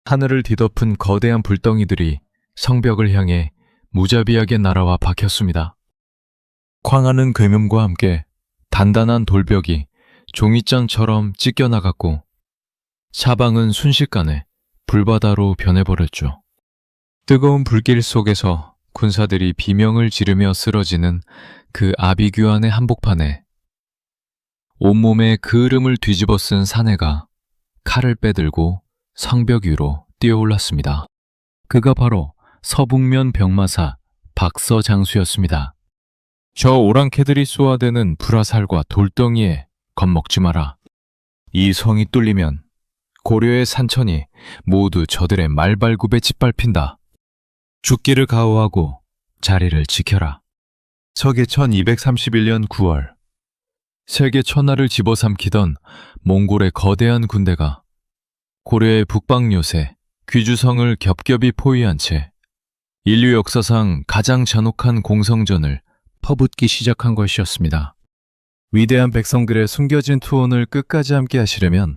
하늘을 뒤덮은 거대한 불덩이들이 성벽을 향해 무자비하게 날아와 박혔습니다. 광하는 굉음과 함께 단단한 돌벽이 종이장처럼 찢겨나갔고 사방은 순식간에 불바다로 변해버렸죠. 뜨거운 불길 속에서 군사들이 비명을 지르며 쓰러지는 그 아비규환의 한복판에 온몸에 그을음을 뒤집어 쓴 사내가 칼을 빼들고 성벽 위로 뛰어올랐습니다. 그가 바로 서북면 병마사 박서장수였습니다. 저 오랑캐들이 쏘아대는 불화살과 돌덩이에 겁먹지 마라. 이 성이 뚫리면 고려의 산천이 모두 저들의 말발굽에 짓밟힌다. 죽기를 각오하고 자리를 지켜라. 서기 1231년 9월 세계 천하를 집어삼키던 몽골의 거대한 군대가 고려의 북방 요새 귀주성을 겹겹이 포위한 채 인류 역사상 가장 잔혹한 공성전을 퍼붓기 시작한 것이었습니다. 위대한 백성들의 숨겨진 투혼을 끝까지 함께 하시려면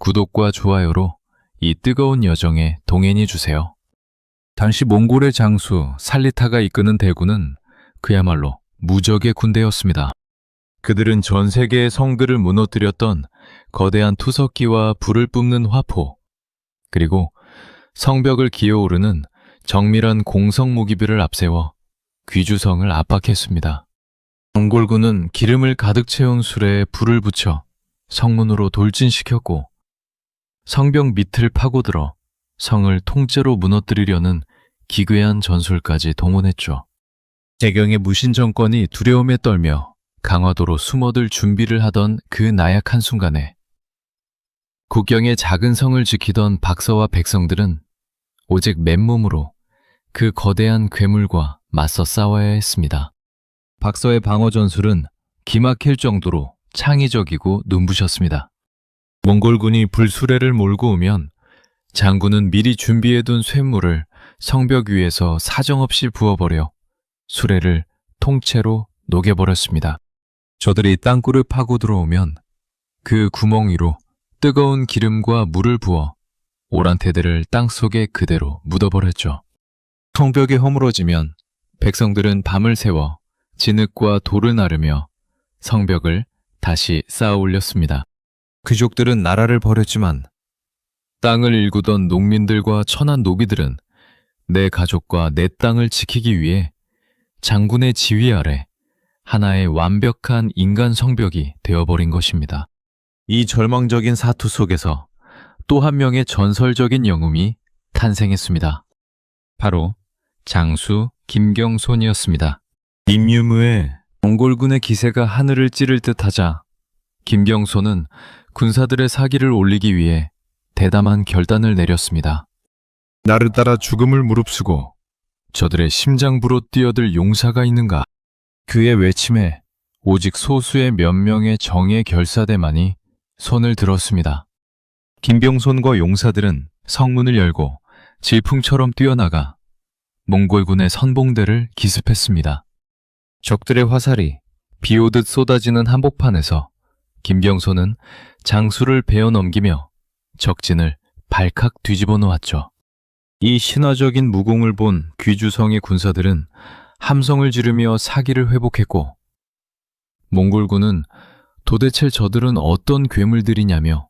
구독과 좋아요로 이 뜨거운 여정에 동행해 주세요. 당시 몽골의 장수 살리타가 이끄는 대군은 그야말로 무적의 군대였습니다. 그들은 전 세계의 성들을 무너뜨렸던 거대한 투석기와 불을 뿜는 화포, 그리고 성벽을 기어오르는 정밀한 공성 무기들을 앞세워 귀주성을 압박했습니다. 몽골군은 기름을 가득 채운 수레에 불을 붙여 성문으로 돌진시켰고 성벽 밑을 파고들어 성을 통째로 무너뜨리려는 기괴한 전술까지 동원했죠. 개경의 무신 정권이 두려움에 떨며 강화도로 숨어들 준비를 하던 그 나약한 순간에 국경의 작은 성을 지키던 박서와 백성들은 오직 맨몸으로 그 거대한 괴물과 맞서 싸워야 했습니다. 박서의 방어 전술은 기막힐 정도로 창의적이고 눈부셨습니다. 몽골군이 불수레를 몰고 오면 장군은 미리 준비해둔 쇳물을 성벽 위에서 사정없이 부어버려 수레를 통째로 녹여버렸습니다. 저들이 땅굴을 파고 들어오면 그 구멍 위로 뜨거운 기름과 물을 부어 오란태들을 땅속에 그대로 묻어버렸죠. 성벽이 허물어지면 백성들은 밤을 새워 진흙과 돌을 나르며 성벽을 다시 쌓아 올렸습니다. 귀족들은 나라를 버렸지만 땅을 일구던 농민들과 천한 노비들은 내 가족과 내 땅을 지키기 위해 장군의 지휘 아래 하나의 완벽한 인간 성벽이 되어버린 것입니다. 이 절망적인 사투 속에서 또 한 명의 전설적인 영웅이 탄생했습니다. 바로 장수 김경손이었습니다. 임유무에 몽골군의 기세가 하늘을 찌를 듯하자 김경손은 군사들의 사기를 올리기 위해 대담한 결단을 내렸습니다. 나를 따라 죽음을 무릅쓰고 저들의 심장부로 뛰어들 용사가 있는가? 그의 외침에 오직 소수의 몇 명의 정예 결사대만이 손을 들었습니다. 김병손과 용사들은 성문을 열고 질풍처럼 뛰어나가 몽골군의 선봉대를 기습했습니다. 적들의 화살이 비오듯 쏟아지는 한복판에서 김병손은 장수를 베어 넘기며 적진을 발칵 뒤집어 놓았죠. 이 신화적인 무공을 본 귀주성의 군사들은 함성을 지르며 사기를 회복했고 몽골군은 도대체 저들은 어떤 괴물들이냐며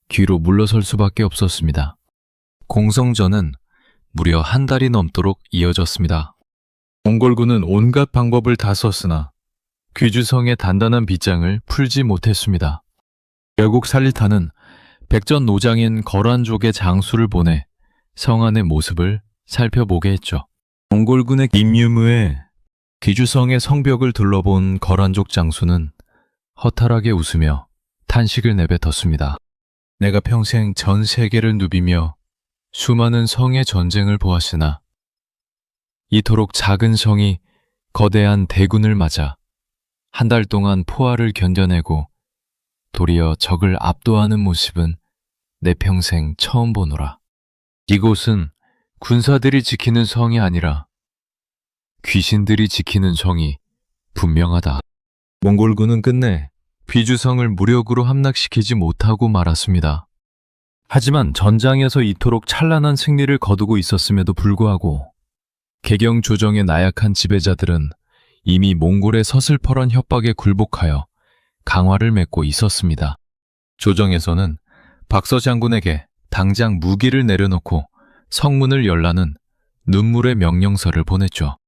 뒤로 물러설 수밖에 없었습니다. 공성전은 무려 한 달이 넘도록 이어졌습니다. 몽골군은 온갖 방법을 다 썼으나 귀주성의 단단한 빗장을 풀지 못했습니다. 결국 살리타는 백전노장인 거란족의 장수를 보내 성 안의 모습을 살펴보게 했죠. 몽골군의 임유무에 귀주성의 성벽을 둘러본 거란족 장수는 허탈하게 웃으며 탄식을 내뱉었습니다. 내가 평생 전 세계를 누비며 수많은 성의 전쟁을 보았으나 이토록 작은 성이 거대한 대군을 맞아 한 달 동안 포화를 견뎌내고 도리어 적을 압도하는 모습은 내 평생 처음 보노라. 이곳은 군사들이 지키는 성이 아니라 귀신들이 지키는 성이 분명하다. 몽골군은 끝내 귀주성을 무력으로 함락시키지 못하고 말았습니다. 하지만 전장에서 이토록 찬란한 승리를 거두고 있었음에도 불구하고 개경 조정의 나약한 지배자들은 이미 몽골의 서슬퍼런 협박에 굴복하여 강화를 맺고 있었습니다. 조정에서는 박서 장군에게 당장 무기를 내려놓고 성문을 열라는 눈물의 명령서를 보냈죠.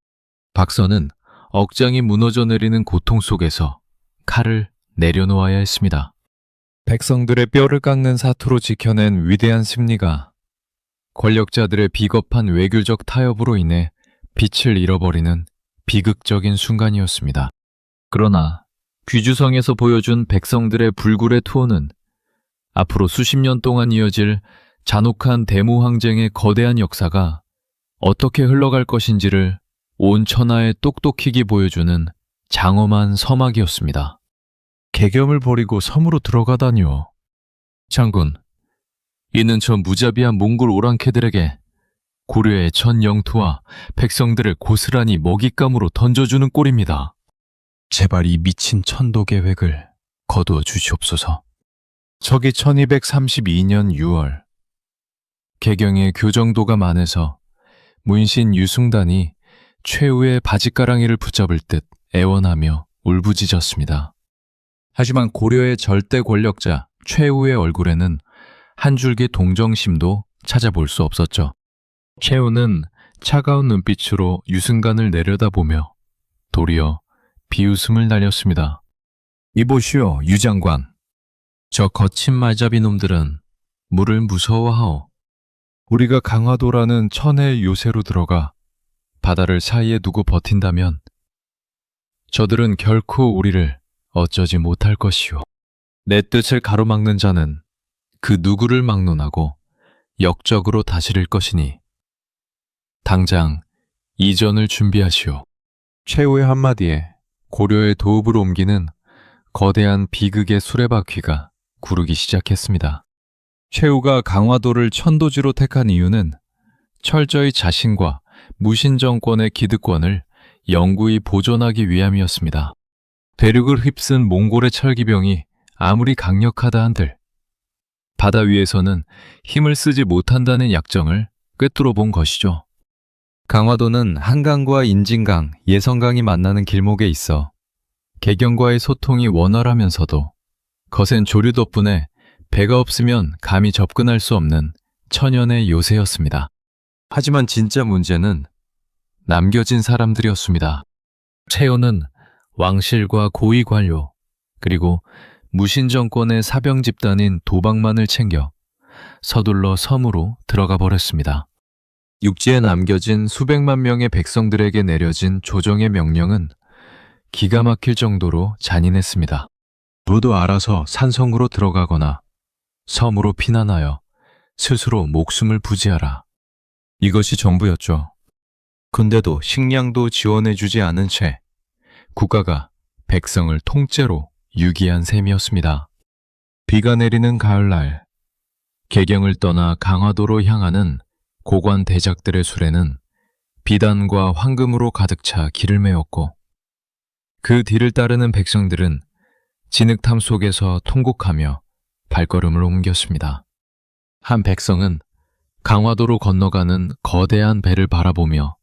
박서는 억장이 무너져 내리는 고통 속에서 칼을 내려놓아야 했습니다. 백성들의 뼈를 깎는 사투로 지켜낸 위대한 승리가 권력자들의 비겁한 외교적 타협으로 인해 빛을 잃어버리는 비극적인 순간이었습니다. 그러나 귀주성에서 보여준 백성들의 불굴의 투혼은 앞으로 수십 년 동안 이어질 잔혹한 대무항쟁의 거대한 역사가 어떻게 흘러갈 것인지를 온 천하에 똑똑히게 보여주는 장엄한 서막이었습니다. 개겸을 버리고 섬으로 들어가다니요. 장군, 이는 저 무자비한 몽골 오랑캐들에게 고려의 전 영토와 백성들을 고스란히 먹잇감으로 던져주는 꼴입니다. 제발 이 미친 천도 계획을 거두어 주시옵소서. 저기 1232년 6월, 개경의 교정도가 만에서 문신 유승단이 최후의 바짓가랑이를 붙잡을 듯 애원하며 울부짖었습니다. 하지만 고려의 절대 권력자 최후의 얼굴에는 한 줄기 동정심도 찾아볼 수 없었죠. 최후는 차가운 눈빛으로 유승관을 내려다보며 도리어 비웃음을 날렸습니다. 이보시오, 유장관. 저 거친 말잡이 놈들은 물을 무서워하오. 우리가 강화도라는 천혜의 요새로 들어가 바다를 사이에 두고 버틴다면 저들은 결코 우리를 어쩌지 못할 것이오. 내 뜻을 가로막는 자는 그 누구를 막론하고 역적으로 다스릴 것이니 당장 이전을 준비하시오. 최후의 한마디에 고려의 도읍을 옮기는 거대한 비극의 수레바퀴가 구르기 시작했습니다. 최후가 강화도를 천도지로 택한 이유는 철저히 자신과 무신정권의 기득권을 영구히 보존하기 위함이었습니다. 대륙을 휩쓴 몽골의 철기병이 아무리 강력하다 한들 바다 위에서는 힘을 쓰지 못한다는 약정을 꿰뚫어 본 것이죠. 강화도는 한강과 인진강, 예성강이 만나는 길목에 있어 개경과의 소통이 원활하면서도 거센 조류 덕분에 배가 없으면 감히 접근할 수 없는 천연의 요새였습니다. 하지만 진짜 문제는 남겨진 사람들이었습니다. 최후는 왕실과 고위 관료, 그리고 무신정권의 사병 집단인 도박만을 챙겨 서둘러 섬으로 들어가 버렸습니다. 육지에 남겨진 수백만 명의 백성들에게 내려진 조정의 명령은 기가 막힐 정도로 잔인했습니다. 모두 알아서 산성으로 들어가거나 섬으로 피난하여 스스로 목숨을 부지하라. 이것이 정부였죠. 근데도 식량도 지원해주지 않은 채 국가가 백성을 통째로 유기한 셈이었습니다. 비가 내리는 가을날, 개경을 떠나 강화도로 향하는 고관 대작들의 수레는 비단과 황금으로 가득 차 길을 메웠고 그 뒤를 따르는 백성들은 진흙탕 속에서 통곡하며 발걸음을 옮겼습니다. 한 백성은 강화도로 건너가는 거대한 배를 바라보며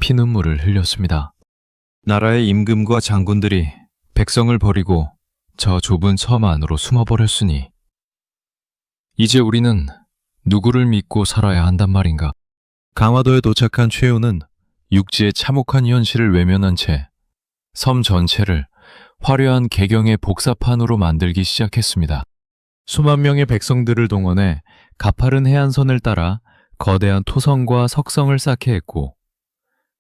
피눈물을 흘렸습니다. 나라의 임금과 장군들이 백성을 버리고 저 좁은 섬 안으로 숨어버렸으니 이제 우리는 누구를 믿고 살아야 한단 말인가. 강화도에 도착한 최후는 육지의 참혹한 현실을 외면한 채 섬 전체를 화려한 개경의 복사판으로 만들기 시작했습니다. 수만 명의 백성들을 동원해 가파른 해안선을 따라 거대한 토성과 석성을 쌓게 했고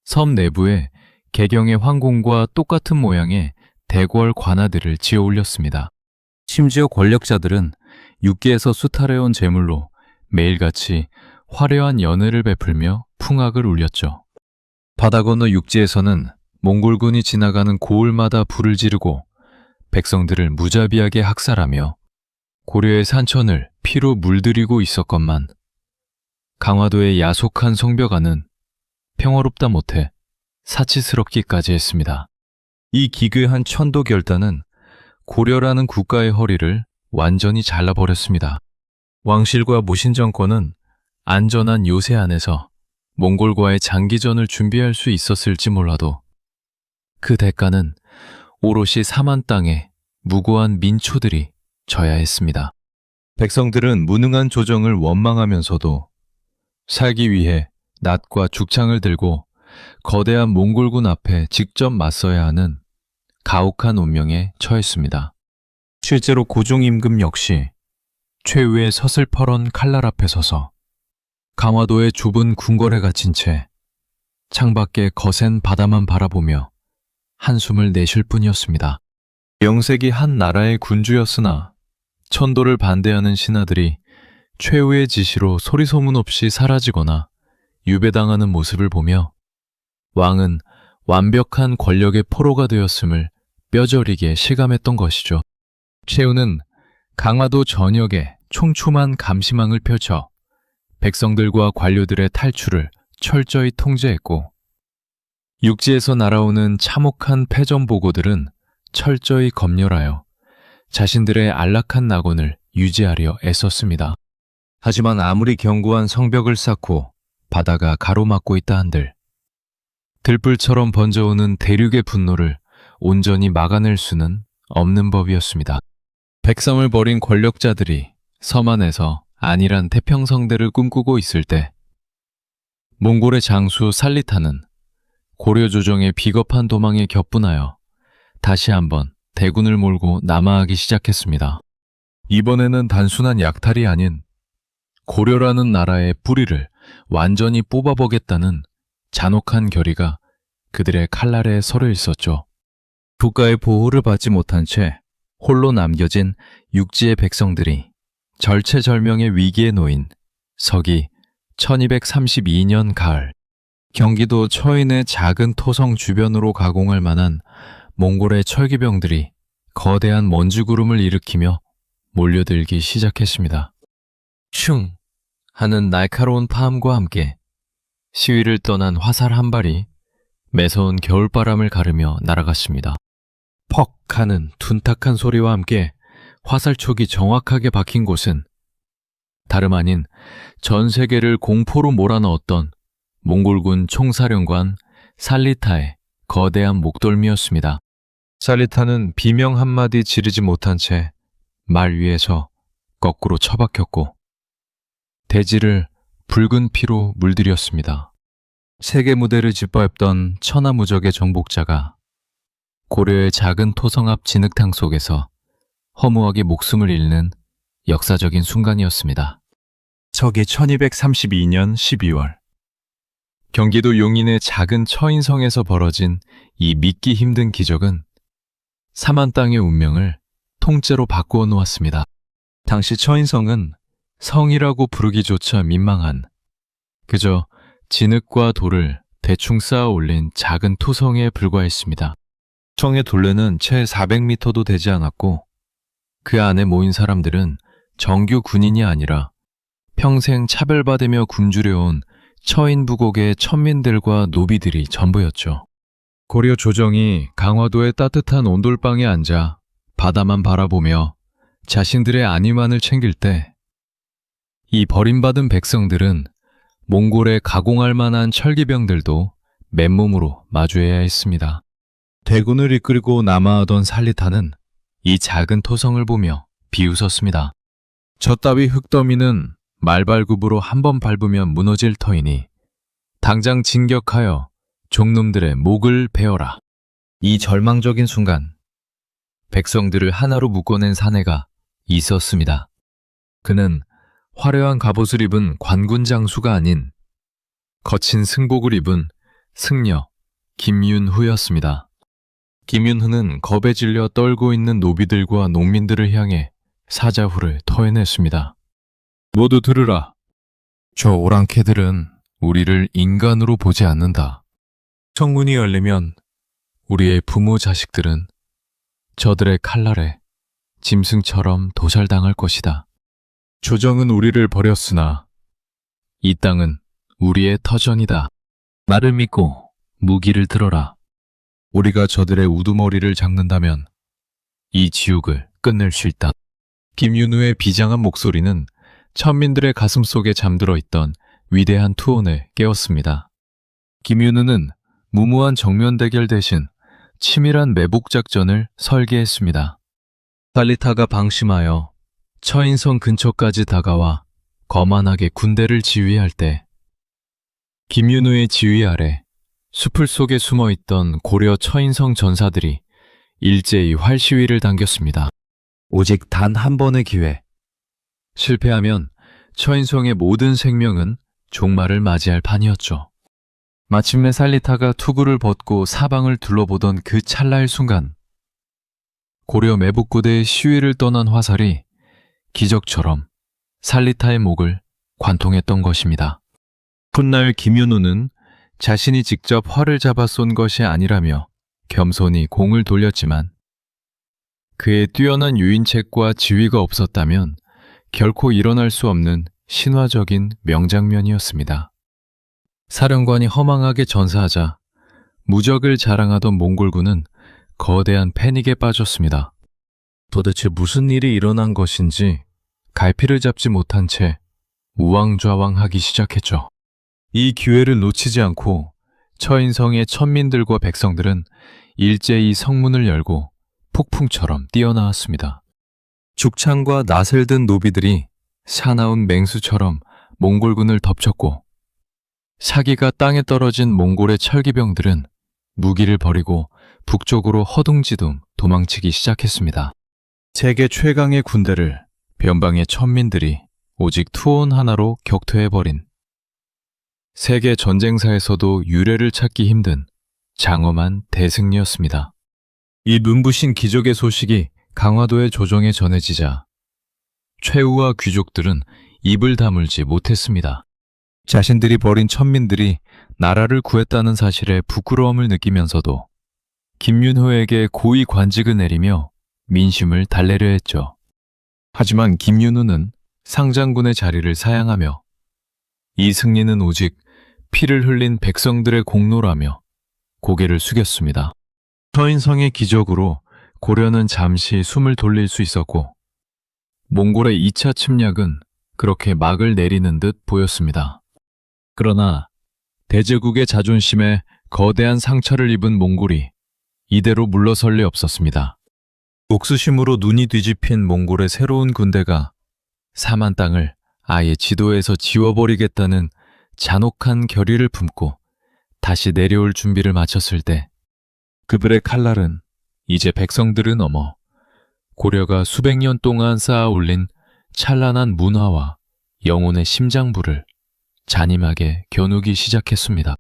섬 내부에 개경의 황궁과 똑같은 모양의 대궐 관아들을 지어 올렸습니다. 심지어 권력자들은 육계에서 수탈해온 재물로 매일같이 화려한 연회를 베풀며 풍악을 울렸죠. 바다 건너 육지에서는 몽골군이 지나가는 고을마다 불을 지르고 백성들을 무자비하게 학살하며 고려의 산천을 피로 물들이고 있었건만 강화도의 야속한 성벽안은 평화롭다 못해 사치스럽기까지 했습니다. 이 기괴한 천도 결단은 고려라는 국가의 허리를 완전히 잘라버렸습니다. 왕실과 모신정권은 안전한 요새 안에서 몽골과의 장기전을 준비할 수 있었을지 몰라도 그 대가는 오롯이 사만 땅에 무고한 민초들이 져야 했습니다. 백성들은 무능한 조정을 원망하면서도 살기 위해 낫과 죽창을 들고 거대한 몽골군 앞에 직접 맞서야 하는 가혹한 운명에 처했습니다. 실제로 고종 임금 역시 최후의 서슬퍼런 칼날 앞에 서서 강화도의 좁은 궁궐에 갇힌 채 창밖의 거센 바다만 바라보며 한숨을 내쉴 뿐이었습니다. 영색이 한 나라의 군주였으나 천도를 반대하는 신하들이 최후의 지시로 소리소문 없이 사라지거나 유배당하는 모습을 보며 왕은 완벽한 권력의 포로가 되었음을 뼈저리게 실감했던 것이죠. 최후는 강화도 전역에 촘촘한 감시망을 펼쳐 백성들과 관료들의 탈출을 철저히 통제했고 육지에서 날아오는 참혹한 패전 보고들은 철저히 검열하여 자신들의 안락한 낙원을 유지하려 애썼습니다. 하지만 아무리 견고한 성벽을 쌓고 바다가 가로막고 있다 한들 들불처럼 번져오는 대륙의 분노를 온전히 막아낼 수는 없는 법이었습니다. 백성을 버린 권력자들이 섬 안에서 안일한 태평성대를 꿈꾸고 있을 때 몽골의 장수 살리타는 고려 조정의 비겁한 도망에 격분하여 다시 한번 대군을 몰고 남하하기 시작했습니다. 이번에는 단순한 약탈이 아닌 고려라는 나라의 뿌리를 완전히 뽑아보겠다는 잔혹한 결의가 그들의 칼날에 서려 있었죠. 국가의 보호를 받지 못한 채 홀로 남겨진 육지의 백성들이 절체절명의 위기에 놓인 서기 1232년 가을, 경기도 처인의 작은 토성 주변으로 가공할 만한 몽골의 철기병들이 거대한 먼지구름을 일으키며 몰려들기 시작했습니다. 슝 하는 날카로운 파음과 함께 시위를 떠난 화살 한 발이 매서운 겨울바람을 가르며 날아갔습니다. 퍽 하는 둔탁한 소리와 함께 화살촉이 정확하게 박힌 곳은 다름 아닌 전 세계를 공포로 몰아넣었던 몽골군 총사령관 살리타의 거대한 목덜미였습니다. 살리타는 비명 한마디 지르지 못한 채 말 위에서 거꾸로 처박혔고 대지를 붉은 피로 물들였습니다. 세계 무대를 짓밟던 천하무적의 정복자가 고려의 작은 토성 앞 진흙탕 속에서 허무하게 목숨을 잃는 역사적인 순간이었습니다. 서기 1232년 12월 경기도 용인의 작은 처인성에서 벌어진 이 믿기 힘든 기적은 사만 땅의 운명을 통째로 바꾸어 놓았습니다. 당시 처인성은 성이라고 부르기조차 민망한 그저 진흙과 돌을 대충 쌓아 올린 작은 토성에 불과했습니다. 성의 둘레는 채 400m도 되지 않았고 그 안에 모인 사람들은 정규 군인이 아니라 평생 차별받으며 굶주려온 처인부곡의 천민들과 노비들이 전부였죠. 고려 조정이 강화도의 따뜻한 온돌방에 앉아 바다만 바라보며 자신들의 안위만을 챙길 때 이 버림받은 백성들은 몽골에 가공할 만한 철기병들도 맨몸으로 마주해야 했습니다. 대군을 이끌고 남하하던 살리타는 이 작은 토성을 보며 비웃었습니다. 저 따위 흙더미는 말발굽으로 한 번 밟으면 무너질 터이니 당장 진격하여 종놈들의 목을 베어라. 이 절망적인 순간 백성들을 하나로 묶어낸 사내가 있었습니다. 그는 화려한 갑옷을 입은 관군 장수가 아닌 거친 승복을 입은 승려 김윤후였습니다. 김윤후는 겁에 질려 떨고 있는 노비들과 농민들을 향해 사자후를 토해냈습니다. 모두 들으라. 저 오랑캐들은 우리를 인간으로 보지 않는다. 성문이 열리면 우리의 부모 자식들은 저들의 칼날에 짐승처럼 도살당할 것이다. 조정은 우리를 버렸으나 이 땅은 우리의 터전이다. 나를 믿고 무기를 들어라. 우리가 저들의 우두머리를 잡는다면 이 지옥을 끝낼 수 있다. 김윤우의 비장한 목소리는 천민들의 가슴 속에 잠들어 있던 위대한 투혼을 깨웠습니다. 김윤우는 무모한 정면 대결 대신 치밀한 매복 작전을 설계했습니다. 살리타가 방심하여 처인성 근처까지 다가와 거만하게 군대를 지휘할 때 김윤우의 지휘 아래 숲을 속에 숨어있던 고려 처인성 전사들이 일제히 활시위를 당겼습니다. 오직 단 한 번의 기회. 실패하면 처인성의 모든 생명은 종말을 맞이할 판이었죠. 마침내 살리타가 투구를 벗고 사방을 둘러보던 그 찰나의 순간, 고려 매복부대의 시위를 떠난 화살이 기적처럼 살리타의 목을 관통했던 것입니다. 훗날 김윤우는 자신이 직접 활을 잡아 쏜 것이 아니라며 겸손히 공을 돌렸지만 그의 뛰어난 유인책과 지위가 없었다면 결코 일어날 수 없는 신화적인 명장면이었습니다. 사령관이 허망하게 전사하자 무적을 자랑하던 몽골군은 거대한 패닉에 빠졌습니다. 도대체 무슨 일이 일어난 것인지 갈피를 잡지 못한 채 우왕좌왕하기 시작했죠. 이 기회를 놓치지 않고 처인성의 천민들과 백성들은 일제히 성문을 열고 폭풍처럼 뛰어나왔습니다. 죽창과 낫을 든 노비들이 사나운 맹수처럼 몽골군을 덮쳤고 사기가 땅에 떨어진 몽골의 철기병들은 무기를 버리고 북쪽으로 허둥지둥 도망치기 시작했습니다. 세계 최강의 군대를 변방의 천민들이 오직 투혼 하나로 격퇴해버린 세계 전쟁사에서도 유례를 찾기 힘든 장엄한 대승리였습니다. 이 눈부신 기적의 소식이 강화도의 조정에 전해지자 최후와 귀족들은 입을 다물지 못했습니다. 자신들이 버린 천민들이 나라를 구했다는 사실에 부끄러움을 느끼면서도 김윤호에게 고위 관직을 내리며 민심을 달래려 했죠. 하지만 김윤호는 상장군의 자리를 사양하며 이 승리는 오직 피를 흘린 백성들의 공로라며 고개를 숙였습니다. 처인성의 기적으로 고려는 잠시 숨을 돌릴 수 있었고 몽골의 2차 침략은 그렇게 막을 내리는 듯 보였습니다. 그러나 대제국의 자존심에 거대한 상처를 입은 몽골이 이대로 물러설 리 없었습니다. 옥수심으로 눈이 뒤집힌 몽골의 새로운 군대가 사만 땅을 아예 지도에서 지워버리겠다는 잔혹한 결의를 품고 다시 내려올 준비를 마쳤을 때 그들의 칼날은 이제 백성들을 넘어 고려가 수백 년 동안 쌓아 올린 찬란한 문화와 영혼의 심장부를 잔인하게 겨누기 시작했습니다.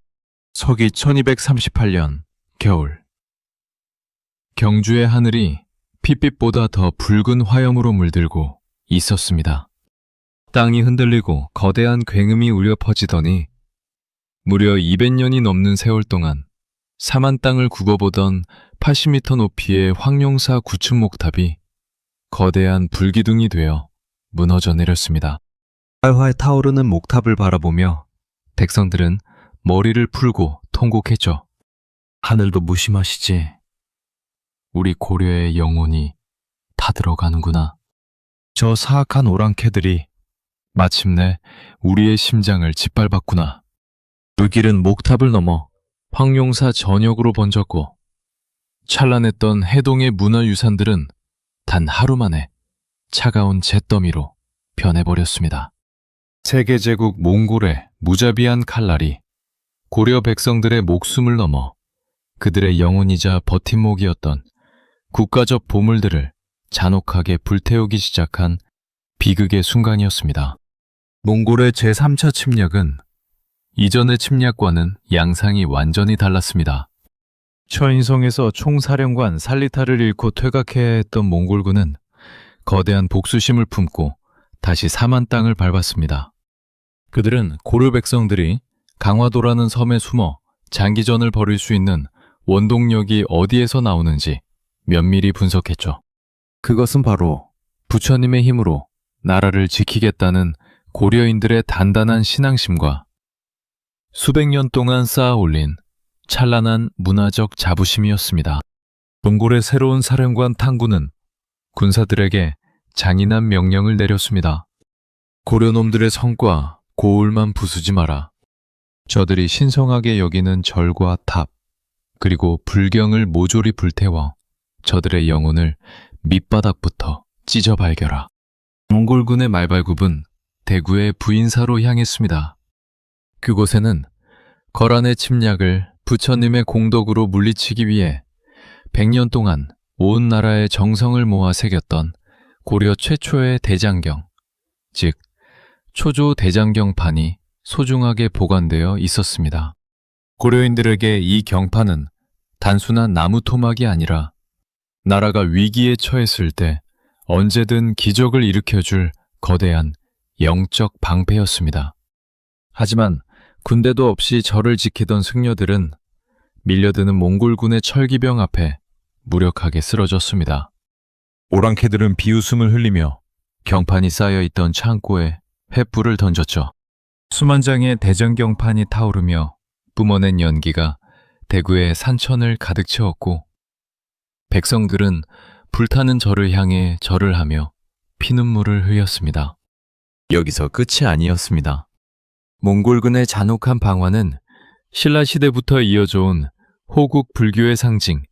서기 1238년 겨울, 경주의 하늘이 핏빛보다 더 붉은 화염으로 물들고 있었습니다. 땅이 흔들리고 거대한 굉음이 울려 퍼지더니 무려 200년이 넘는 세월 동안 사만 땅을 굽어보던 80m 높이의 황룡사 9층 목탑이 거대한 불기둥이 되어 무너져 내렸습니다. 활활 타오르는 목탑을 바라보며 백성들은 머리를 풀고 통곡했죠. 하늘도 무심하시지. 우리 고려의 영혼이 다 들어가는구나. 저 사악한 오랑캐들이 마침내 우리의 심장을 짓밟았구나. 불길은 목탑을 넘어 황룡사 전역으로 번졌고 찬란했던 해동의 문화유산들은 단 하루 만에 차가운 잿더미로 변해버렸습니다. 세계제국 몽골의 무자비한 칼날이 고려 백성들의 목숨을 넘어 그들의 영혼이자 버팀목이었던 국가적 보물들을 잔혹하게 불태우기 시작한 비극의 순간이었습니다. 몽골의 제3차 침략은 이전의 침략과는 양상이 완전히 달랐습니다. 처인성에서 총사령관 살리타를 잃고 퇴각해야 했던 몽골군은 거대한 복수심을 품고 다시 사만 땅을 밟았습니다. 그들은 고려 백성들이 강화도라는 섬에 숨어 장기전을 벌일 수 있는 원동력이 어디에서 나오는지 면밀히 분석했죠. 그것은 바로 부처님의 힘으로 나라를 지키겠다는 고려인들의 단단한 신앙심과 수백 년 동안 쌓아 올린 찬란한 문화적 자부심이었습니다. 몽골의 새로운 사령관 탕구는 군사들에게 장인한 명령을 내렸습니다. 고려놈들의 성과 고울만 부수지 마라. 저들이 신성하게 여기는 절과 탑, 그리고 불경을 모조리 불태워 저들의 영혼을 밑바닥부터 찢어 발겨라. 몽골군의 말발굽은 대구의 부인사로 향했습니다. 그곳에는 거란의 침략을 부처님의 공덕으로 물리치기 위해 100년 동안 온 나라의 정성을 모아 새겼던 고려 최초의 대장경, 즉 초조 대장경판이 소중하게 보관되어 있었습니다. 고려인들에게 이 경판은 단순한 나무 토막이 아니라 나라가 위기에 처했을 때 언제든 기적을 일으켜줄 거대한 영적 방패였습니다. 하지만 군대도 없이 절을 지키던 승려들은 밀려드는 몽골군의 철기병 앞에 무력하게 쓰러졌습니다. 오랑캐들은 비웃음을 흘리며 경판이 쌓여있던 창고에 횃불을 던졌죠. 수만 장의 대장경판이 타오르며 뿜어낸 연기가 대구의 산천을 가득 채웠고 백성들은 불타는 절을 향해 절을 하며 피눈물을 흘렸습니다. 여기서 끝이 아니었습니다. 몽골군의 잔혹한 방화는 신라시대부터 이어져 온 호국 불교의 상징,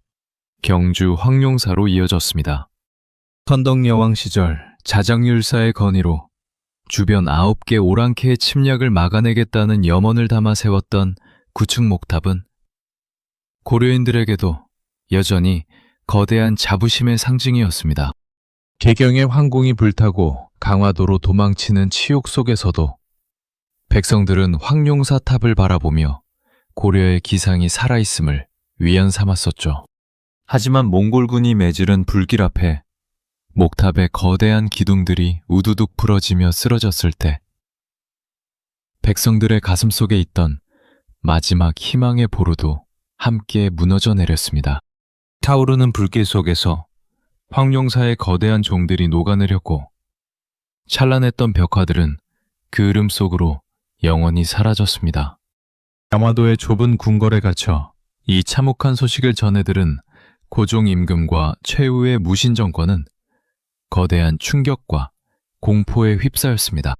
경주 황룡사로 이어졌습니다. 선덕여왕 시절 자장율사의 건의로 주변 9개 오랑캐의 침략을 막아내겠다는 염원을 담아 세웠던 구축목탑은 고려인들에게도 여전히 거대한 자부심의 상징이었습니다. 개경의 황궁이 불타고 강화도로 도망치는 치욕 속에서도 백성들은 황룡사 탑을 바라보며 고려의 기상이 살아있음을 위안 삼았었죠. 하지만 몽골군이 매질은 불길 앞에 목탑의 거대한 기둥들이 우두둑 부러지며 쓰러졌을 때 백성들의 가슴 속에 있던 마지막 희망의 보루도 함께 무너져 내렸습니다. 타오르는 불길 속에서 황룡사의 거대한 종들이 녹아내렸고 찬란했던 벽화들은 그 흐름 속으로 영원히 사라졌습니다. 야마도의 좁은 궁궐에 갇혀 이 참혹한 소식을 전해들은 고종 임금과 최후의 무신 정권은 거대한 충격과 공포에 휩싸였습니다.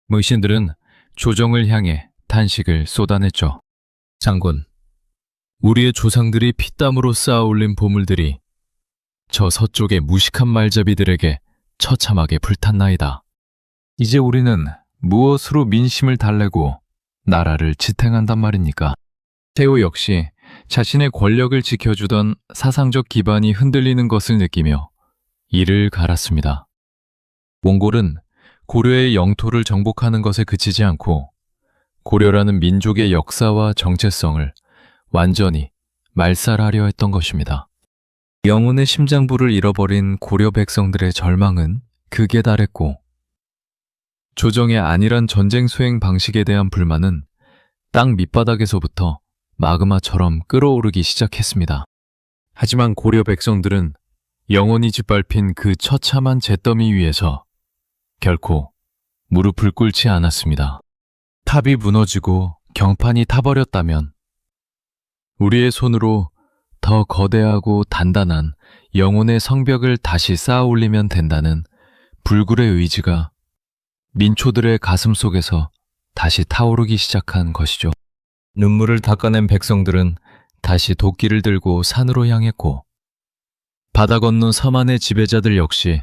무신들은 조정을 향해 탄식을 쏟아냈죠. 장군, 우리의 조상들이 피땀으로 쌓아 올린 보물들이 저 서쪽의 무식한 말잡이들에게 처참하게 불탔나이다. 이제 우리는 무엇으로 민심을 달래고 나라를 지탱한단 말입니까? 태호 역시 자신의 권력을 지켜주던 사상적 기반이 흔들리는 것을 느끼며 이를 갈았습니다. 몽골은 고려의 영토를 정복하는 것에 그치지 않고 고려라는 민족의 역사와 정체성을 완전히 말살하려 했던 것입니다. 영혼의 심장부를 잃어버린 고려 백성들의 절망은 극에 달했고 조정의 안일한 전쟁 수행 방식에 대한 불만은 땅 밑바닥에서부터 마그마처럼 끓어오르기 시작했습니다. 하지만 고려 백성들은 영원히 짓밟힌 그 처참한 잿더미 위에서 결코 무릎을 꿇지 않았습니다. 탑이 무너지고 경판이 타버렸다면 우리의 손으로 더 거대하고 단단한 영혼의 성벽을 다시 쌓아 올리면 된다는 불굴의 의지가 민초들의 가슴 속에서 다시 타오르기 시작한 것이죠. 눈물을 닦아낸 백성들은 다시 도끼를 들고 산으로 향했고 바다 건너 서만의 지배자들 역시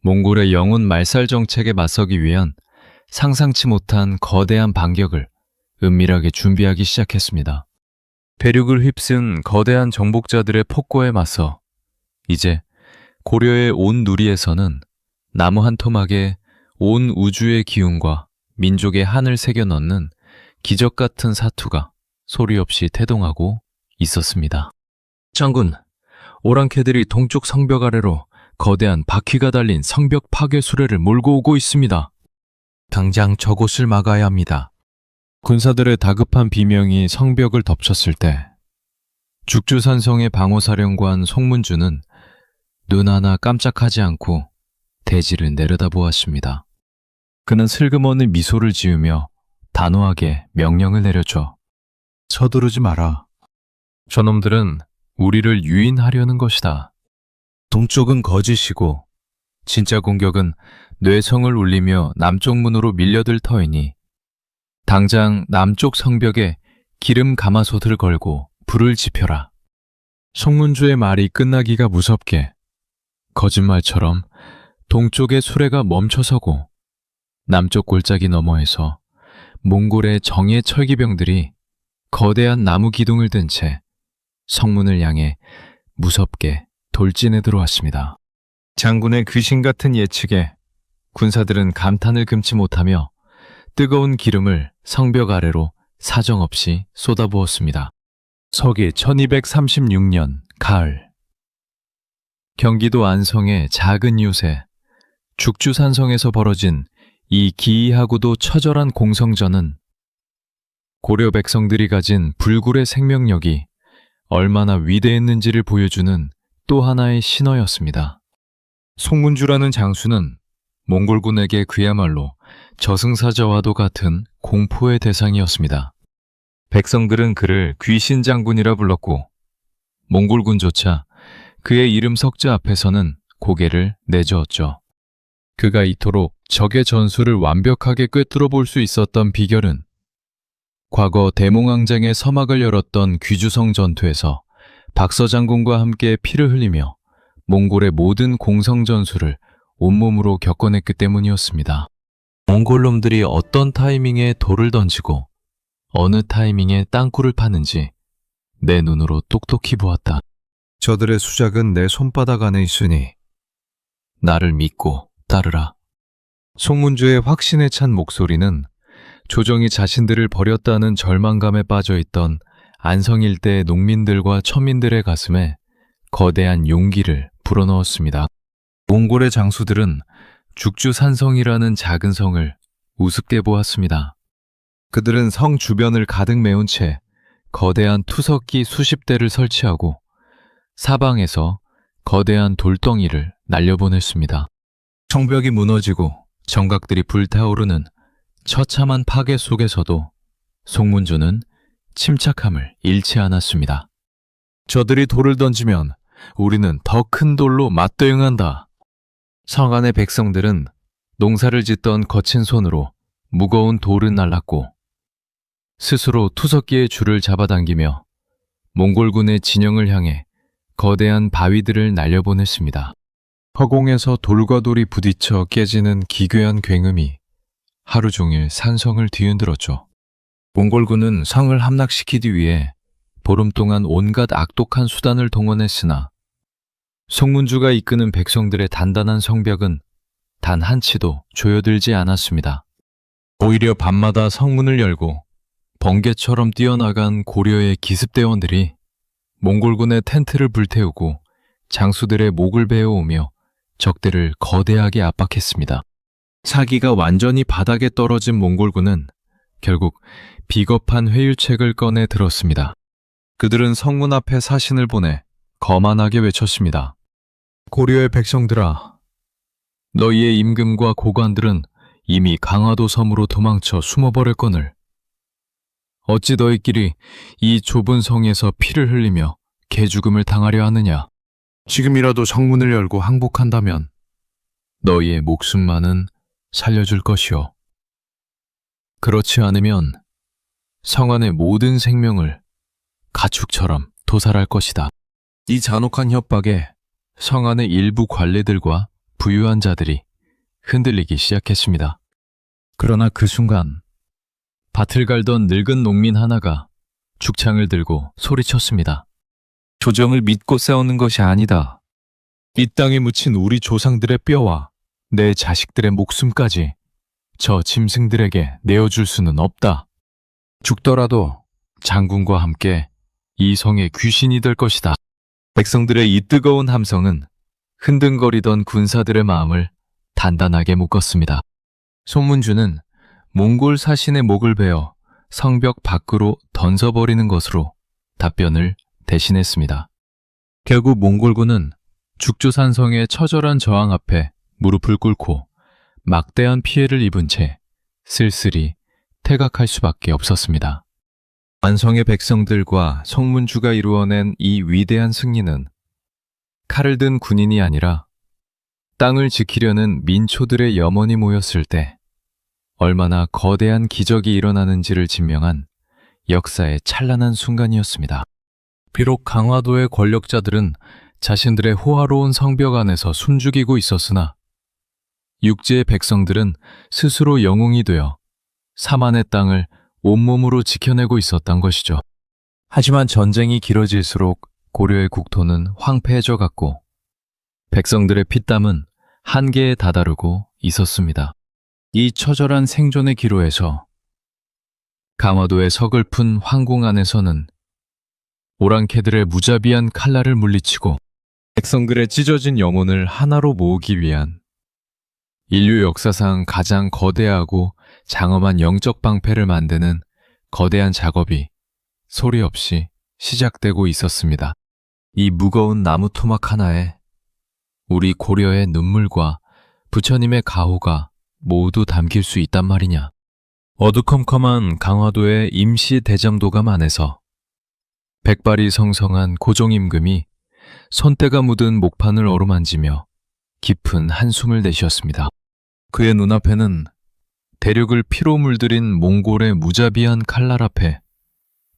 몽골의 영혼 말살 정책에 맞서기 위한 상상치 못한 거대한 반격을 은밀하게 준비하기 시작했습니다. 대륙을 휩쓴 거대한 정복자들의 폭거에 맞서 이제 고려의 온 누리에서는 나무 한 토막에 온 우주의 기운과 민족의 한을 새겨 넣는 기적 같은 사투가 소리 없이 태동하고 있었습니다. 장군, 오랑캐들이 동쪽 성벽 아래로 거대한 바퀴가 달린 성벽 파괴 수레를 몰고 오고 있습니다. 당장 저곳을 막아야 합니다. 군사들의 다급한 비명이 성벽을 덮쳤을 때 죽주산성의 방어사령관 송문주는 눈 하나 깜짝하지 않고 대지를 내려다보았습니다. 그는 슬그머니 미소를 지으며 단호하게 명령을 내렸죠. 서두르지 마라. 저놈들은 우리를 유인하려는 것이다. 동쪽은 거짓이고 진짜 공격은 뇌성을 울리며 남쪽 문으로 밀려들 터이니 당장 남쪽 성벽에 기름 가마솥을 걸고 불을 지펴라. 송문주의 말이 끝나기가 무섭게 거짓말처럼 동쪽의 수레가 멈춰서고 남쪽 골짜기 너머에서 몽골의 정예 철기병들이 거대한 나무 기둥을 든 채 성문을 향해 무섭게 돌진해 들어왔습니다. 장군의 귀신 같은 예측에 군사들은 감탄을 금치 못하며 뜨거운 기름을 성벽 아래로 사정없이 쏟아부었습니다. 서기 1236년 가을, 경기도 안성의 작은 이웃에 죽주산성에서 벌어진 이 기이하고도 처절한 공성전은 고려 백성들이 가진 불굴의 생명력이 얼마나 위대했는지를 보여주는 또 하나의 신호였습니다. 송문주라는 장수는 몽골군에게 그야말로 저승사자와도 같은 공포의 대상이었습니다. 백성들은 그를 귀신 장군이라 불렀고 몽골군조차 그의 이름 석자 앞에서는 고개를 내저었죠. 그가 이토록 적의 전술을 완벽하게 꿰뚫어 볼 수 있었던 비결은 과거 대몽항쟁의 서막을 열었던 귀주성 전투에서 박서 장군과 함께 피를 흘리며 몽골의 모든 공성 전술을 온몸으로 겪어냈기 때문이었습니다. 몽골 놈들이 어떤 타이밍에 돌을 던지고 어느 타이밍에 땅굴을 파는지 내 눈으로 똑똑히 보았다. 저들의 수작은 내 손바닥 안에 있으니 나를 믿고 따르라. 송문주의 확신에 찬 목소리는 조정이 자신들을 버렸다는 절망감에 빠져있던 안성 일대의 농민들과 천민들의 가슴에 거대한 용기를 불어넣었습니다. 몽골의 장수들은 죽주산성이라는 작은 성을 우습게 보았습니다. 그들은 성 주변을 가득 메운 채 거대한 투석기 수십 대를 설치하고 사방에서 거대한 돌덩이를 날려보냈습니다. 성벽이 무너지고 정각들이 불타오르는 처참한 파괴 속에서도 송문주는 침착함을 잃지 않았습니다. 저들이 돌을 던지면 우리는 더 큰 돌로 맞대응한다. 성 안의 백성들은 농사를 짓던 거친 손으로 무거운 돌을 날랐고 스스로 투석기의 줄을 잡아당기며 몽골군의 진영을 향해 거대한 바위들을 날려보냈습니다. 허공에서 돌과 돌이 부딪혀 깨지는 기괴한 굉음이 하루 종일 산성을 뒤흔들었죠. 몽골군은 성을 함락시키기 위해 보름 동안 온갖 악독한 수단을 동원했으나 송문주가 이끄는 백성들의 단단한 성벽은 단 한치도 조여들지 않았습니다. 오히려 밤마다 성문을 열고 번개처럼 뛰어나간 고려의 기습대원들이 몽골군의 텐트를 불태우고 장수들의 목을 베어오며 적들을 거대하게 압박했습니다. 사기가 완전히 바닥에 떨어진 몽골군은 결국 비겁한 회유책을 꺼내 들었습니다. 그들은 성문 앞에 사신을 보내 거만하게 외쳤습니다. 고려의 백성들아, 너희의 임금과 고관들은 이미 강화도 섬으로 도망쳐 숨어버렸거늘 어찌 너희끼리 이 좁은 성에서 피를 흘리며 개죽음을 당하려 하느냐? 지금이라도 성문을 열고 항복한다면 너희의 목숨만은 살려줄 것이오. 그렇지 않으면 성 안의 모든 생명을 가축처럼 도살할 것이다. 이 잔혹한 협박에 성 안의 일부 관리들과 부유한 자들이 흔들리기 시작했습니다. 그러나 그 순간 밭을 갈던 늙은 농민 하나가 죽창을 들고 소리쳤습니다. 조정을 믿고 싸우는 것이 아니다. 이 땅에 묻힌 우리 조상들의 뼈와 내 자식들의 목숨까지 저 짐승들에게 내어줄 수는 없다. 죽더라도 장군과 함께 이 성의 귀신이 될 것이다. 백성들의 이 뜨거운 함성은 흔들거리던 군사들의 마음을 단단하게 묶었습니다. 송문주는 몽골 사신의 목을 베어 성벽 밖으로 던져버리는 것으로 답변을 대신했습니다. 결국 몽골군은 죽주산성의 처절한 저항 앞에 무릎을 꿇고 막대한 피해를 입은 채 쓸쓸히 퇴각할 수밖에 없었습니다. 안성의 백성들과 송문주가 이루어낸 이 위대한 승리는 칼을 든 군인이 아니라 땅을 지키려는 민초들의 염원이 모였을 때 얼마나 거대한 기적이 일어나는지를 증명한 역사의 찬란한 순간이었습니다. 비록 강화도의 권력자들은 자신들의 호화로운 성벽 안에서 숨죽이고 있었으나 육지의 백성들은 스스로 영웅이 되어 사만의 땅을 온몸으로 지켜내고 있었던 것이죠. 하지만 전쟁이 길어질수록 고려의 국토는 황폐해져 갔고 백성들의 피땀은 한계에 다다르고 있었습니다. 이 처절한 생존의 기로에서 강화도의 서글픈 황궁 안에서는 오랑캐들의 무자비한 칼날을 물리치고 백성들의 찢어진 영혼을 하나로 모으기 위한 인류 역사상 가장 거대하고 장엄한 영적 방패를 만드는 거대한 작업이 소리 없이 시작되고 있었습니다. 이 무거운 나무 토막 하나에 우리 고려의 눈물과 부처님의 가호가 모두 담길 수 있단 말이냐. 어두컴컴한 강화도의 임시 대장도감 안에서 백발이 성성한 고종임금이 손때가 묻은 목판을 어루만지며 깊은 한숨을 내쉬었습니다. 그의 눈앞에는 대륙을 피로 물들인 몽골의 무자비한 칼날 앞에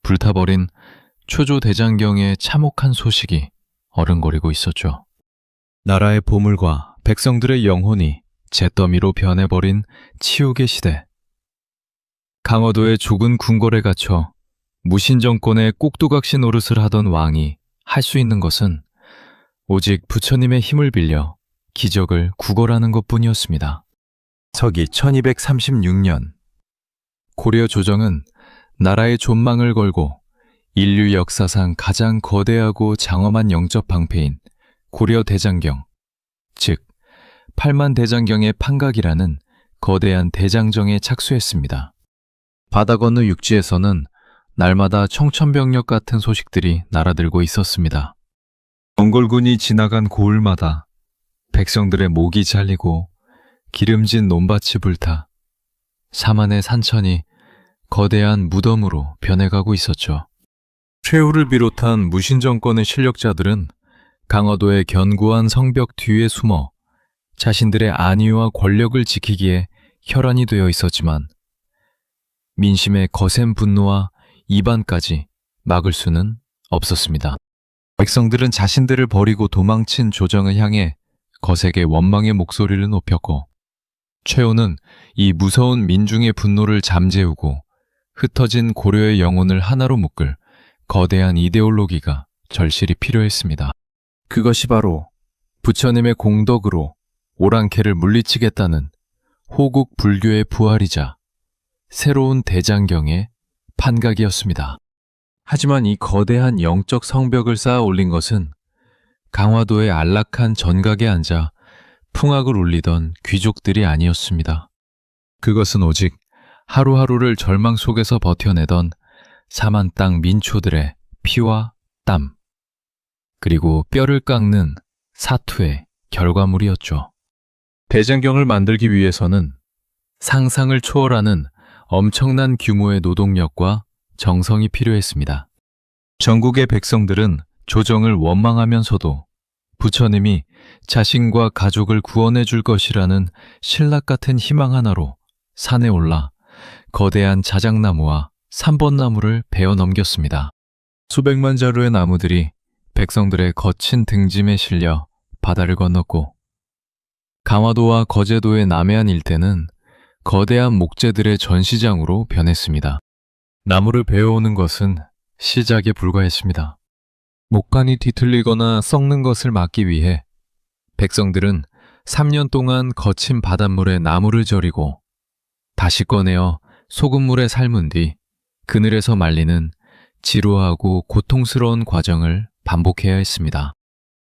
불타버린 초조 대장경의 참혹한 소식이 어른거리고 있었죠. 나라의 보물과 백성들의 영혼이 잿더미로 변해버린 치욕의 시대. 강화도의 좁은 궁궐에 갇혀 무신정권의 꼭두각시 노릇을 하던 왕이 할 수 있는 것은 오직 부처님의 힘을 빌려 기적을 구걸하는 것뿐이었습니다. 서기 1236년 고려 조정은 나라의 존망을 걸고 인류 역사상 가장 거대하고 장엄한 영적 방패인 고려 대장경, 즉 8만 대장경의 판각이라는 거대한 대장정에 착수했습니다. 바다 건너 육지에서는 날마다 청천벽력 같은 소식들이 날아들고 있었습니다. 몽골군이 지나간 고을마다 백성들의 목이 잘리고 기름진 논밭이 불타 사만의 산천이 거대한 무덤으로 변해가고 있었죠. 최후를 비롯한 무신정권의 실력자들은 강화도의 견고한 성벽 뒤에 숨어 자신들의 안위와 권력을 지키기에 혈안이 되어 있었지만 민심의 거센 분노와 이반까지 막을 수는 없었습니다. 백성들은 자신들을 버리고 도망친 조정을 향해 거세게 원망의 목소리를 높였고 최후는 이 무서운 민중의 분노를 잠재우고 흩어진 고려의 영혼을 하나로 묶을 거대한 이데올로기가 절실히 필요했습니다. 그것이 바로 부처님의 공덕으로 오랑캐를 물리치겠다는 호국 불교의 부활이자 새로운 대장경의 판각이었습니다. 하지만 이 거대한 영적 성벽을 쌓아 올린 것은 강화도의 안락한 전각에 앉아 풍악을 울리던 귀족들이 아니었습니다. 그것은 오직 하루하루를 절망 속에서 버텨내던 사만 땅 민초들의 피와 땀, 그리고 뼈를 깎는 사투의 결과물이었죠. 대장경을 만들기 위해서는 상상을 초월하는 엄청난 규모의 노동력과 정성이 필요했습니다. 전국의 백성들은 조정을 원망하면서도 부처님이 자신과 가족을 구원해 줄 것이라는 신락 같은 희망 하나로 산에 올라 거대한 자작나무와 삼번나무를 베어 넘겼습니다. 수백만 자루의 나무들이 백성들의 거친 등짐에 실려 바다를 건넜고 강화도와 거제도의 남해안 일대는 거대한 목재들의 전시장으로 변했습니다. 나무를 베어오는 것은 시작에 불과했습니다. 목간이 뒤틀리거나 썩는 것을 막기 위해 백성들은 3년 동안 거친 바닷물에 나무를 절이고 다시 꺼내어 소금물에 삶은 뒤 그늘에서 말리는 지루하고 고통스러운 과정을 반복해야 했습니다.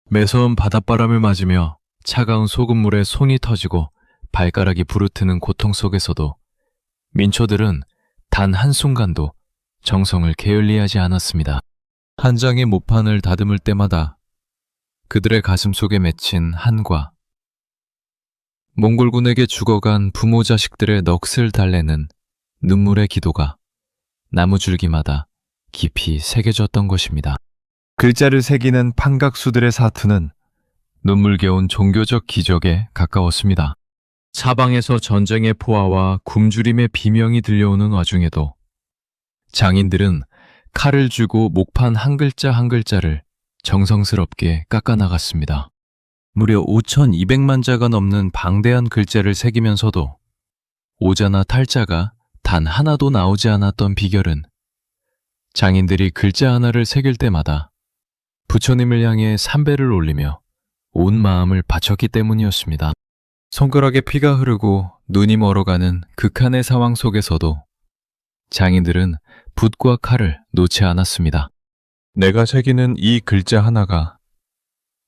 매서운 바닷바람을 맞으며 차가운 소금물에 손이 터지고 발가락이 부르트는 고통 속에서도 민초들은 단 한순간도 정성을 게을리하지 않았습니다. 한 장의 모판을 다듬을 때마다 그들의 가슴 속에 맺힌 한과 몽골군에게 죽어간 부모 자식들의 넋을 달래는 눈물의 기도가 나무 줄기마다 깊이 새겨졌던 것입니다. 글자를 새기는 판각수들의 사투는 눈물겨운 종교적 기적에 가까웠습니다. 사방에서 전쟁의 포화와 굶주림의 비명이 들려오는 와중에도 장인들은 칼을 쥐고 목판 한 글자 한 글자를 정성스럽게 깎아나갔습니다. 무려 5,200만 자가 넘는 방대한 글자를 새기면서도 오자나 탈자가 단 하나도 나오지 않았던 비결은 장인들이 글자 하나를 새길 때마다 부처님을 향해 삼배를 올리며 온 마음을 바쳤기 때문이었습니다. 손가락에 피가 흐르고 눈이 멀어가는 극한의 상황 속에서도 장인들은 붓과 칼을 놓지 않았습니다. 내가 새기는 이 글자 하나가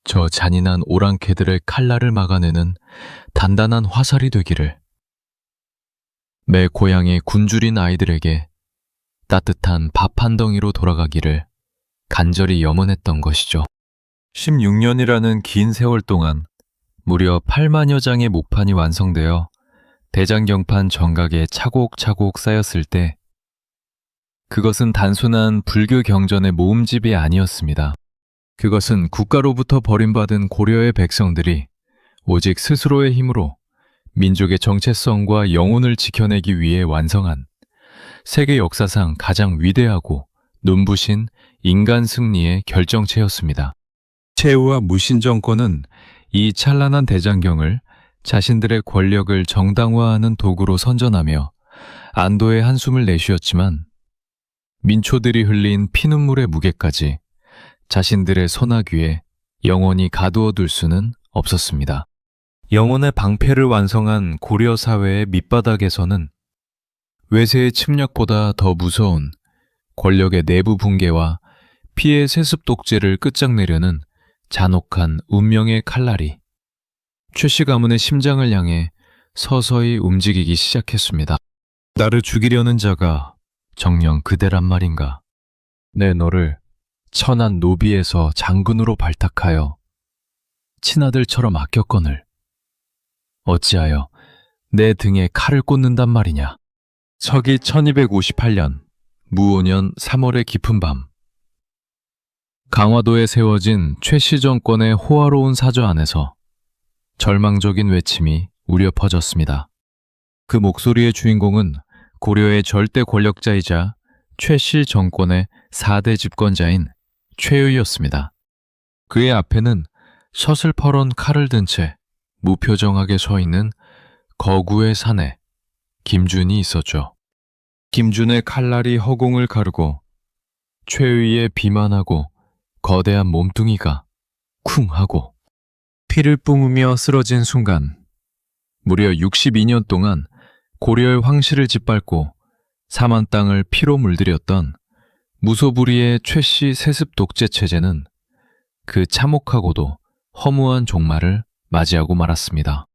저 잔인한 오랑캐들의 칼날을 막아내는 단단한 화살이 되기를, 매 고향의 굶주린 아이들에게 따뜻한 밥 한 덩이로 돌아가기를 간절히 염원했던 것이죠. 16년이라는 긴 세월 동안 무려 8만여 장의 목판이 완성되어 대장경판 정각에 차곡차곡 쌓였을 때 그것은 단순한 불교 경전의 모음집이 아니었습니다. 그것은 국가로부터 버림받은 고려의 백성들이 오직 스스로의 힘으로 민족의 정체성과 영혼을 지켜내기 위해 완성한 세계 역사상 가장 위대하고 눈부신 인간 승리의 결정체였습니다. 최후와 무신 정권은 이 찬란한 대장경을 자신들의 권력을 정당화하는 도구로 선전하며 안도의 한숨을 내쉬었지만 민초들이 흘린 피눈물의 무게까지 자신들의 손아귀에 영원히 가두어 둘 수는 없었습니다. 영혼의 방패를 완성한 고려 사회의 밑바닥에서는 외세의 침략보다 더 무서운 권력의 내부 붕괴와 피해 세습 독재를 끝장내려는 잔혹한 운명의 칼날이 최씨 가문의 심장을 향해 서서히 움직이기 시작했습니다. 나를 죽이려는 자가 정녕 그대란 말인가. 내 너를 천한 노비에서 장군으로 발탁하여 친아들처럼 아꼈거늘 어찌하여 내 등에 칼을 꽂는단 말이냐. 서기 1258년 무오년 3월의 깊은 밤, 강화도에 세워진 최씨 정권의 호화로운 사저 안에서 절망적인 외침이 울려 퍼졌습니다. 그 목소리의 주인공은 고려의 절대 권력자이자 최씨 정권의 4대 집권자인 최의였습니다. 그의 앞에는 셔슬퍼런 칼을 든 채 무표정하게 서 있는 거구의 사내 김준이 있었죠. 김준의 칼날이 허공을 가르고 최의의 비만하고 거대한 몸뚱이가 쿵 하고 피를 뿜으며 쓰러진 순간 무려 62년 동안 고려의 황실을 짓밟고 사만 땅을 피로 물들였던 무소불위의 최씨 세습 독재 체제는 그 참혹하고도 허무한 종말을 맞이하고 말았습니다.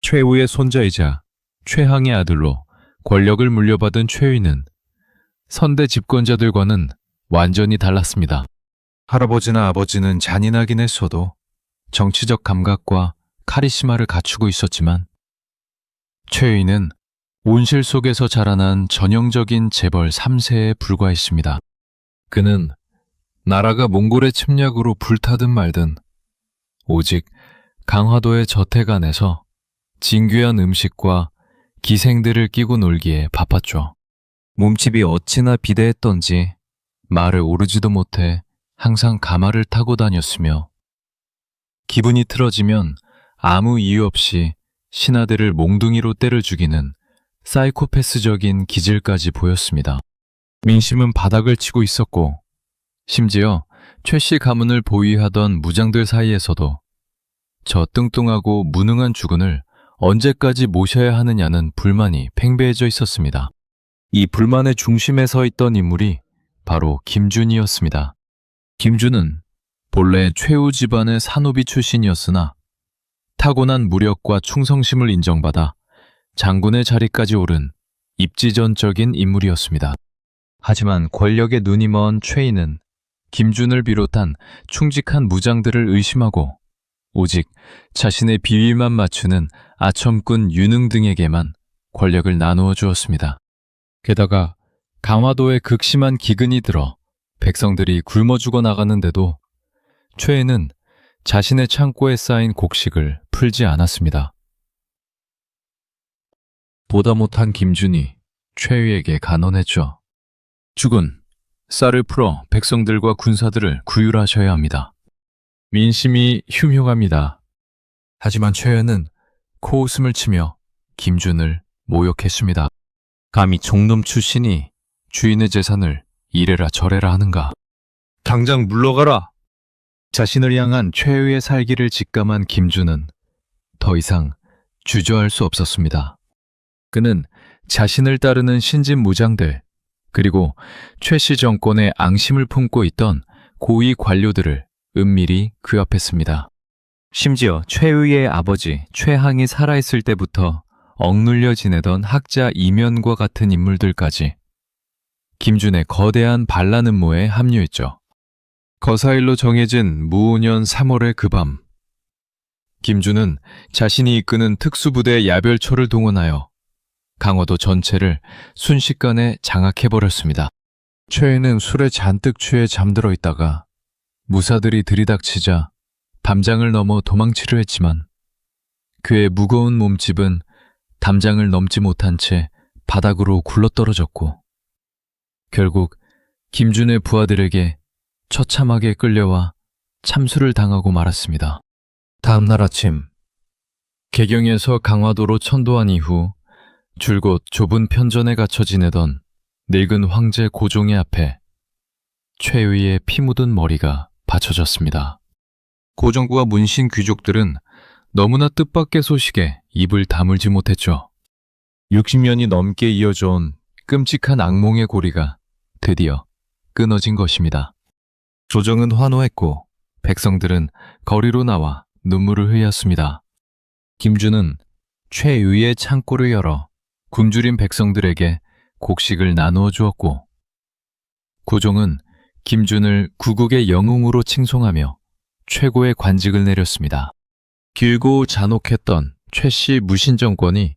최후의 손자이자 최항의 아들로 권력을 물려받은 최의는 선대 집권자들과는 완전히 달랐습니다. 할아버지나 아버지는 잔인하긴 했어도 정치적 감각과 카리스마를 갖추고 있었지만 최의는 온실 속에서 자라난 전형적인 재벌 3세에 불과했습니다. 그는 나라가 몽골의 침략으로 불타든 말든 오직 강화도의 저택 안에서 진귀한 음식과 기생들을 끼고 놀기에 바빴죠. 몸집이 어찌나 비대했던지 말을 오르지도 못해 항상 가마를 타고 다녔으며 기분이 틀어지면 아무 이유 없이 신하들을 몽둥이로 때려 죽이는 사이코패스적인 기질까지 보였습니다. 민심은 바닥을 치고 있었고 심지어 최씨 가문을 보위하던 무장들 사이에서도 저 뚱뚱하고 무능한 주군을 언제까지 모셔야 하느냐는 불만이 팽배해져 있었습니다. 이 불만의 중심에 서 있던 인물이 바로 김준이었습니다. 김준은 본래 최후 집안의 산호비 출신이었으나 타고난 무력과 충성심을 인정받아 장군의 자리까지 오른 입지전적인 인물이었습니다. 하지만 권력에 눈이 먼 최의는 김준을 비롯한 충직한 무장들을 의심하고 오직 자신의 비위만 맞추는 아첨꾼 유능 등에게만 권력을 나누어 주었습니다. 게다가 강화도에 극심한 기근이 들어 백성들이 굶어 죽어 나가는데도 최의는 자신의 창고에 쌓인 곡식을 풀지 않았습니다. 보다 못한 김준이 최유에게 간언했죠. 죽은 쌀을 풀어 백성들과 군사들을 구휼하셔야 합니다. 민심이 흉흉합니다. 하지만 최유는 코웃음을 치며 김준을 모욕했습니다. 감히 종놈 출신이 주인의 재산을 이래라 저래라 하는가. 당장 물러가라. 자신을 향한 최유의 살기를 직감한 김준은 더 이상 주저할 수 없었습니다. 그는 자신을 따르는 신진무장들 그리고 최씨 정권의 앙심을 품고 있던 고위 관료들을 은밀히 규합했습니다. 심지어 최유의 아버지 최항이 살아있을 때부터 억눌려 지내던 학자 이면과 같은 인물들까지 김준의 거대한 반란 음모에 합류했죠. 거사일로 정해진 무오년 3월의 그 밤, 김준은 자신이 이끄는 특수부대 야별초를 동원하여 강화도 전체를 순식간에 장악해버렸습니다. 최애는 술에 잔뜩 취해 잠들어 있다가 무사들이 들이닥치자 담장을 넘어 도망치려 했지만 그의 무거운 몸집은 담장을 넘지 못한 채 바닥으로 굴러떨어졌고 결국 김준의 부하들에게 처참하게 끌려와 참수를 당하고 말았습니다. 다음 날 아침 개경에서 강화도로 천도한 이후 줄곧 좁은 편전에 갇혀 지내던 늙은 황제 고종의 앞에 최유의 피 묻은 머리가 받쳐졌습니다. 고종과 문신 귀족들은 너무나 뜻밖의 소식에 입을 다물지 못했죠. 60년이 넘게 이어져온 끔찍한 악몽의 고리가 드디어 끊어진 것입니다. 조정은 환호했고 백성들은 거리로 나와 눈물을 흘렸습니다. 김준은 최유의 창고를 열어 굶주린 백성들에게 곡식을 나누어 주었고 고종은 김준을 구국의 영웅으로 칭송하며 최고의 관직을 내렸습니다. 길고 잔혹했던 최씨 무신정권이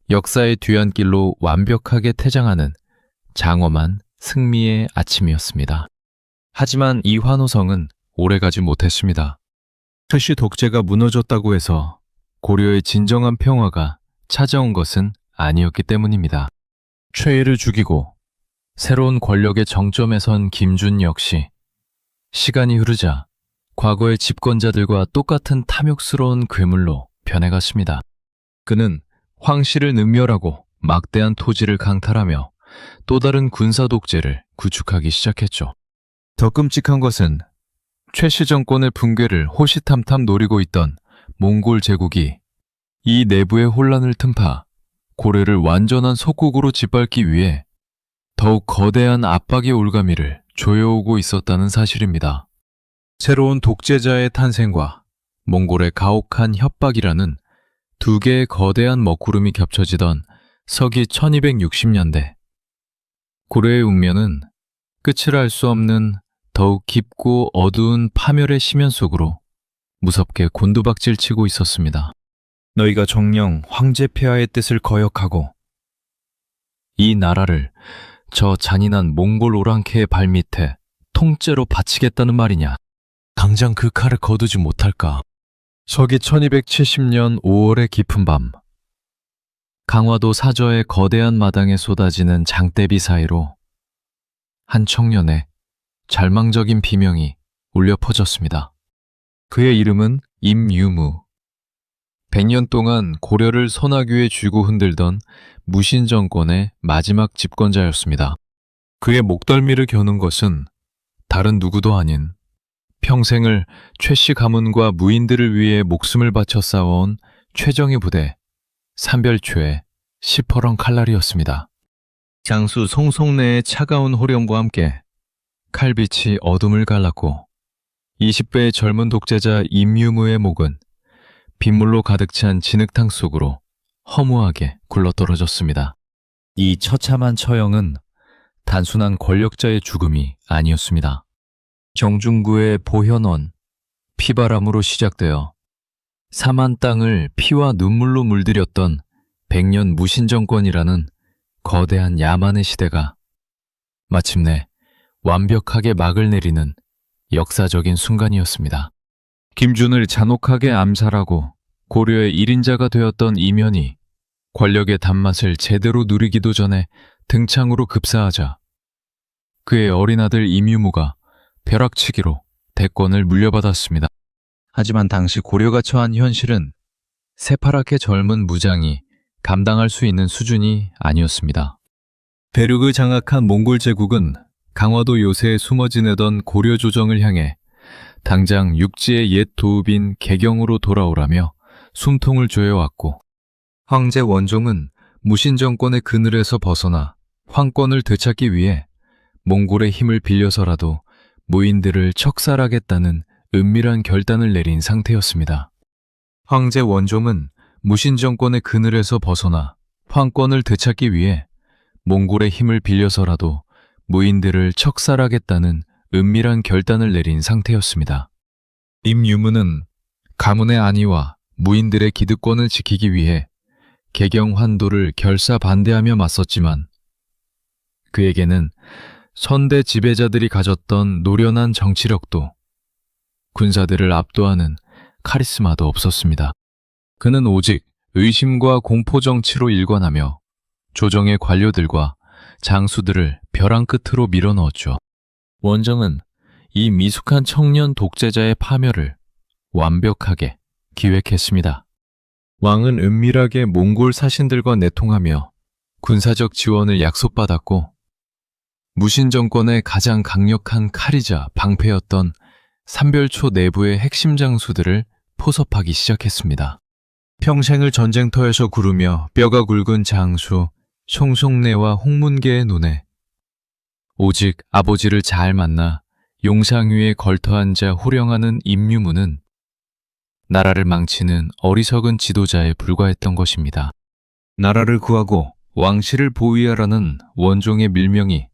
역사의 뒤안길로 완벽하게 퇴장하는 장엄한 승리의 아침이었습니다. 하지만 이 환호성은 오래가지 못했습니다. 최씨 독재가 무너졌다고 해서 고려의 진정한 평화가 찾아온 것은 아니었기 때문입니다. 최애를 죽이고 새로운 권력의 정점에 선 김준 역시 시간이 흐르자 과거의 집권자들과 똑같은 탐욕스러운 괴물로 변해갔습니다. 그는 황씨를 능멸하고 막대한 토지를 강탈하며 또 다른 군사 독재를 구축하기 시작했죠. 더 끔찍한 것은 최씨 정권의 붕괴를 호시탐탐 노리고 있던 몽골 제국이 이 내부의 혼란을 틈타 고려를 완전한 속국으로 짓밟기 위해 더욱 거대한 압박의 올가미를 조여오고 있었다는 사실입니다. 새로운 독재자의 탄생과 몽골의 가혹한 협박이라는 두 개의 거대한 먹구름이 겹쳐지던 서기 1260년대. 고려의 운명은 끝을 알 수 없는 더욱 깊고 어두운 파멸의 심연 속으로 무섭게 곤두박질치고 있었습니다. 너희가 정녕 황제 폐하의 뜻을 거역하고 이 나라를 저 잔인한 몽골 오랑캐의 발밑에 통째로 바치겠다는 말이냐? 당장 그 칼을 거두지 못할까? 서기 1270년 5월의 깊은 밤, 강화도 사저의 거대한 마당에 쏟아지는 장대비 사이로 한 청년의 절망적인 비명이 울려 퍼졌습니다. 그의 이름은 임유무. 100년 동안 고려를 손아귀에 쥐고 흔들던 무신 정권의 마지막 집권자였습니다. 그의 목덜미를 겨눈 것은 다른 누구도 아닌 평생을 최씨 가문과 무인들을 위해 목숨을 바쳐 싸워온 최정예 부대 삼별초의 시퍼런 칼날이었습니다. 장수 송송래의 차가운 호령과 함께 칼빛이 어둠을 갈랐고 20배의 젊은 독재자 임유무의 목은 빗물로 가득 찬 진흙탕 속으로 허무하게 굴러떨어졌습니다. 이 처참한 처형은 단순한 권력자의 죽음이 아니었습니다. 정중구의 보현원, 피바람으로 시작되어 사만 땅을 피와 눈물로 물들였던 100년 무신정권이라는 거대한 야만의 시대가 마침내 완벽하게 막을 내리는 역사적인 순간이었습니다. 김준을 잔혹하게 암살하고 고려의 1인자가 되었던 이면이 권력의 단맛을 제대로 누리기도 전에 등창으로 급사하자 그의 어린 아들 임유무가 벼락치기로 대권을 물려받았습니다. 하지만 당시 고려가 처한 현실은 새파랗게 젊은 무장이 감당할 수 있는 수준이 아니었습니다. 대륙을 장악한 몽골 제국은 강화도 요새에 숨어 지내던 고려 조정을 향해 당장 육지의 옛 도읍인 개경으로 돌아오라며 숨통을 조여왔고, 황제 원종은 무신 정권의 그늘에서 벗어나 황권을 되찾기 위해 몽골의 힘을 빌려서라도 무인들을 척살하겠다는 은밀한 결단을 내린 상태였습니다. 황제 원종은 무신 정권의 그늘에서 벗어나 황권을 되찾기 위해 몽골의 힘을 빌려서라도 무인들을 척살하겠다는 은밀한 결단을 내린 상태였습니다. 임유무는 가문의 안위와 무인들의 기득권을 지키기 위해 개경 환도를 결사 반대하며 맞섰지만 그에게는 선대 지배자들이 가졌던 노련한 정치력도 군사들을 압도하는 카리스마도 없었습니다. 그는 오직 의심과 공포 정치로 일관하며 조정의 관료들과 장수들을 벼랑 끝으로 밀어넣었죠. 원정은 이 미숙한 청년 독재자의 파멸을 완벽하게 기획했습니다. 왕은 은밀하게 몽골 사신들과 내통하며 군사적 지원을 약속받았고, 무신 정권의 가장 강력한 칼이자 방패였던 삼별초 내부의 핵심 장수들을 포섭하기 시작했습니다. 평생을 전쟁터에서 구르며 뼈가 굵은 장수 송송래와 홍문계의 눈에 오직 아버지를 잘 만나 용상 위에 걸터앉아 호령하는 임유무는 나라를 망치는 어리석은 지도자에 불과했던 것입니다. 나라를 구하고 왕실을 보위하라는 원종의 밀명이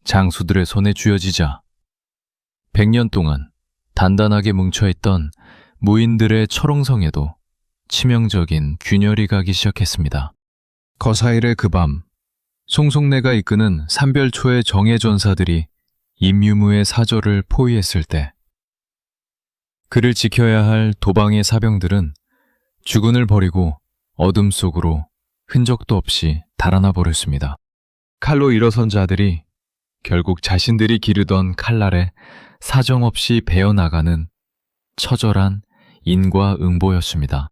장수들의 손에 쥐어지자 100년 동안 단단하게 뭉쳐있던 무인들의 철옹성에도 치명적인 균열이 가기 시작했습니다. 거사일의 그 밤, 송송래가 이끄는 삼별초의 정예전사들이 임유무의 사절을 포위했을 때 그를 지켜야 할 도방의 사병들은 주군을 버리고 어둠 속으로 흔적도 없이 달아나 버렸습니다. 칼로 일어선 자들이 결국 자신들이 기르던 칼날에 사정없이 베어나가는 처절한 인과응보였습니다.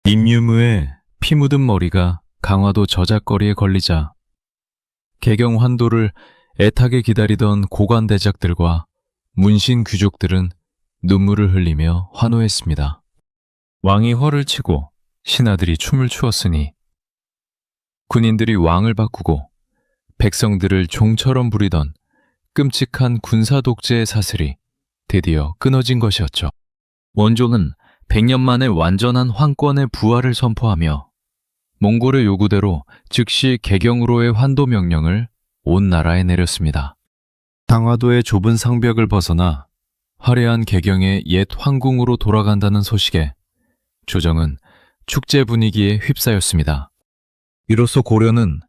임유무의 피 묻은 머리가 강화도 저작거리에 걸리자 개경 환도를 애타게 기다리던 고관대작들과 문신 귀족들은 눈물을 흘리며 환호했습니다. 왕이 활을 치고 신하들이 춤을 추었으니 군인들이 왕을 바꾸고 백성들을 종처럼 부리던 끔찍한 군사 독재의 사슬이 드디어 끊어진 것이었죠. 원종은 100년 만에 완전한 황권의 부활을 선포하며 몽골의 요구대로 즉시 개경으로의 환도 명령을 온 나라에 내렸습니다. 강화도의 좁은 상벽을 벗어나 화려한 개경의 옛 황궁으로 돌아간다는 소식에 조정은 축제 분위기에 휩싸였습니다. 이로써 고려는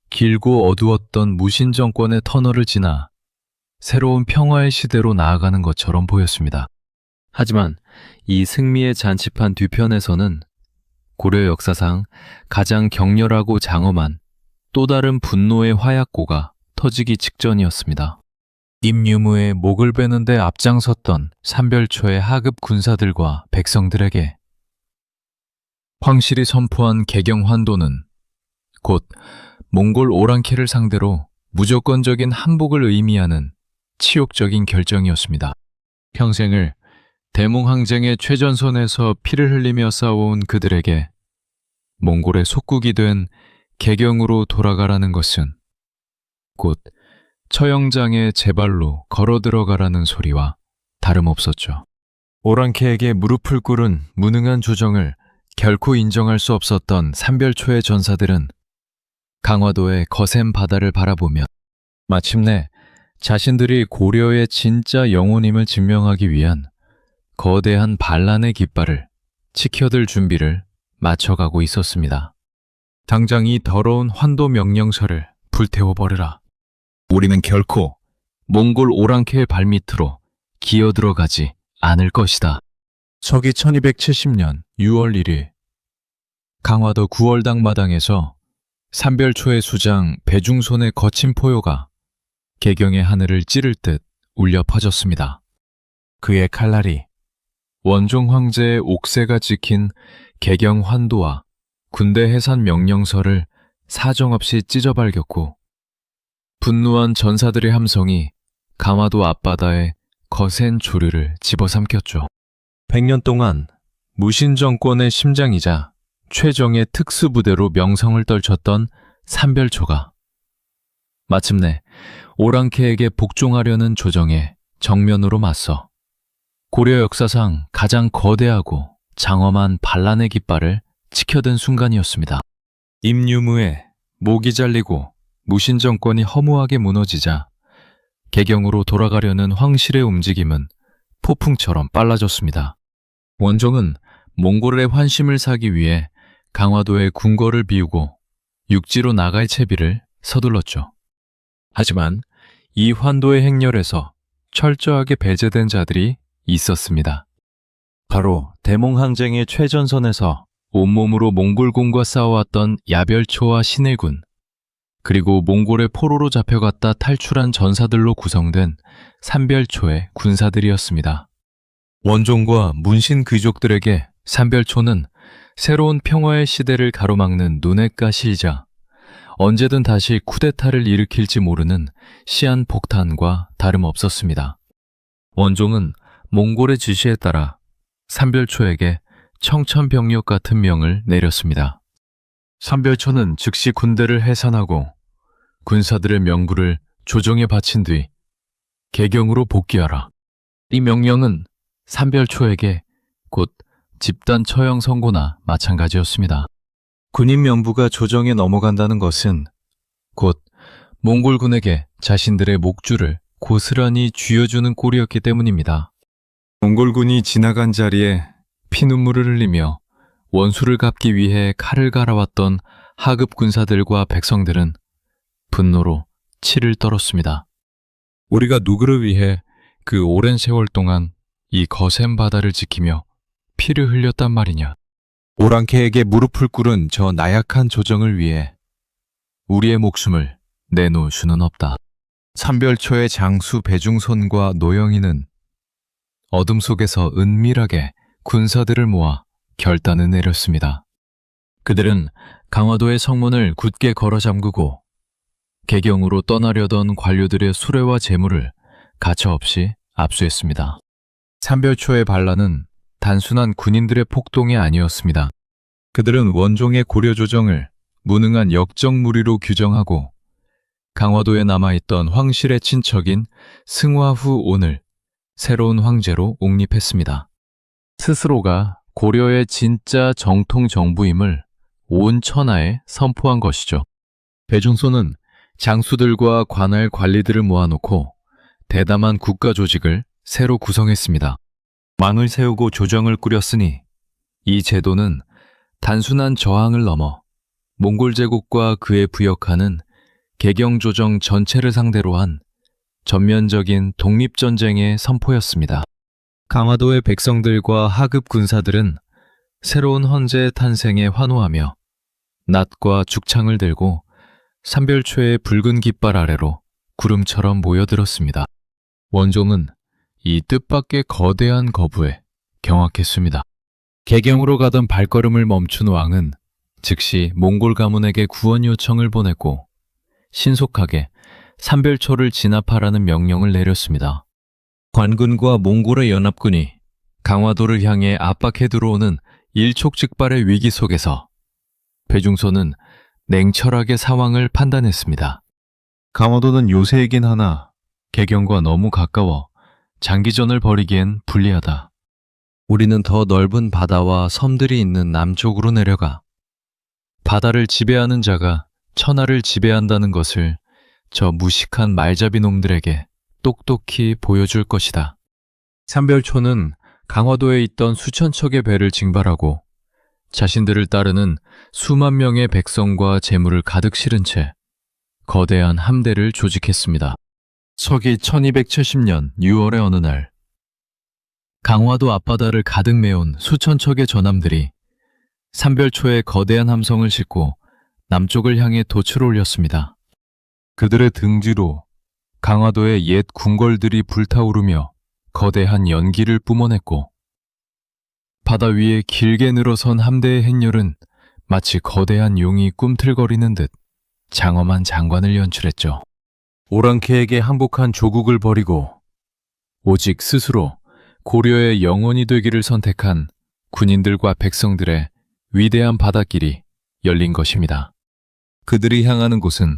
길고 어두웠던 무신 정권의 터널을 지나 새로운 평화의 시대로 나아가는 것처럼 보였습니다. 하지만 이 승리의 잔치판 뒤편에서는 고려 역사상 가장 격렬하고 장엄한 또 다른 분노의 화약고가 터지기 직전이었습니다. 임유무의 목을 베는 데 앞장섰던 삼별초의 하급 군사들과 백성들에게 황실이 선포한 개경환도는 곧 몽골 오랑캐를 상대로 무조건적인 항복을 의미하는 치욕적인 결정이었습니다. 평생을 대몽항쟁의 최전선에서 피를 흘리며 싸워온 그들에게 몽골의 속국이 된 개경으로 돌아가라는 것은 곧 처형장의 제발로 걸어 들어가라는 소리와 다름없었죠. 오랑캐에게 무릎을 꿇은 무능한 조정을 결코 인정할 수 없었던 삼별초의 전사들은 강화도의 거센 바다를 바라보며 마침내 자신들이 고려의 진짜 영혼임을 증명하기 위한 거대한 반란의 깃발을 치켜들 준비를 맞춰가고 있었습니다. 당장 이 더러운 환도 명령서를 불태워버려라. 우리는 결코 몽골 오랑캐의 발밑으로 기어들어가지 않을 것이다. 서기 1270년 6월 1일 강화도 구월당 마당에서 삼별초의 수장 배중손의 거친 포효가 개경의 하늘을 찌를 듯 울려 퍼졌습니다. 그의 칼날이 원종 황제의 옥새가 찍힌 개경 환도와 군대 해산 명령서를 사정없이 찢어발겼고 분노한 전사들의 함성이 강화도 앞바다에 거센 조류를 집어삼켰죠. 100년 동안 무신 정권의 심장이자 최정의 특수부대로 명성을 떨쳤던 삼별초가 마침내 오랑캐에게 복종하려는 조정에 정면으로 맞서 고려 역사상 가장 거대하고 장엄한 반란의 깃발을 치켜든 순간이었습니다. 임유무에 목이 잘리고 무신 정권이 허무하게 무너지자 개경으로 돌아가려는 황실의 움직임은 폭풍처럼 빨라졌습니다. 원종은 몽골의 환심을 사기 위해 강화도에 궁궐을 비우고 육지로 나갈 채비를 서둘렀죠. 하지만 이 환도의 행렬에서 철저하게 배제된 자들이 있었습니다. 바로 대몽항쟁의 최전선에서 온몸으로 몽골군과 싸워왔던 야별초와 신일군, 그리고 몽골의 포로로 잡혀갔다 탈출한 전사들로 구성된 삼별초의 군사들이었습니다. 원종과 문신 귀족들에게 삼별초는 새로운 평화의 시대를 가로막는 눈엣가 실자, 언제든 다시 쿠데타를 일으킬지 모르는 시한폭탄과 다름없었습니다. 원종은 몽골의 지시에 따라 삼별초에게 청천벽력 같은 명을 내렸습니다. 삼별초는 즉시 군대를 해산하고 군사들의 명부를 조정에 바친 뒤 개경으로 복귀하라. 이 명령은 삼별초에게 곧 집단 처형 선고나 마찬가지였습니다. 군인 명부가 조정에 넘어간다는 것은 곧 몽골군에게 자신들의 목줄을 고스란히 쥐어주는 꼴이었기 때문입니다. 몽골군이 지나간 자리에 피눈물을 흘리며 원수를 갚기 위해 칼을 갈아왔던 하급 군사들과 백성들은 분노로 치를 떨었습니다. 우리가 누구를 위해 그 오랜 세월 동안 이 거센 바다를 지키며 피를 흘렸단 말이냐. 오랑캐에게 무릎을 꿇은 저 나약한 조정을 위해 우리의 목숨을 내놓을 수는 없다. 삼별초의 장수 배중손과 노영희는 어둠 속에서 은밀하게 군사들을 모아 결단을 내렸습니다. 그들은 강화도의 성문을 굳게 걸어 잠그고 개경으로 떠나려던 관료들의 수레와 재물을 가차없이 압수했습니다. 삼별초의 반란은 단순한 군인들의 폭동이 아니었습니다. 그들은 원종의 고려 조정을 무능한 역적무리로 규정하고 강화도에 남아있던 황실의 친척인 승화후 온을 새로운 황제로 옹립했습니다. 스스로가 고려의 진짜 정통 정부임을 온 천하에 선포한 것이죠. 배중손은 장수들과 관할 관리들을 모아놓고 대담한 국가 조직을 새로 구성했습니다. 왕을 세우고 조정을 꾸렸으니 이 제도는 단순한 저항을 넘어 몽골 제국과 그에 부역하는 개경조정 전체를 상대로 한 전면적인 독립전쟁의 선포였습니다. 강화도의 백성들과 하급 군사들은 새로운 헌재의 탄생에 환호하며 낫과 죽창을 들고 삼별초의 붉은 깃발 아래로 구름처럼 모여들었습니다. 원종은 이 뜻밖의 거대한 거부에 경악했습니다. 개경으로 가던 발걸음을 멈춘 왕은 즉시 몽골 가문에게 구원 요청을 보냈고 신속하게 삼별초를 진압하라는 명령을 내렸습니다. 관군과 몽골의 연합군이 강화도를 향해 압박해 들어오는 일촉즉발의 위기 속에서 배중손은 냉철하게 상황을 판단했습니다. 강화도는 요새이긴 하나 개경과 너무 가까워 장기전을 벌이기엔 불리하다. 우리는 더 넓은 바다와 섬들이 있는 남쪽으로 내려가 바다를 지배하는 자가 천하를 지배한다는 것을 저 무식한 말잡이 놈들에게 똑똑히 보여줄 것이다. 삼별초는 강화도에 있던 수천 척의 배를 징발하고 자신들을 따르는 수만 명의 백성과 재물을 가득 실은 채 거대한 함대를 조직했습니다. 서기 1270년 6월의 어느 날 강화도 앞바다를 가득 메운 수천 척의 전함들이 삼별초에 거대한 함성을 싣고 남쪽을 향해 돛을 올렸습니다. 그들의 등지로 강화도의 옛 궁궐들이 불타오르며 거대한 연기를 뿜어냈고, 바다 위에 길게 늘어선 함대의 햇열은 마치 거대한 용이 꿈틀거리는 듯 장엄한 장관을 연출했죠. 오랑캐에게 항복한 조국을 버리고 오직 스스로 고려의 영원이 되기를 선택한 군인들과 백성들의 위대한 바닷길이 열린 것입니다. 그들이 향하는 곳은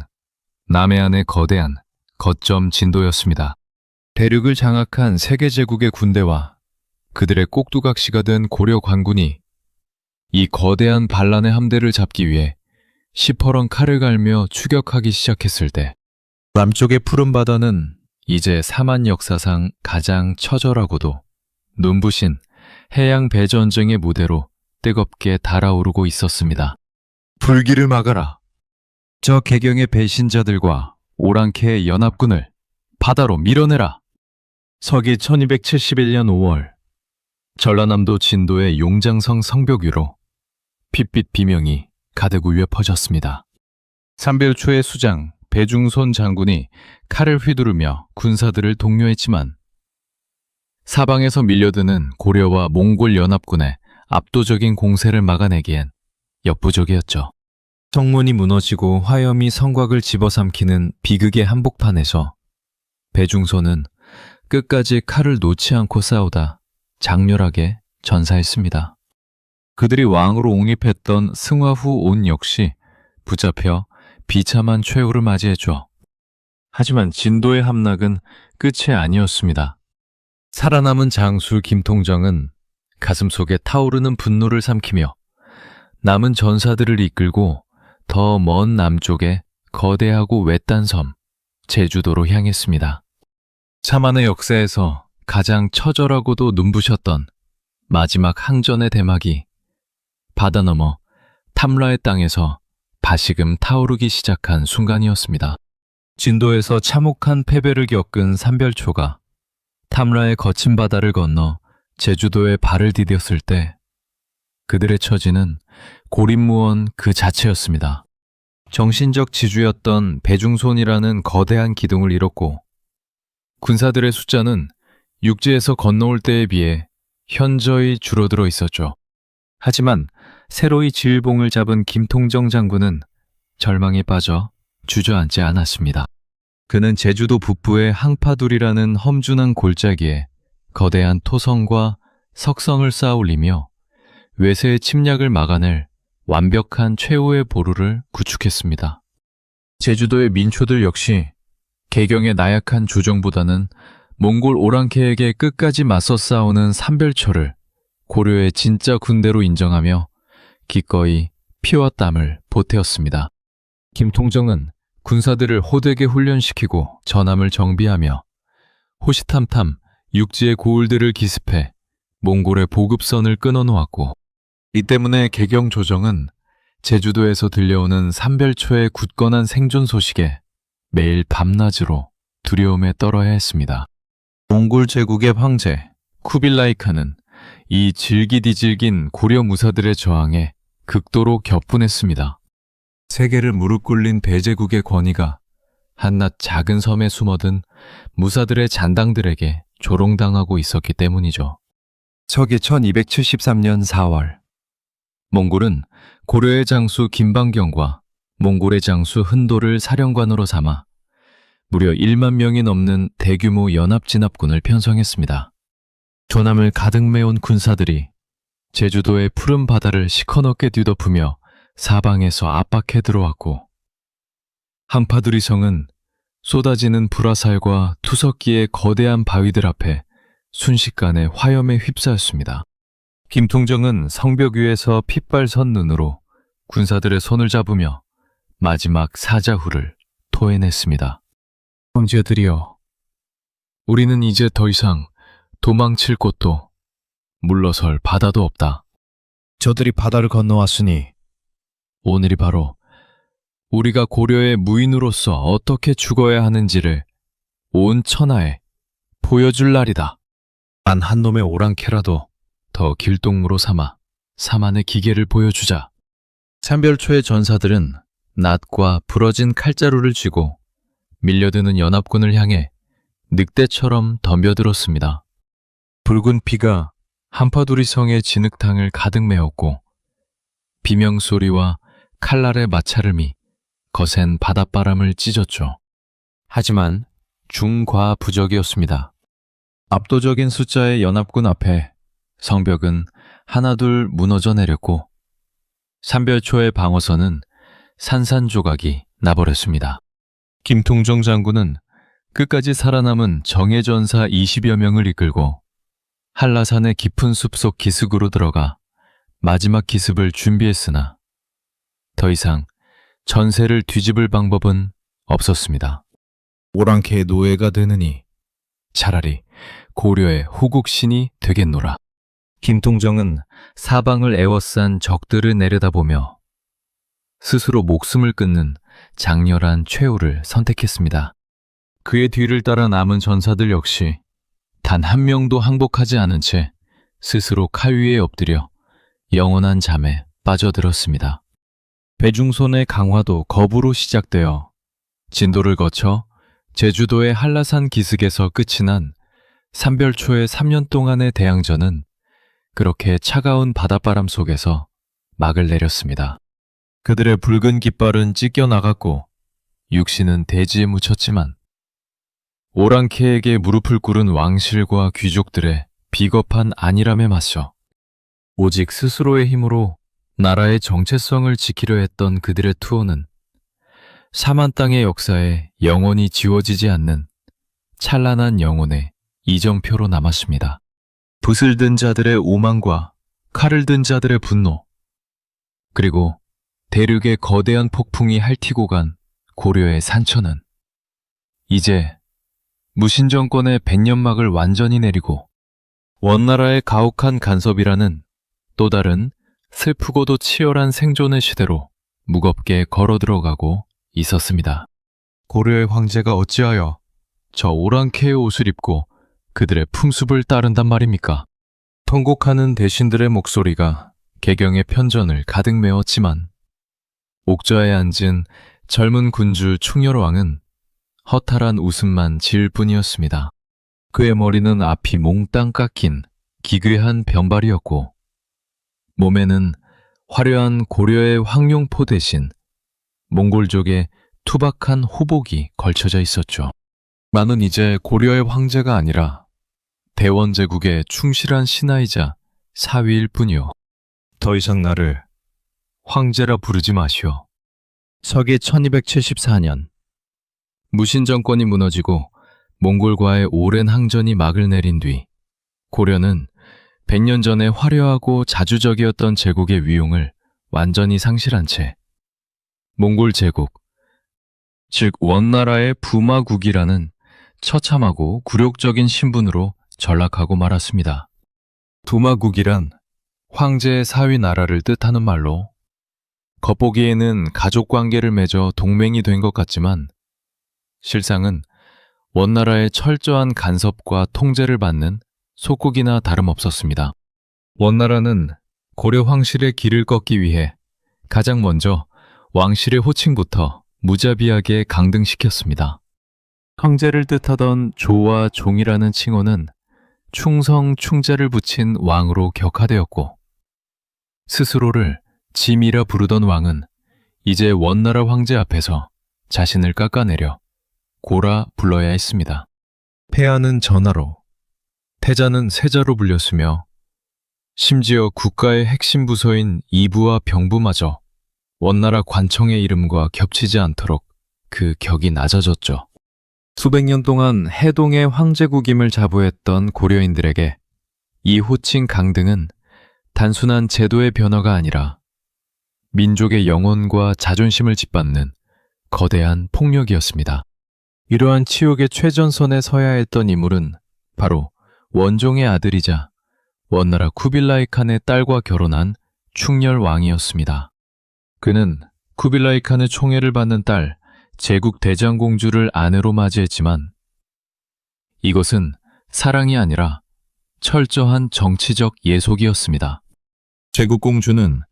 남해안의 거대한 거점 진도였습니다. 대륙을 장악한 세계제국의 군대와 그들의 꼭두각시가 된 고려 관군이 이 거대한 반란의 함대를 잡기 위해 시퍼런 칼을 갈며 추격하기 시작했을 때, 남쪽의 푸른 바다는 이제 사만 역사상 가장 처절하고도 눈부신 해양 배전쟁의 무대로 뜨겁게 달아오르고 있었습니다. 불길을 막아라. 저 개경의 배신자들과 오랑캐의 연합군을 바다로 밀어내라. 서기 1271년 5월, 전라남도 진도의 용장성 성벽 위로 핏빛 비명이 가득 울려 퍼졌습니다. 삼별초의 수장 배중손 장군이 칼을 휘두르며 군사들을 독려했지만 사방에서 밀려드는 고려와 몽골 연합군의 압도적인 공세를 막아내기엔 역부족이었죠. 성문이 무너지고 화염이 성곽을 집어삼키는 비극의 한복판에서 배중손은 끝까지 칼을 놓지 않고 싸우다 장렬하게 전사했습니다. 그들이 왕으로 옹립했던 승화후 온 역시 붙잡혀 비참한 최후를 맞이했죠. 하지만 진도의 함락은 끝이 아니었습니다. 살아남은 장수 김통정은 가슴속에 타오르는 분노를 삼키며 남은 전사들을 이끌고 더 먼 남쪽의 거대하고 외딴 섬 제주도로 향했습니다. 참안의 역사에서 가장 처절하고도 눈부셨던 마지막 항전의 대막이 바다 너머 탐라의 땅에서 다시금 타오르기 시작한 순간이었습니다. 진도에서 참혹한 패배를 겪은 삼별초가 탐라의 거친 바다를 건너 제주도에 발을 디뎠을 때 그들의 처지는 고립무원 그 자체였습니다. 정신적 지주였던 배중손이라는 거대한 기둥을 잃었고 군사들의 숫자는 육지에서 건너올 때에 비해 현저히 줄어들어 있었죠. 하지만 새로이 지휘봉을 잡은 김통정 장군은 절망에 빠져 주저앉지 않았습니다. 그는 제주도 북부의 항파둘이라는 험준한 골짜기에 거대한 토성과 석성을 쌓아 올리며 외세의 침략을 막아낼 완벽한 최후의 보루를 구축했습니다. 제주도의 민초들 역시 개경의 나약한 조정보다는 몽골 오랑캐에게 끝까지 맞서 싸우는 삼별초를 고려의 진짜 군대로 인정하며 기꺼이 피와 땀을 보태었습니다. 김통정은 군사들을 호되게 훈련시키고 전함을 정비하며 호시탐탐 육지의 고을들을 기습해 몽골의 보급선을 끊어놓았고, 이 때문에 개경 조정은 제주도에서 들려오는 삼별초의 굳건한 생존 소식에 매일 밤낮으로 두려움에 떨어야 했습니다. 몽골 제국의 황제 쿠빌라이 칸은 이 질기디질긴 고려 무사들의 저항에 극도로 격분했습니다. 세계를 무릎 꿇린 배제국의 권위가 한낱 작은 섬에 숨어든 무사들의 잔당들에게 조롱당하고 있었기 때문이죠. 서기 1273년 4월, 몽골은 고려의 장수 김방경과 몽골의 장수 흔도를 사령관으로 삼아 무려 1만 명이 넘는 대규모 연합진압군을 편성했습니다. 조남을 가득 메운 군사들이 제주도의 푸른 바다를 시커멓게 뒤덮으며 사방에서 압박해 들어왔고, 항파두리 성은 쏟아지는 불화살과 투석기의 거대한 바위들 앞에 순식간에 화염에 휩싸였습니다. 김통정은 성벽 위에서 핏발선 눈으로 군사들의 손을 잡으며 마지막 사자후를 토해냈습니다. 형제들이여, 우리는 이제 더 이상 도망칠 곳도 물러설 바다도 없다. 저들이 바다를 건너왔으니 오늘이 바로 우리가 고려의 무인으로서 어떻게 죽어야 하는지를 온 천하에 보여줄 날이다. 단 한 놈의 오랑캐라도 더 길동무로 삼아 사만의 기계를 보여주자. 삼별초의 전사들은 낫과 부러진 칼자루를 쥐고 밀려드는 연합군을 향해 늑대처럼 덤벼들었습니다. 붉은 피가 한파두리 성의 진흙탕을 가득 메웠고 비명소리와 칼날의 마찰음이 거센 바닷바람을 찢었죠. 하지만 중과부적이었습니다. 압도적인 숫자의 연합군 앞에 성벽은 하나둘 무너져 내렸고 삼별초의 방어선은 산산조각이 나버렸습니다. 김통정 장군은 끝까지 살아남은 정예전사 20여 명을 이끌고 한라산의 깊은 숲속 기슭으로 들어가 마지막 기습을 준비했으나 더 이상 전세를 뒤집을 방법은 없었습니다. 오랑캐의 노예가 되느니 차라리 고려의 후국신이 되겠노라. 김통정은 사방을 에워싼 적들을 내려다보며 스스로 목숨을 끊는 장렬한 최후를 선택했습니다. 그의 뒤를 따라 남은 전사들 역시 단 한 명도 항복하지 않은 채 스스로 칼 위에 엎드려 영원한 잠에 빠져들었습니다. 배중손의 강화도 거부로 시작되어 진도를 거쳐 제주도의 한라산 기슭에서 끝이 난 삼별초의 3년 동안의 대항전은 그렇게 차가운 바닷바람 속에서 막을 내렸습니다. 그들의 붉은 깃발은 찢겨나갔고 육신은 대지에 묻혔지만 오랑캐에게 무릎을 꿇은 왕실과 귀족들의 비겁한 안일함에 맞서 오직 스스로의 힘으로 나라의 정체성을 지키려 했던 그들의 투혼은 사만 땅의 역사에 영원히 지워지지 않는 찬란한 영혼의 이정표로 남았습니다. 붓을 든 자들의 오만과 칼을 든 자들의 분노, 그리고 대륙의 거대한 폭풍이 핥히고 간 고려의 산천은 이제 무신정권의 백년막을 완전히 내리고 원나라의 가혹한 간섭이라는 또 다른 슬프고도 치열한 생존의 시대로 무겁게 걸어 들어가고 있었습니다. 고려의 황제가 어찌하여 저 오랑캐의 옷을 입고 그들의 풍습을 따른단 말입니까? 통곡하는 대신들의 목소리가 개경의 편전을 가득 메웠지만 옥좌에 앉은 젊은 군주 충렬왕은 허탈한 웃음만 지을 뿐이었습니다. 그의 머리는 앞이 몽땅 깎인 기괴한 변발이었고 몸에는 화려한 고려의 황룡포 대신 몽골족의 투박한 호복이 걸쳐져 있었죠. 나는 이제 고려의 황제가 아니라 대원제국의 충실한 신하이자 사위일 뿐이요. 더 이상 나를 황제라 부르지 마시오. 서기 1274년 무신정권이 무너지고 몽골과의 오랜 항전이 막을 내린 뒤 고려는 100년 전에 화려하고 자주적이었던 제국의 위용을 완전히 상실한 채 몽골 제국, 즉 원나라의 부마국이라는 처참하고 굴욕적인 신분으로 전락하고 말았습니다. 부마국이란 황제의 사위 나라를 뜻하는 말로 겉보기에는 가족관계를 맺어 동맹이 된 것 같지만 실상은 원나라의 철저한 간섭과 통제를 받는 속국이나 다름없었습니다. 원나라는 고려 황실의 길을 꺾기 위해 가장 먼저 왕실의 호칭부터 무자비하게 강등시켰습니다. 황제를 뜻하던 조와 종이라는 칭호는 충성, 충자를 붙인 왕으로 격화되었고 스스로를 짐이라 부르던 왕은 이제 원나라 황제 앞에서 자신을 깎아내려 고라 불러야 했습니다. 폐하는 전하로, 태자는 세자로 불렸으며 심지어 국가의 핵심 부서인 이부와 병부마저 원나라 관청의 이름과 겹치지 않도록 그 격이 낮아졌죠. 수백 년 동안 해동의 황제국임을 자부했던 고려인들에게 이 호칭 강등은 단순한 제도의 변화가 아니라 민족의 영혼과 자존심을 짓밟는 거대한 폭력이었습니다. 이러한 치욕의 최전선에 서야 했던 인물은 바로 원종의 아들이자 원나라 쿠빌라이 칸의 딸과 결혼한 충렬왕이었습니다. 그는 쿠빌라이 칸의 총애를 받는 딸 제국 대장공주를 아내로 맞이했지만 이것은 사랑이 아니라 철저한 정치적 예속이었습니다. 제국공주는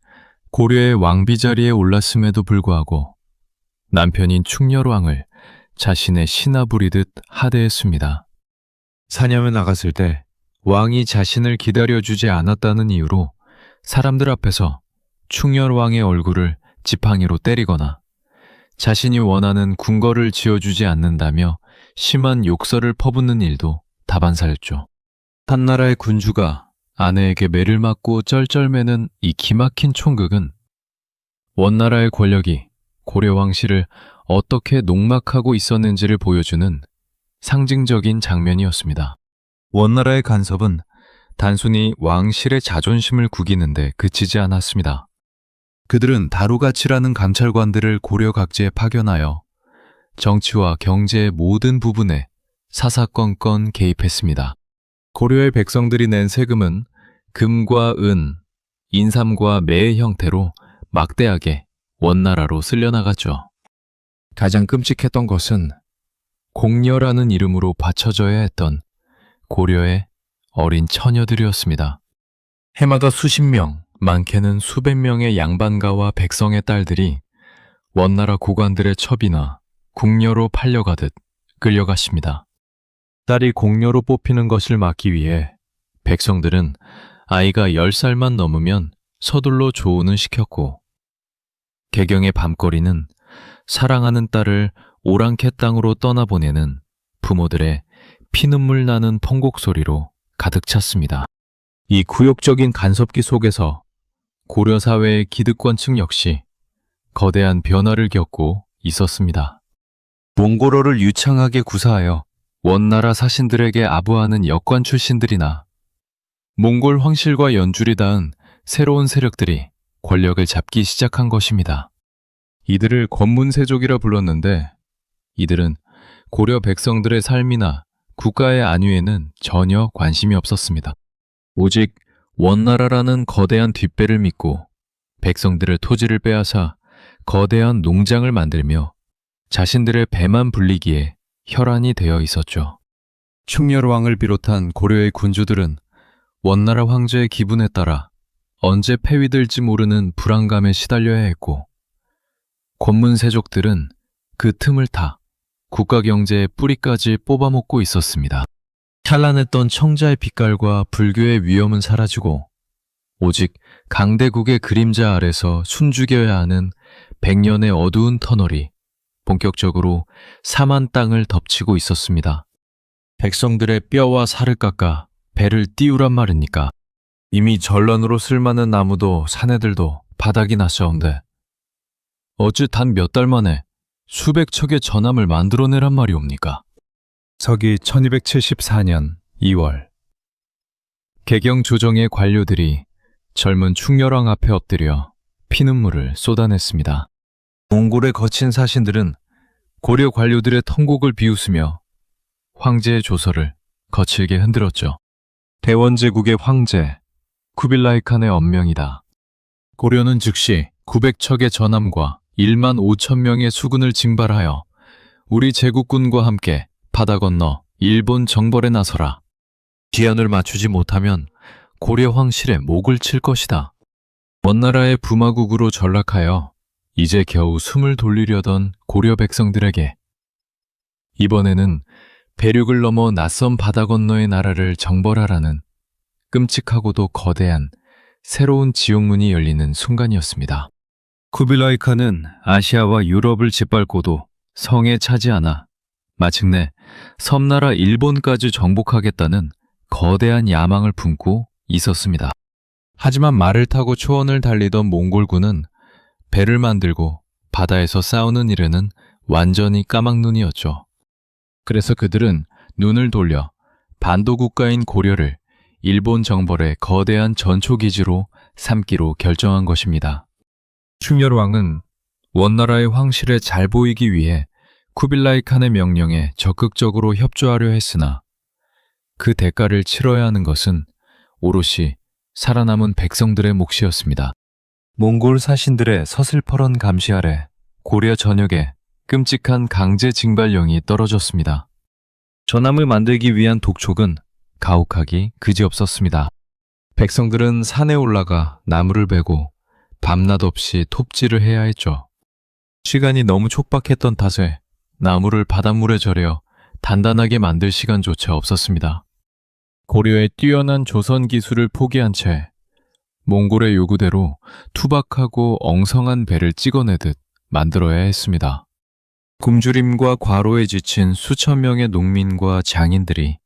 고려의 왕비 자리에 올랐음에도 불구하고 남편인 충렬왕을 자신의 신하 부리듯 하대했습니다. 사냥을 나갔을 때 왕이 자신을 기다려주지 않았다는 이유로 사람들 앞에서 충렬왕의 얼굴을 지팡이로 때리거나 자신이 원하는 궁궐을 지어주지 않는다며 심한 욕설을 퍼붓는 일도 다반사였죠. 한나라의 군주가 아내에게 매를 맞고 쩔쩔매는 이 기막힌 총극은 원나라의 권력이 고려 왕실을 어떻게 농막하고 있었는지를 보여주는 상징적인 장면이었습니다. 원나라의 간섭은 단순히 왕실의 자존심을 구기는데 그치지 않았습니다. 그들은 다루가치라는 감찰관들을 고려 각지에 파견하여 정치와 경제의 모든 부분에 사사건건 개입했습니다. 고려의 백성들이 낸 세금은 금과 은, 인삼과 매의 형태로 막대하게 원나라로 쓸려나갔죠. 가장 끔찍했던 것은 공녀라는 이름으로 바쳐져야 했던 고려의 어린 처녀들이었습니다. 해마다 수십 명, 많게는 수백 명의 양반가와 백성의 딸들이 원나라 고관들의 첩이나 궁녀로 팔려가듯 끌려갔습니다. 딸이 공녀로 뽑히는 것을 막기 위해 백성들은 아이가 10살만 넘으면 서둘러 조혼을 시켰고 개경의 밤거리는 사랑하는 딸을 오랑캐 땅으로 떠나보내는 부모들의 피눈물 나는 통곡 소리로 가득 찼습니다. 이 굴욕적인 간섭기 속에서 고려 사회의 기득권층 역시 거대한 변화를 겪고 있었습니다. 몽골어를 유창하게 구사하여 원나라 사신들에게 아부하는 역관 출신들이나 몽골 황실과 연줄이 닿은 새로운 세력들이 권력을 잡기 시작한 것입니다. 이들을 권문세족이라 불렀는데 이들은 고려 백성들의 삶이나 국가의 안위에는 전혀 관심이 없었습니다. 오직 원나라라는 거대한 뒷배를 믿고 백성들의 토지를 빼앗아 거대한 농장을 만들며 자신들의 배만 불리기에 혈안이 되어 있었죠. 충렬왕을 비롯한 고려의 군주들은 원나라 황제의 기분에 따라 언제 폐위될지 모르는 불안감에 시달려야 했고 권문세족들은 그 틈을 타 국가 경제의 뿌리까지 뽑아먹고 있었습니다. 찬란했던 청자의 빛깔과 불교의 위엄은 사라지고 오직 강대국의 그림자 아래서 숨죽여야 하는 100년의 어두운 터널이 본격적으로 사만 땅을 덮치고 있었습니다. 백성들의 뼈와 살을 깎아 배를 띄우란 말입니까? 이미 전란으로 쓸만한 나무도 사내들도 바닥이 났사온데 어찌 단 몇 달 만에 수백 척의 전함을 만들어내란 말이옵니까? 서기 1274년 2월 개경 조정의 관료들이 젊은 충렬왕 앞에 엎드려 피눈물을 쏟아냈습니다. 몽골의 거친 사신들은 고려 관료들의 통곡을 비웃으며 황제의 조서를 거칠게 흔들었죠. 대원제국의 황제 쿠빌라이 칸의 언명이다. 고려는 즉시 900척의 전함과 1만 5천 명의 수군을 징발하여 우리 제국군과 함께 바다 건너 일본 정벌에 나서라. 기한을 맞추지 못하면 고려 황실에 목을 칠 것이다. 원나라의 부마국으로 전락하여 이제 겨우 숨을 돌리려던 고려 백성들에게 이번에는 배륙을 넘어 낯선 바다 건너의 나라를 정벌하라는 끔찍하고도 거대한 새로운 지옥문이 열리는 순간이었습니다. 쿠빌라이 칸은 아시아와 유럽을 짓밟고도 성에 차지 않아 마침내 섬나라 일본까지 정복하겠다는 거대한 야망을 품고 있었습니다. 하지만 말을 타고 초원을 달리던 몽골군은 배를 만들고 바다에서 싸우는 일에는 완전히 까막눈이었죠. 그래서 그들은 눈을 돌려 반도 국가인 고려를 일본 정벌의 거대한 전초기지로 삼기로 결정한 것입니다. 충렬왕은 원나라의 황실에 잘 보이기 위해 쿠빌라이 칸의 명령에 적극적으로 협조하려 했으나 그 대가를 치러야 하는 것은 오롯이 살아남은 백성들의 몫이었습니다. 몽골 사신들의 서슬퍼런 감시 아래 고려 전역에 끔찍한 강제 징발령이 떨어졌습니다. 전함을 만들기 위한 독촉은 가혹하기 그지없었습니다. 백성들은 산에 올라가 나무를 베고 밤낮 없이 톱질을 해야 했죠. 시간이 너무 촉박했던 탓에 나무를 바닷물에 절여 단단하게 만들 시간조차 없었습니다. 고려의 뛰어난 조선 기술을 포기한 채 몽골의 요구대로 투박하고 엉성한 배를 찍어내듯 만들어야 했습니다. 굶주림과 과로에 지친 수천 명의 농민과 장인들이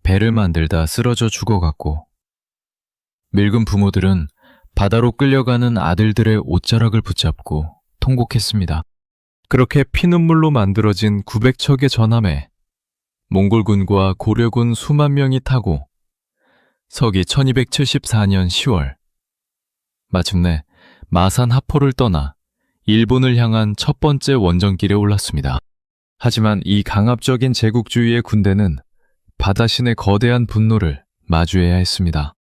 배를 만들다 쓰러져 죽어갔고, 늙은 부모들은 바다로 끌려가는 아들들의 옷자락을 붙잡고 통곡했습니다. 그렇게 피눈물로 만들어진 900척의 전함에 몽골군과 고려군 수만 명이 타고 서기 1274년 10월 마침내 마산 하포를 떠나 일본을 향한 첫 번째 원정길에 올랐습니다. 하지만 이 강압적인 제국주의의 군대는 바다신의 거대한 분노를 마주해야 했습니다.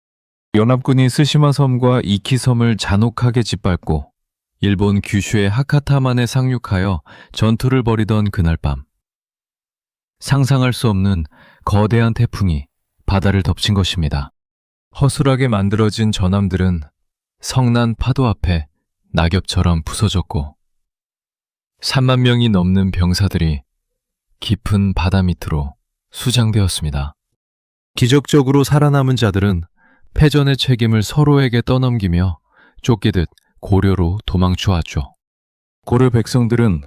연합군이 스시마 섬과 이키 섬을 잔혹하게 짓밟고 일본 규슈의 하카타만에 상륙하여 전투를 벌이던 그날 밤, 상상할 수 없는 거대한 태풍이 바다를 덮친 것입니다. 허술하게 만들어진 전함들은 성난 파도 앞에 낙엽처럼 부서졌고 3만 명이 넘는 병사들이 깊은 바다 밑으로 수장되었습니다. 기적적으로 살아남은 자들은 패전의 책임을 서로에게 떠넘기며 쫓기듯 고려로 도망쳐왔죠. 고려 백성들은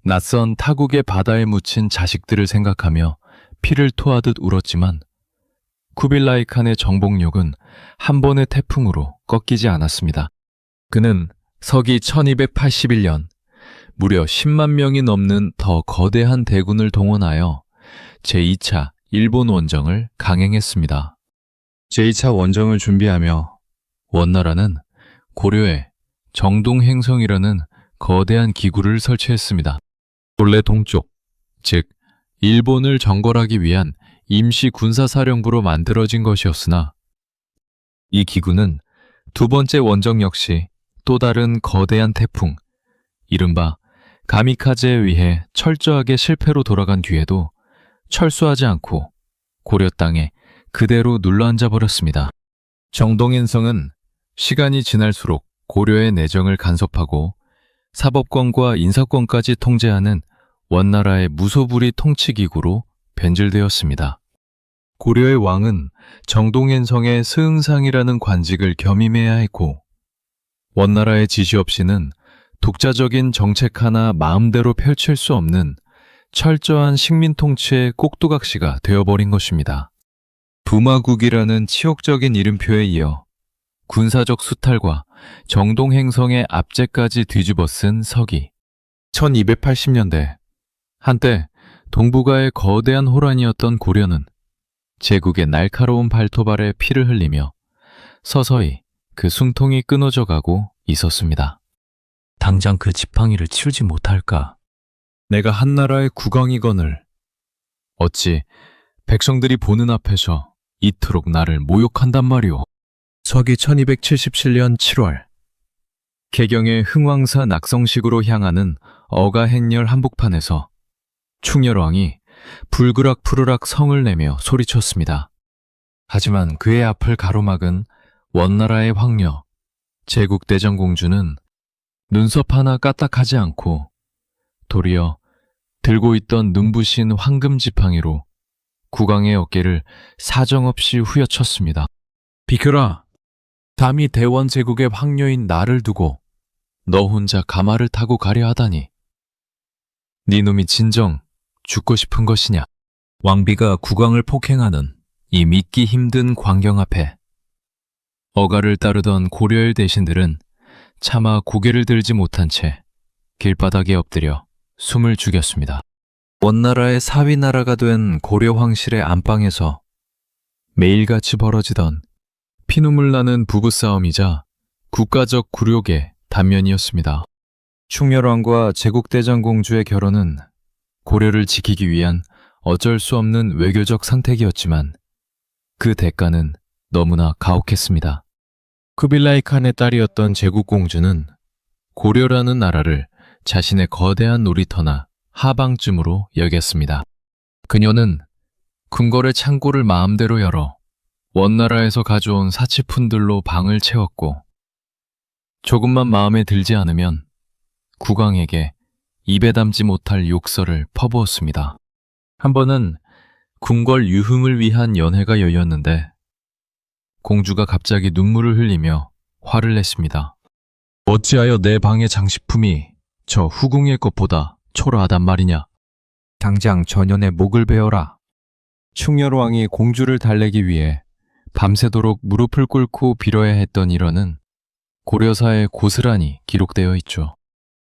낯선 타국의 바다에 묻힌 자식들을 생각하며 피를 토하듯 울었지만 쿠빌라이 칸의 정복력은 한 번의 태풍으로 꺾이지 않았습니다. 그는 서기 1281년 무려 10만 명이 넘는 더 거대한 대군을 동원하여 제2차 일본 원정을 강행했습니다. 제2차 원정을 준비하며 원나라는 고려에 정동행성이라는 거대한 기구를 설치했습니다. 본래 동쪽, 즉 일본을 정벌하기 위한 임시 군사사령부로 만들어진 것이었으나 이 기구는 두 번째 원정 역시 또 다른 거대한 태풍, 이른바 가미카제에 의해 철저하게 실패로 돌아간 뒤에도 철수하지 않고 고려 땅에 그대로 눌러앉아 버렸습니다. 정동행성은 시간이 지날수록 고려의 내정을 간섭하고 사법권과 인사권까지 통제하는 원나라의 무소불위 통치기구로 변질되었습니다. 고려의 왕은 정동행성의 스흥상이라는 관직을 겸임해야 했고 원나라의 지시 없이는 독자적인 정책 하나 마음대로 펼칠 수 없는 철저한 식민 통치의 꼭두각시가 되어버린 것입니다. 부마국이라는 치욕적인 이름표에 이어 군사적 수탈과 정동행성의 압제까지 뒤집어 쓴 서기. 1280년대 한때 동북아의 거대한 호란이었던 고려는 제국의 날카로운 발톱 아래 피를 흘리며 서서히 그 숨통이 끊어져 가고 있었습니다. 당장 그 지팡이를 치우지 못할까? 내가 한나라의 국왕이거늘 어찌 백성들이 보는 앞에서 이토록 나를 모욕한단 말이오. 서기 1277년 7월 개경의 흥왕사 낙성식으로 향하는 어가행렬 한복판에서 충렬왕이 불그락 푸르락 성을 내며 소리쳤습니다. 하지만 그의 앞을 가로막은 원나라의 황녀 제국대장공주는 눈썹 하나 까딱하지 않고 도리어 들고 있던 눈부신 황금 지팡이로 국왕의 어깨를 사정없이 후려쳤습니다. 비켜라! 감히 대원 제국의 황녀인 나를 두고 너 혼자 가마를 타고 가려 하다니. 네 놈이 진정 죽고 싶은 것이냐? 왕비가 국왕을 폭행하는 이 믿기 힘든 광경 앞에 어가를 따르던 고려엘 대신들은 차마 고개를 들지 못한 채 길바닥에 엎드려 숨을 죽였습니다. 원나라의 사위나라가 된 고려 황실의 안방에서 매일같이 벌어지던 피눈물 나는 부부싸움이자 국가적 굴욕의 단면이었습니다. 충렬왕과 제국대장공주의 결혼은 고려를 지키기 위한 어쩔 수 없는 외교적 선택이었지만 그 대가는 너무나 가혹했습니다. 쿠빌라이 칸의 딸이었던 제국공주는 고려라는 나라를 자신의 거대한 놀이터나 하방쯤으로 여겼습니다. 그녀는 궁궐의 창고를 마음대로 열어 원나라에서 가져온 사치품들로 방을 채웠고 조금만 마음에 들지 않으면 국왕에게 입에 담지 못할 욕설을 퍼부었습니다. 한 번은 궁궐 유흥을 위한 연회가 열렸는데 공주가 갑자기 눈물을 흘리며 화를 냈습니다. 어찌하여 내 방의 장식품이 저 후궁의 것보다 초라하단 말이냐? 당장 전연의 목을 베어라. 충렬왕이 공주를 달래기 위해 밤새도록 무릎을 꿇고 빌어야 했던 일화는 고려사에 고스란히 기록되어 있죠.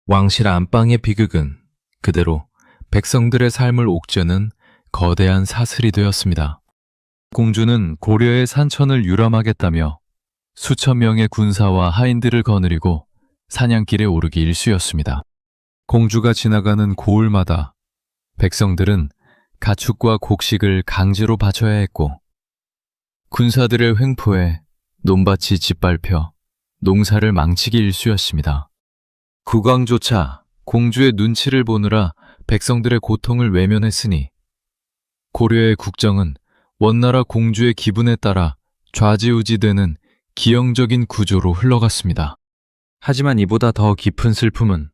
왕실 안방의 비극은 그대로 백성들의 삶을 옥죄는 거대한 사슬이 되었습니다. 공주는 고려의 산천을 유람하겠다며 수천 명의 군사와 하인들을 거느리고 사냥길에 오르기 일쑤였습니다. 공주가 지나가는 고을마다 백성들은 가축과 곡식을 강제로 바쳐야 했고 군사들의 횡포에 논밭이 짓밟혀 농사를 망치기 일쑤였습니다. 국왕조차 공주의 눈치를 보느라 백성들의 고통을 외면했으니 고려의 국정은 원나라 공주의 기분에 따라 좌지우지되는 기형적인 구조로 흘러갔습니다. 하지만 이보다 더 깊은 슬픔은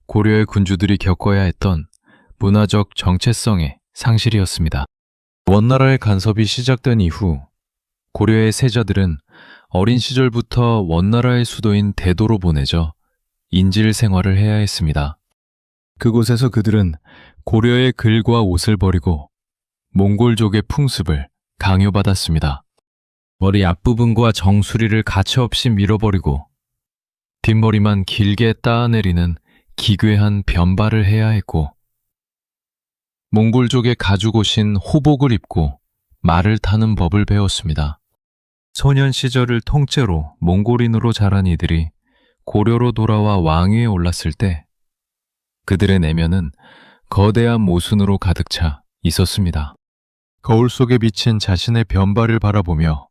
고려의 군주들이 겪어야 했던 문화적 정체성의 상실이었습니다. 원나라의 간섭이 시작된 이후 고려의 세자들은 어린 시절부터 원나라의 수도인 대도로 보내져 인질 생활을 해야 했습니다. 그곳에서 그들은 고려의 글과 옷을 버리고 몽골족의 풍습을 강요받았습니다. 머리 앞부분과 정수리를 가차없이 밀어버리고 뒷머리만 길게 따내리는 기괴한 변발을 해야 했고 몽골족의 가죽옷인 호복을 입고 말을 타는 법을 배웠습니다. 소년 시절을 통째로 몽골인으로 자란 이들이 고려로 돌아와 왕위에 올랐을 때 그들의 내면은 거대한 모순으로 가득 차 있었습니다. 거울 속에 비친 자신의 변발을 바라보며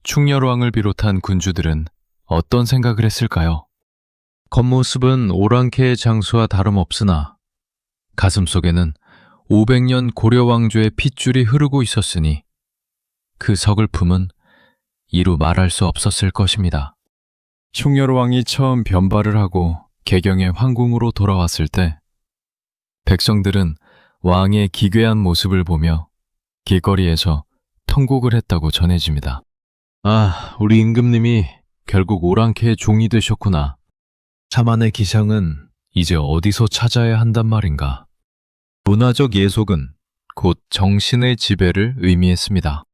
충렬왕을 비롯한 군주들은 어떤 생각을 했을까요? 겉모습은 오랑캐의 장수와 다름없으나 가슴속에는 500년 고려 왕조의 핏줄이 흐르고 있었으니 그 서글픔은 이루 말할 수 없었을 것입니다. 충렬왕이 처음 변발을 하고 개경의 황궁으로 돌아왔을 때 백성들은 왕의 기괴한 모습을 보며 길거리에서 통곡을 했다고 전해집니다. 아, 우리 임금님이 결국 오랑캐의 종이 되셨구나. 자만의 기상은 이제 어디서 찾아야 한단 말인가. 문화적 예속은 곧 정신의 지배를 의미했습니다.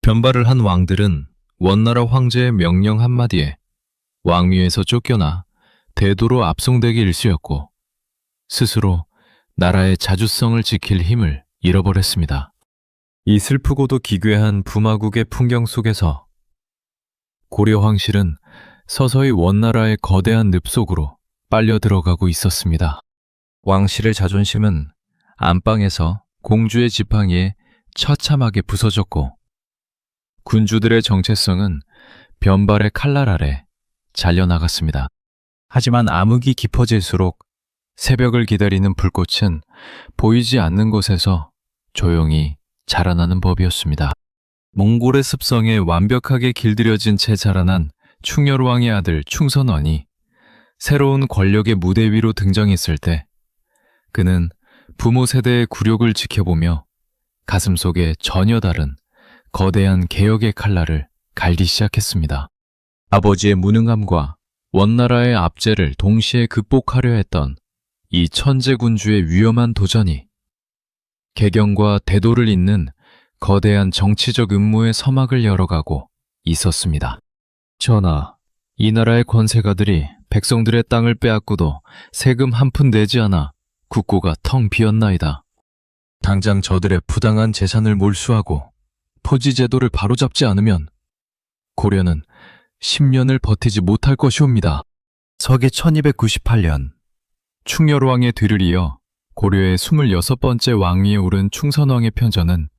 변발을 한 왕들은 원나라 황제의 명령 한마디에 왕위에서 쫓겨나 대도로 압송되기 일쑤였고 스스로 나라의 자주성을 지킬 힘을 잃어버렸습니다. 이 슬프고도 기괴한 부마국의 풍경 속에서 고려 황실은 서서히 원나라의 거대한 늪 속으로 빨려 들어가고 있었습니다. 왕실의 자존심은 안방에서 공주의 지팡이에 처참하게 부서졌고 군주들의 정체성은 변발의 칼날 아래 잘려나갔습니다. 하지만 암흑이 깊어질수록 새벽을 기다리는 불꽃은 보이지 않는 곳에서 조용히 자라나는 법이었습니다. 몽골의 습성에 완벽하게 길들여진 채 자라난 충렬왕의 아들 충선왕이 새로운 권력의 무대 위로 등장했을 때 그는 부모 세대의 굴욕을 지켜보며 가슴속에 전혀 다른 거대한 개혁의 칼날을 갈기 시작했습니다. 아버지의 무능함과 원나라의 압제를 동시에 극복하려 했던 이 천재군주의 위험한 도전이 개경과 대도를 잇는 거대한 정치적 음모의 서막을 열어가고 있었습니다. 전하, 이 나라의 권세가들이 백성들의 땅을 빼앗고도 세금 한 푼 내지 않아 국고가 텅 비었나이다. 당장 저들의 부당한 재산을 몰수하고 포지 제도를 바로잡지 않으면 고려는 10년을 버티지 못할 것이옵니다. 서기 1298년 충렬왕의 뒤를 이어 고려의 26번째 왕위에 오른 충선왕의 편전은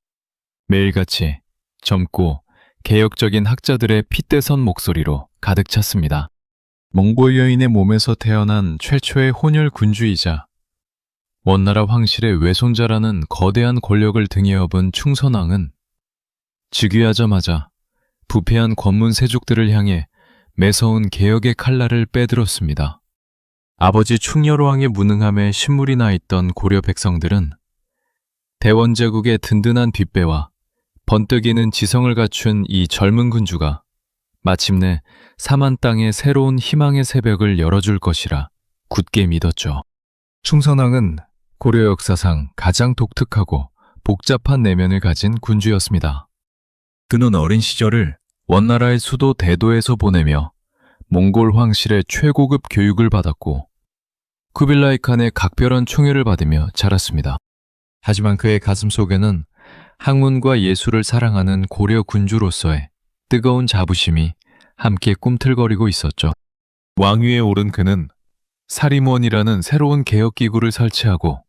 매일같이 젊고 개혁적인 학자들의 핏대선 목소리로 가득 찼습니다. 몽골 여인의 몸에서 태어난 최초의 혼혈 군주이자 원나라 황실의 외손자라는 거대한 권력을 등에 업은 충선왕은 즉위하자마자 부패한 권문 세족들을 향해 매서운 개혁의 칼날을 빼들었습니다. 아버지 충렬왕의 무능함에 신물이 나 있던 고려 백성들은 대원제국의 든든한 뒷배와 번뜩이는 지성을 갖춘 이 젊은 군주가 마침내 사만 땅에 새로운 희망의 새벽을 열어줄 것이라 굳게 믿었죠. 충선왕은 고려 역사상 가장 독특하고 복잡한 내면을 가진 군주였습니다. 그는 어린 시절을 원나라의 수도 대도에서 보내며 몽골 황실의 최고급 교육을 받았고 쿠빌라이 칸의 각별한 총애를 받으며 자랐습니다. 하지만 그의 가슴 속에는 학문과 예술을 사랑하는 고려 군주로서의 뜨거운 자부심이 함께 꿈틀거리고 있었죠. 왕위에 오른 그는 사림원이라는 새로운 개혁기구를 설치하고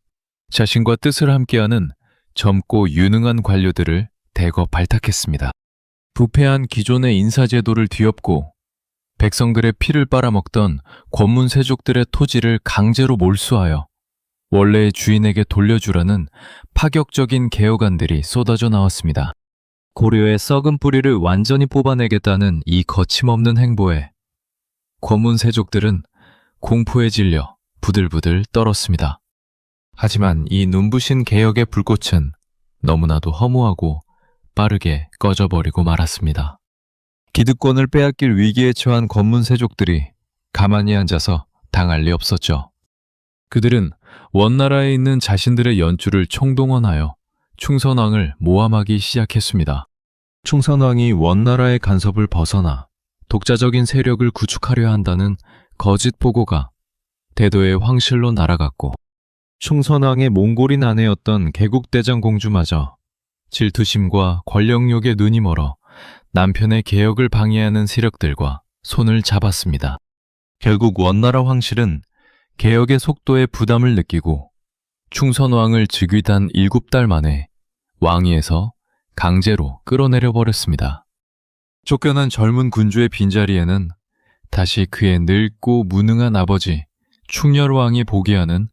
자신과 뜻을 함께하는 젊고 유능한 관료들을 대거 발탁했습니다. 부패한 기존의 인사제도를 뒤엎고 백성들의 피를 빨아먹던 권문세족들의 토지를 강제로 몰수하여 원래의 주인에게 돌려주라는 파격적인 개혁안들이 쏟아져 나왔습니다. 고려의 썩은 뿌리를 완전히 뽑아내겠다는 이 거침없는 행보에 권문세족들은 공포에 질려 부들부들 떨었습니다. 하지만 이 눈부신 개혁의 불꽃은 너무나도 허무하고 빠르게 꺼져버리고 말았습니다. 기득권을 빼앗길 위기에 처한 권문세족들이 가만히 앉아서 당할 리 없었죠. 그들은 원나라에 있는 자신들의 연주를 총동원하여 충선왕을 모함하기 시작했습니다. 충선왕이 원나라의 간섭을 벗어나 독자적인 세력을 구축하려 한다는 거짓 보고가 대도의 황실로 날아갔고 충선왕의 몽골인 아내였던 개국대장 공주마저 질투심과 권력욕에 눈이 멀어 남편의 개혁을 방해하는 세력들과 손을 잡았습니다. 결국 원나라 황실은 개혁의 속도에 부담을 느끼고 충선왕을 즉위단 7달 만에 왕위에서 강제로 끌어내려 버렸습니다. 쫓겨난 젊은 군주의 빈자리에는 다시 그의 늙고 무능한 아버지 충렬왕이 보게 하는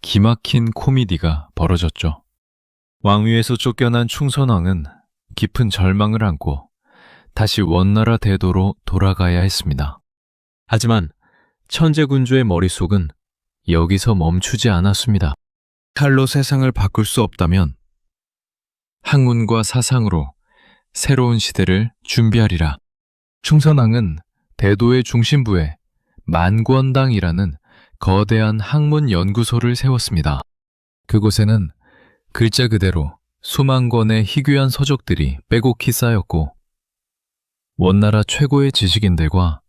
기막힌 코미디가 벌어졌죠. 왕위에서 쫓겨난 충선왕은 깊은 절망을 안고 다시 원나라 대도로 돌아가야 했습니다. 하지만 천재군주의 머릿속은 여기서 멈추지 않았습니다. 칼로 세상을 바꿀 수 없다면 학문과 사상으로 새로운 시대를 준비하리라. 충선왕은 대도의 중심부에 만권당이라는 거대한 학문 연구소를 세웠습니다. 그곳에는 글자 그대로 수만 권의 희귀한 서적들이 빼곡히 쌓였고 원나라 최고의 지식인들과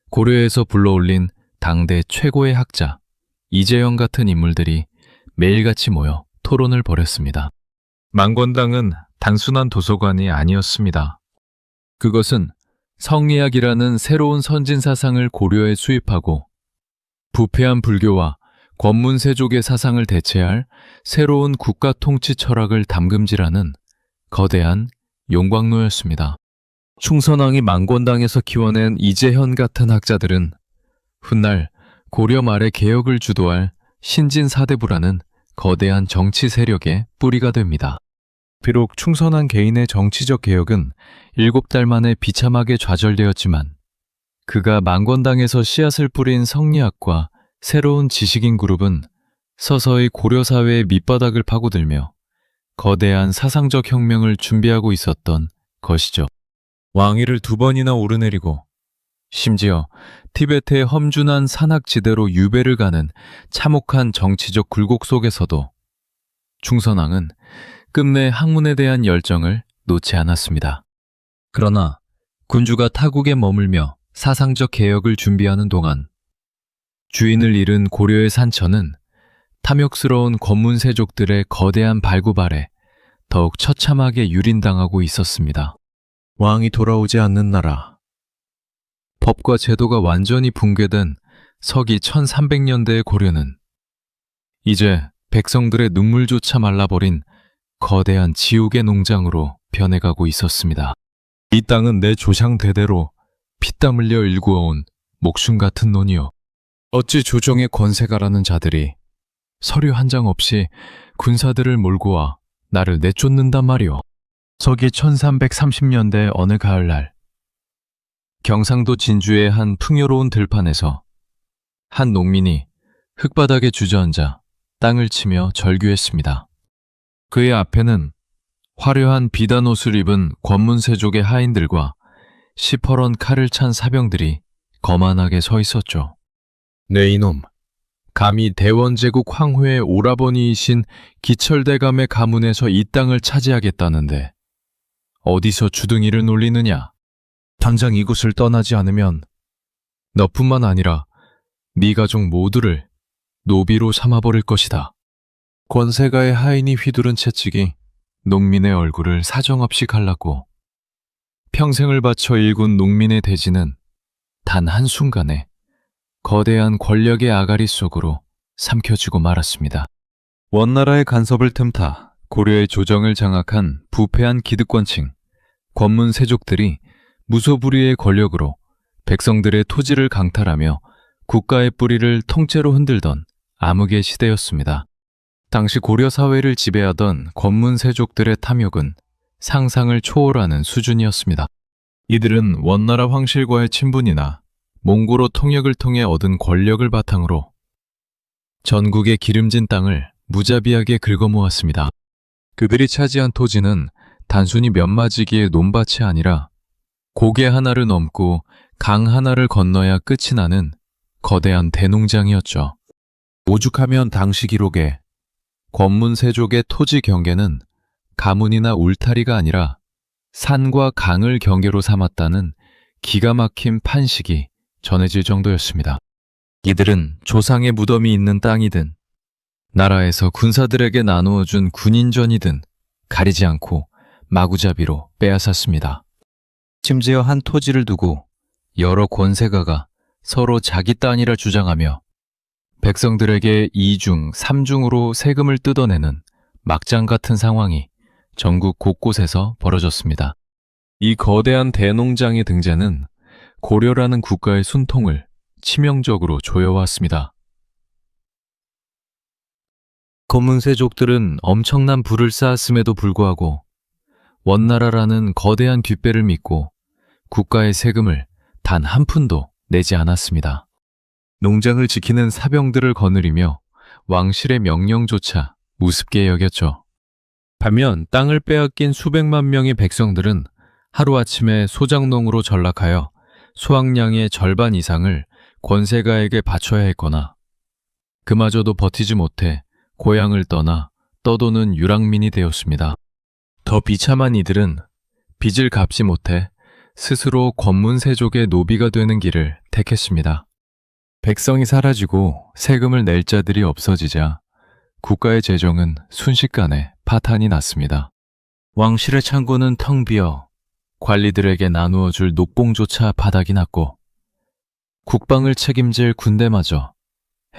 고려에서 불러올린 당대 최고의 학자 이재영 같은 인물들이 매일같이 모여 토론을 벌였습니다. 만권당은 단순한 도서관이 아니었습니다. 그것은 성리학이라는 새로운 선진사상을 고려에 수입하고 부패한 불교와 권문세족의 사상을 대체할 새로운 국가 통치 철학을 담금질하는 거대한 용광로였습니다. 충선왕이 만권당에서 키워낸 이재현 같은 학자들은 훗날 고려 말의 개혁을 주도할 신진사대부라는 거대한 정치 세력의 뿌리가 됩니다. 비록 충선왕 개인의 정치적 개혁은 7달 만에 비참하게 좌절되었지만 그가 만권당에서 씨앗을 뿌린 성리학과 새로운 지식인 그룹은 서서히 고려 사회의 밑바닥을 파고들며 거대한 사상적 혁명을 준비하고 있었던 것이죠. 왕위를 2번이나 오르내리고 심지어 티베트의 험준한 산악지대로 유배를 가는 참혹한 정치적 굴곡 속에서도 충선왕은 끝내 학문에 대한 열정을 놓지 않았습니다. 그러나 군주가 타국에 머물며 사상적 개혁을 준비하는 동안 주인을 잃은 고려의 산천은 탐욕스러운 권문세족들의 거대한 발구발에 더욱 처참하게 유린당하고 있었습니다. 왕이 돌아오지 않는 나라. 법과 제도가 완전히 붕괴된 서기 1300년대의 고려는 이제 백성들의 눈물조차 말라버린 거대한 지옥의 농장으로 변해가고 있었습니다. 이 땅은 내 조상 대대로 피땀 흘려 일구어온 목숨 같은 논이요. 어찌 조정의 권세가라는 자들이 서류 한 장 없이 군사들을 몰고 와 나를 내쫓는단 말이오. 서기 1330년대 어느 가을날 경상도 진주의 한 풍요로운 들판에서 한 농민이 흙바닥에 주저앉아 땅을 치며 절규했습니다. 그의 앞에는 화려한 비단 옷을 입은 권문세족의 하인들과 시퍼런 칼을 찬 사병들이 거만하게 서 있었죠. 네 이놈, 감히 대원제국 황후의 오라버니이신 기철대감의 가문에서 이 땅을 차지하겠다는데 어디서 주둥이를 놀리느냐? 당장 이곳을 떠나지 않으면 너뿐만 아니라 네 가족 모두를 노비로 삼아버릴 것이다. 권세가의 하인이 휘두른 채찍이 농민의 얼굴을 사정없이 갈랐고 평생을 바쳐 일군 농민의 대지는 단 한순간에 거대한 권력의 아가리 속으로 삼켜지고 말았습니다. 원나라의 간섭을 틈타 고려의 조정을 장악한 부패한 기득권층, 권문세족들이 무소불위의 권력으로 백성들의 토지를 강탈하며 국가의 뿌리를 통째로 흔들던 암흑의 시대였습니다. 당시 고려 사회를 지배하던 권문세족들의 탐욕은 상상을 초월하는 수준이었습니다. 이들은 원나라 황실과의 친분이나 몽고로 통역을 통해 얻은 권력을 바탕으로 전국의 기름진 땅을 무자비하게 긁어모았습니다. 그들이 차지한 토지는 단순히 몇마지기의 논밭이 아니라 고개 하나를 넘고 강 하나를 건너야 끝이 나는 거대한 대농장이었죠. 오죽하면 당시 기록에 권문세족의 토지 경계는 가문이나 울타리가 아니라 산과 강을 경계로 삼았다는 기가 막힌 판식이 전해질 정도였습니다. 이들은 조상의 무덤이 있는 땅이든 나라에서 군사들에게 나누어준 군인전이든 가리지 않고 마구잡이로 빼앗았습니다. 심지어 한 토지를 두고 여러 권세가가 서로 자기 땅이라 주장하며 백성들에게 2중, 3중으로 세금을 뜯어내는 막장 같은 상황이 전국 곳곳에서 벌어졌습니다. 이 거대한 대농장의 등재는 고려라는 국가의 순통을 치명적으로 조여왔습니다. 권문세족들은 엄청난 부를 쌓았음에도 불구하고 원나라라는 거대한 뒷배를 믿고 국가의 세금을 단 한 푼도 내지 않았습니다. 농장을 지키는 사병들을 거느리며 왕실의 명령조차 우습게 여겼죠. 반면 땅을 빼앗긴 수백만 명의 백성들은 하루아침에 소작농으로 전락하여 수확량의 절반 이상을 권세가에게 바쳐야 했거나 그마저도 버티지 못해 고향을 떠나 떠도는 유랑민이 되었습니다. 더 비참한 이들은 빚을 갚지 못해 스스로 권문세족의 노비가 되는 길을 택했습니다. 백성이 사라지고 세금을 낼 자들이 없어지자 국가의 재정은 순식간에 파탄이 났습니다. 왕실의 창고는 텅 비어 관리들에게 나누어줄 녹봉조차 바닥이 났고 국방을 책임질 군대마저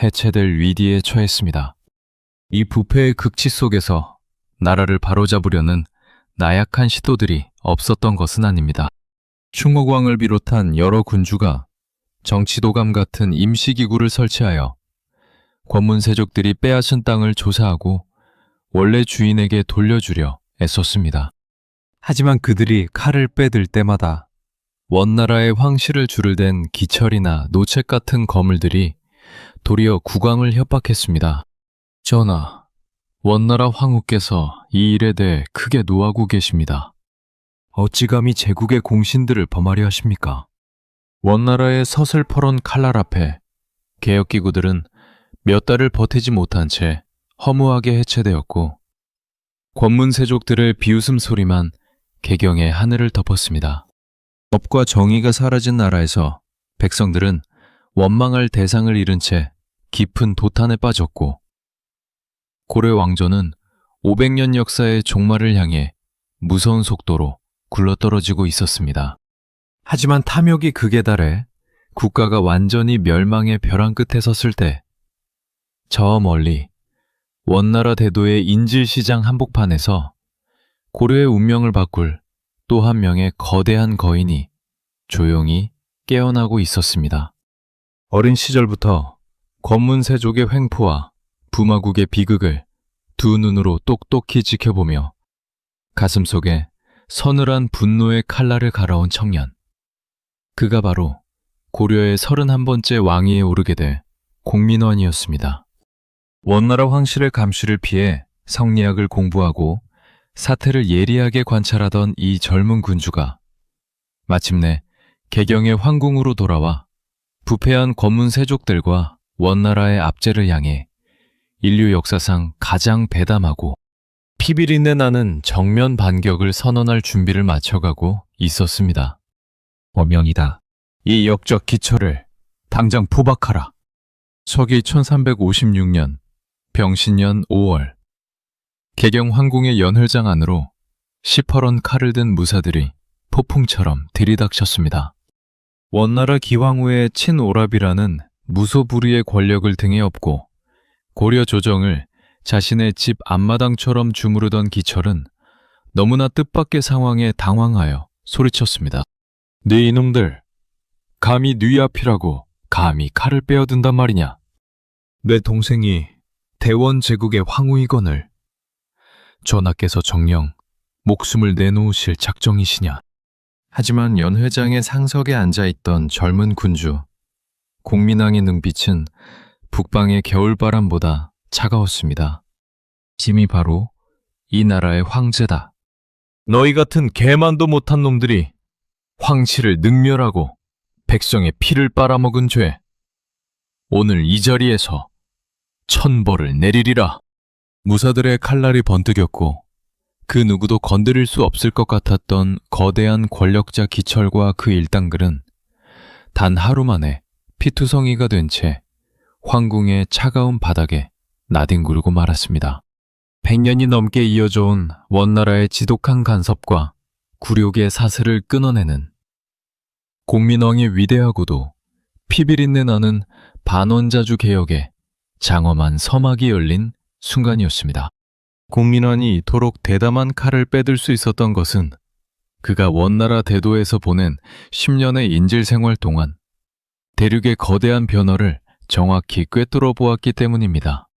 해체될 위기에 처했습니다. 이 부패의 극치 속에서 나라를 바로잡으려는 나약한 시도들이 없었던 것은 아닙니다. 충옥왕을 비롯한 여러 군주가 정치도감 같은 임시기구를 설치하여 권문세족들이 빼앗은 땅을 조사하고 원래 주인에게 돌려주려 애썼습니다. 하지만 그들이 칼을 빼들 때마다 원나라의 황실을 줄을 댄 기철이나 노책 같은 거물들이 도리어 국왕을 협박했습니다. 전하, 원나라 황후께서 이 일에 대해 크게 노하고 계십니다. 어찌 감히 제국의 공신들을 범하려 하십니까? 원나라의 서슬퍼런 칼날 앞에 개혁기구들은 몇 달을 버티지 못한 채 허무하게 해체되었고 권문세족들의 비웃음 소리만 개경의 하늘을 덮었습니다. 법과 정의가 사라진 나라에서 백성들은 원망할 대상을 잃은 채 깊은 도탄에 빠졌고 고려 왕조는 500년 역사의 종말을 향해 무서운 속도로 굴러떨어지고 있었습니다. 하지만 탐욕이 극에 달해 국가가 완전히 멸망의 벼랑 끝에 섰을 때 저 멀리 원나라 대도의 인질시장 한복판에서 고려의 운명을 바꿀 또 한 명의 거대한 거인이 조용히 깨어나고 있었습니다. 어린 시절부터 권문세족의 횡포와 부마국의 비극을 두 눈으로 똑똑히 지켜보며 가슴속에 서늘한 분노의 칼날을 갈아온 청년. 그가 바로 고려의 31번째 왕위에 오르게 될 공민왕이었습니다. 원나라 황실의 감시를 피해 성리학을 공부하고 사태를 예리하게 관찰하던 이 젊은 군주가 마침내 개경의 황궁으로 돌아와 부패한 권문 세족들과 원나라의 압제를 향해 인류 역사상 가장 배담하고 피비린내 나는 정면 반격을 선언할 준비를 마쳐가고 있었습니다. 어명이다. 이 역적 기철을 당장 포박하라. 서기 1356년 병신년 5월 개경 황궁의 연회장 안으로 시퍼런 칼을 든 무사들이 폭풍처럼 들이닥쳤습니다. 원나라 기왕후의 친오랍이라는 무소불위의 권력을 등에 업고 고려 조정을 자신의 집 앞마당처럼 주무르던 기철은 너무나 뜻밖의 상황에 당황하여 소리쳤습니다. 네 이놈들, 감히 네 앞이라고 감히 칼을 빼어든단 말이냐? 내 동생이 대원 제국의 황후이건을 전하께서 정녕 목숨을 내놓으실 작정이시냐? 하지만 연회장의 상석에 앉아있던 젊은 군주 공민왕의 눈빛은 북방의 겨울바람보다 차가웠습니다. 짐이 바로 이 나라의 황제다. 너희 같은 개만도 못한 놈들이 황실을 능멸하고 백성의 피를 빨아먹은 죄, 오늘 이 자리에서 천벌을 내리리라. 무사들의 칼날이 번뜩였고 그 누구도 건드릴 수 없을 것 같았던 거대한 권력자 기철과 그 일당들은 단 하루 만에 피투성이가 된 채 황궁의 차가운 바닥에 나뒹구르고 말았습니다. 100년이 넘게 이어져온 원나라의 지독한 간섭과 굴욕의 사슬을 끊어내는 공민왕의 위대하고도 피비린내 나는 반원자주 개혁의 장엄한 서막이 열린 순간이었습니다. 공민왕이 이토록 대담한 칼을 빼들 수 있었던 것은 그가 원나라 대도에서 보낸 10년의 인질 생활 동안 대륙의 거대한 변화를 정확히 꿰뚫어 보았기 때문입니다.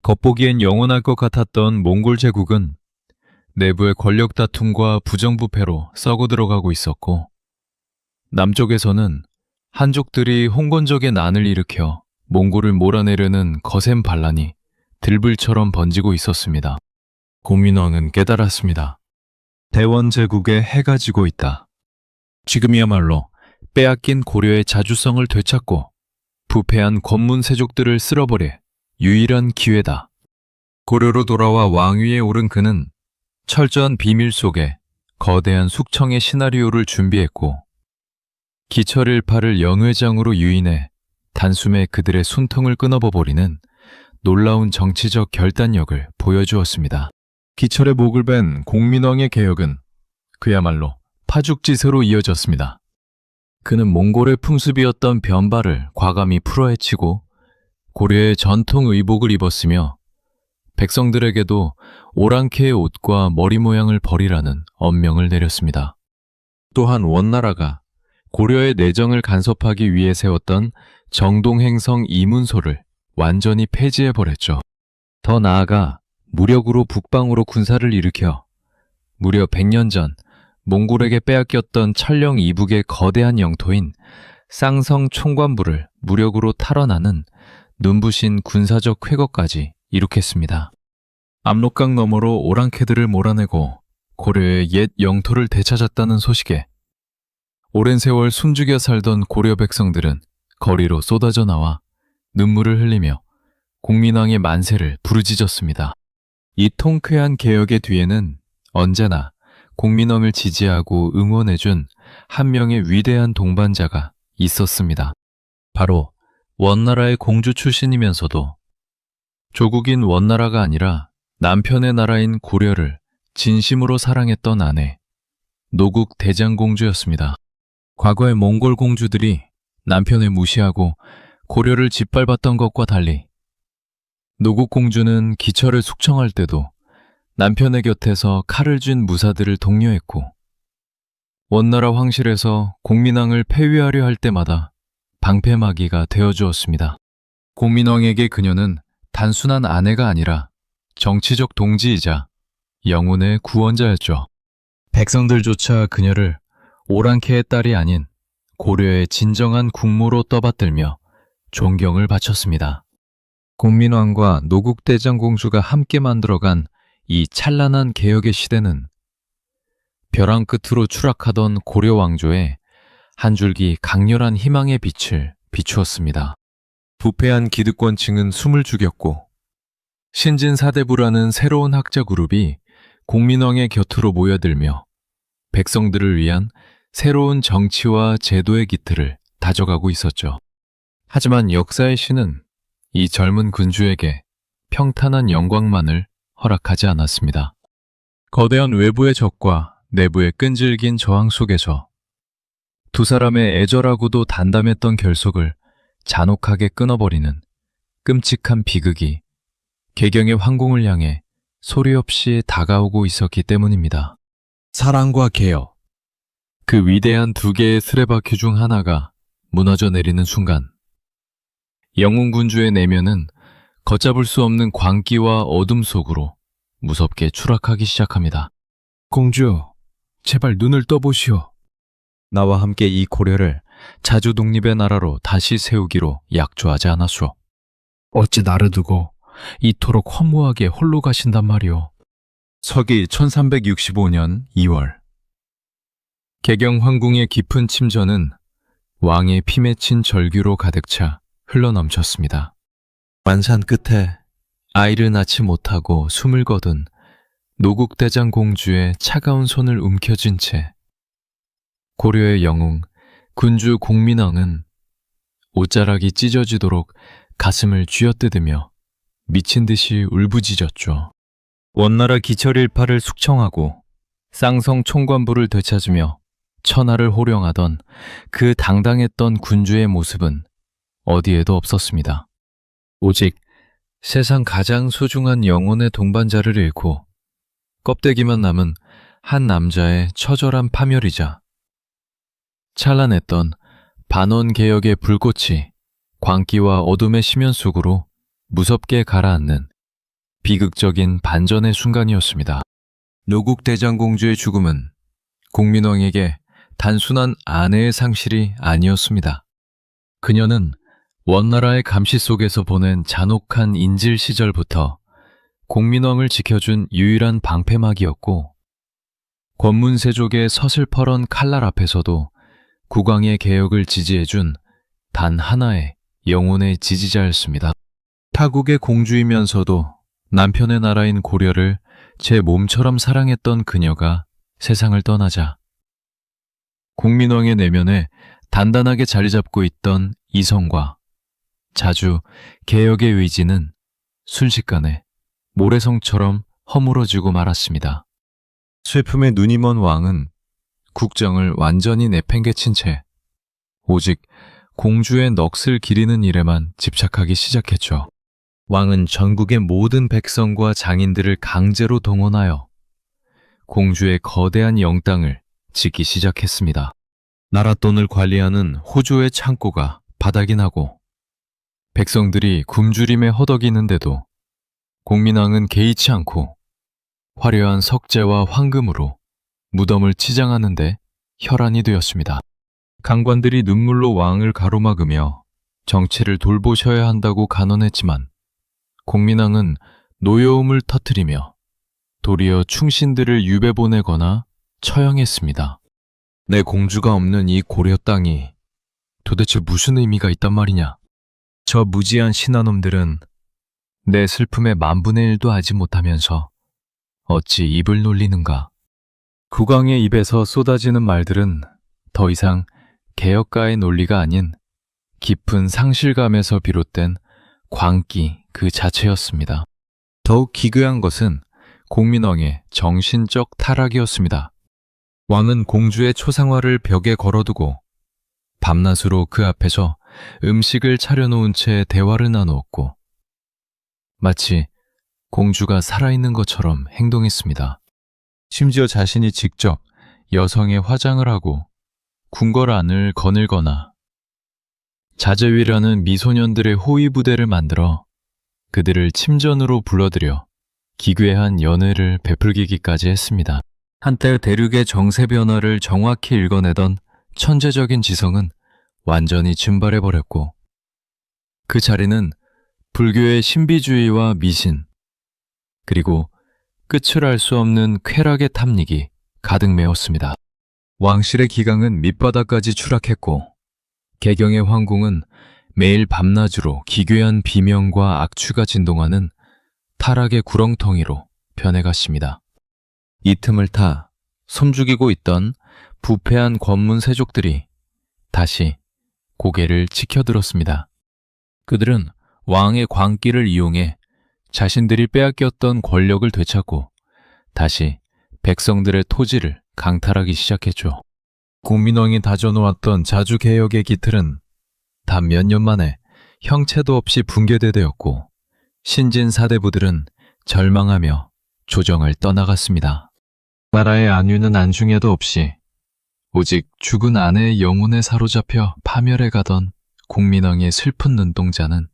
겉보기엔 영원할 것 같았던 몽골 제국은 내부의 권력 다툼과 부정부패로 썩어 들어가고 있었고, 남쪽에서는 한족들이 홍건적의 난을 일으켜 몽골을 몰아내려는 거센 반란이 들불처럼 번지고 있었습니다. 공민왕은 깨달았습니다. 대원 제국에 해가 지고 있다. 지금이야말로 빼앗긴 고려의 자주성을 되찾고 부패한 권문 세족들을 쓸어버릴 유일한 기회다. 고려로 돌아와 왕위에 오른 그는 철저한 비밀 속에 거대한 숙청의 시나리오를 준비했고 기철일파를 연회장으로 유인해 단숨에 그들의 숨통을 끊어버리는 놀라운 정치적 결단력을 보여주었습니다. 기철의 목을 벤 공민왕의 개혁은 그야말로 파죽지세로 이어졌습니다. 그는 몽골의 풍습이었던 변발을 과감히 풀어헤치고 고려의 전통 의복을 입었으며 백성들에게도 오랑캐의 옷과 머리 모양을 버리라는 엄명을 내렸습니다. 또한 원나라가 고려의 내정을 간섭하기 위해 세웠던 정동행성 이문소를 완전히 폐지해버렸죠. 더 나아가 무력으로 북방으로 군사를 일으켜 무려 100년 전 몽골에게 빼앗겼던 천령 이북의 거대한 영토인 쌍성 총관부를 무력으로 탈환하는 눈부신 군사적 쾌거까지 이룩했습니다. 압록강 너머로 오랑캐들을 몰아내고 고려의 옛 영토를 되찾았다는 소식에 오랜 세월 숨죽여 살던 고려 백성들은 거리로 쏟아져 나와 눈물을 흘리며 공민왕의 만세를 부르짖었습니다. 이 통쾌한 개혁의 뒤에는 언제나 공민왕을 지지하고 응원해준 한 명의 위대한 동반자가 있었습니다. 바로 원나라의 공주 출신이면서도 조국인 원나라가 아니라 남편의 나라인 고려를 진심으로 사랑했던 아내, 노국 대장공주였습니다. 과거의 몽골 공주들이 남편을 무시하고 고려를 짓밟았던 것과 달리 노국 공주는 기철을 숙청할 때도 남편의 곁에서 칼을 쥔 무사들을 독려했고 원나라 황실에서 공민왕을 폐위하려 할 때마다 방패막이가 되어주었습니다. 공민왕에게 그녀는 단순한 아내가 아니라 정치적 동지이자 영혼의 구원자였죠. 백성들조차 그녀를 오랑캐의 딸이 아닌 고려의 진정한 국모로 떠받들며 존경을 바쳤습니다. 공민왕과 노국대장공주가 함께 만들어간 이 찬란한 개혁의 시대는 벼랑 끝으로 추락하던 고려 왕조에 한 줄기 강렬한 희망의 빛을 비추었습니다. 부패한 기득권층은 숨을 죽였고 신진사대부라는 새로운 학자 그룹이 공민왕의 곁으로 모여들며 백성들을 위한 새로운 정치와 제도의 기틀을 다져가고 있었죠. 하지만 역사의 신은 이 젊은 군주에게 평탄한 영광만을 허락하지 않았습니다. 거대한 외부의 적과 내부의 끈질긴 저항 속에서 두 사람의 애절하고도 단담했던 결속을 잔혹하게 끊어버리는 끔찍한 비극이 개경의 황궁을 향해 소리 없이 다가오고 있었기 때문입니다. 사랑과 개혁, 그 위대한 두 개의 수레바퀴 중 하나가 무너져 내리는 순간 영웅군주의 내면은 걷잡을 수 없는 광기와 어둠 속으로 무섭게 추락하기 시작합니다. 공주, 제발 눈을 떠보시오. 나와 함께 이 고려를 자주 독립의 나라로 다시 세우기로 약조하지 않았소. 어찌 나를 두고 이토록 허무하게 홀로 가신단 말이오. 서기 1365년 2월 개경 황궁의 깊은 침전은 왕의 피 맺힌 절규로 가득 차 흘러넘쳤습니다. 만산 끝에 아이를 낳지 못하고 숨을 거둔 노국대장 공주의 차가운 손을 움켜쥔 채 고려의 영웅 군주 공민왕은 옷자락이 찢어지도록 가슴을 쥐어뜯으며 미친 듯이 울부짖었죠. 원나라 기철일파를 숙청하고 쌍성 총관부를 되찾으며 천하를 호령하던 그 당당했던 군주의 모습은 어디에도 없었습니다. 오직 세상 가장 소중한 영혼의 동반자를 잃고 껍데기만 남은 한 남자의 처절한 파멸이자 찬란했던 반원개혁의 불꽃이 광기와 어둠의 심연 속으로 무섭게 가라앉는 비극적인 반전의 순간이었습니다. 노국대장공주의 죽음은 공민왕에게 단순한 아내의 상실이 아니었습니다. 그녀는 원나라의 감시 속에서 보낸 잔혹한 인질 시절부터 공민왕을 지켜준 유일한 방패막이었고 권문세족의 서슬퍼런 칼날 앞에서도 국왕의 개혁을 지지해준 단 하나의 영혼의 지지자였습니다. 타국의 공주이면서도 남편의 나라인 고려를 제 몸처럼 사랑했던 그녀가 세상을 떠나자 공민왕의 내면에 단단하게 자리 잡고 있던 이성과 자주 개혁의 의지는 순식간에 모래성처럼 허물어지고 말았습니다. 슬픔에 눈이 먼 왕은 국정을 완전히 내팽개친 채 오직 공주의 넋을 기리는 일에만 집착하기 시작했죠. 왕은 전국의 모든 백성과 장인들을 강제로 동원하여 공주의 거대한 영땅을 짓기 시작했습니다. 나랏돈을 관리하는 호조의 창고가 바닥이 나고 백성들이 굶주림에 허덕이는데도 공민왕은 개의치 않고 화려한 석재와 황금으로 무덤을 치장하는데 혈안이 되었습니다. 강관들이 눈물로 왕을 가로막으며 정치를 돌보셔야 한다고 간언했지만 공민왕은 노여움을 터뜨리며 도리어 충신들을 유배 보내거나 처형했습니다. 내 공주가 없는 이 고려 땅이 도대체 무슨 의미가 있단 말이냐? 저 무지한 신하놈들은 내 슬픔의 1/1000도 하지 못하면서 어찌 입을 놀리는가? 국왕의 입에서 쏟아지는 말들은 더 이상 개혁가의 논리가 아닌 깊은 상실감에서 비롯된 광기 그 자체였습니다. 더욱 기괴한 것은 공민왕의 정신적 타락이었습니다. 왕은 공주의 초상화를 벽에 걸어두고 밤낮으로 그 앞에서 음식을 차려놓은 채 대화를 나누었고 마치 공주가 살아있는 것처럼 행동했습니다. 심지어 자신이 직접 여성의 화장을 하고 궁궐안을 거닐거나 자제위라는 미소년들의 호위 부대를 만들어 그들을 침전으로 불러들여 기괴한 연회를 베풀기까지 했습니다. 한때 대륙의 정세 변화를 정확히 읽어내던 천재적인 지성은 완전히 증발해버렸고 그 자리는 불교의 신비주의와 미신 그리고 끝을 알 수 없는 쾌락의 탐닉이 가득 메웠습니다. 왕실의 기강은 밑바닥까지 추락했고 개경의 황궁은 매일 밤낮으로 기괴한 비명과 악취가 진동하는 타락의 구렁텅이로 변해갔습니다. 이 틈을 타 숨죽이고 있던 부패한 권문 세족들이 다시 고개를 치켜들었습니다. 그들은 왕의 광기를 이용해 자신들이 빼앗겼던 권력을 되찾고 다시 백성들의 토지를 강탈하기 시작했죠. 국민왕이 다져놓았던 자주개혁의 기틀은 단 몇 년 만에 형체도 없이 붕괴되었고 신진 사대부들은 절망하며 조정을 떠나갔습니다. 나라의 안위는 안중에도 없이 오직 죽은 아내의 영혼에 사로잡혀 파멸해 가던 국민왕의 슬픈 눈동자는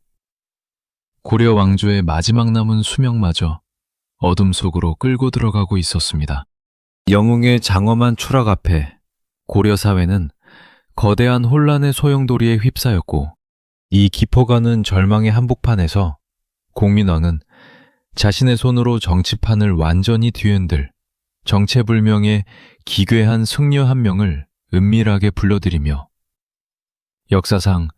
고려 왕조의 마지막 남은 수명마저 어둠 속으로 끌고 들어가고 있었습니다. 영웅의 장엄한 추락 앞에 고려 사회는 거대한 혼란의 소용돌이에 휩싸였고 이 깊어가는 절망의 한복판에서 공민왕은 자신의 손으로 정치판을 완전히 뒤흔들 정체불명의 기괴한 승려 한 명을 은밀하게 불러들이며 역사상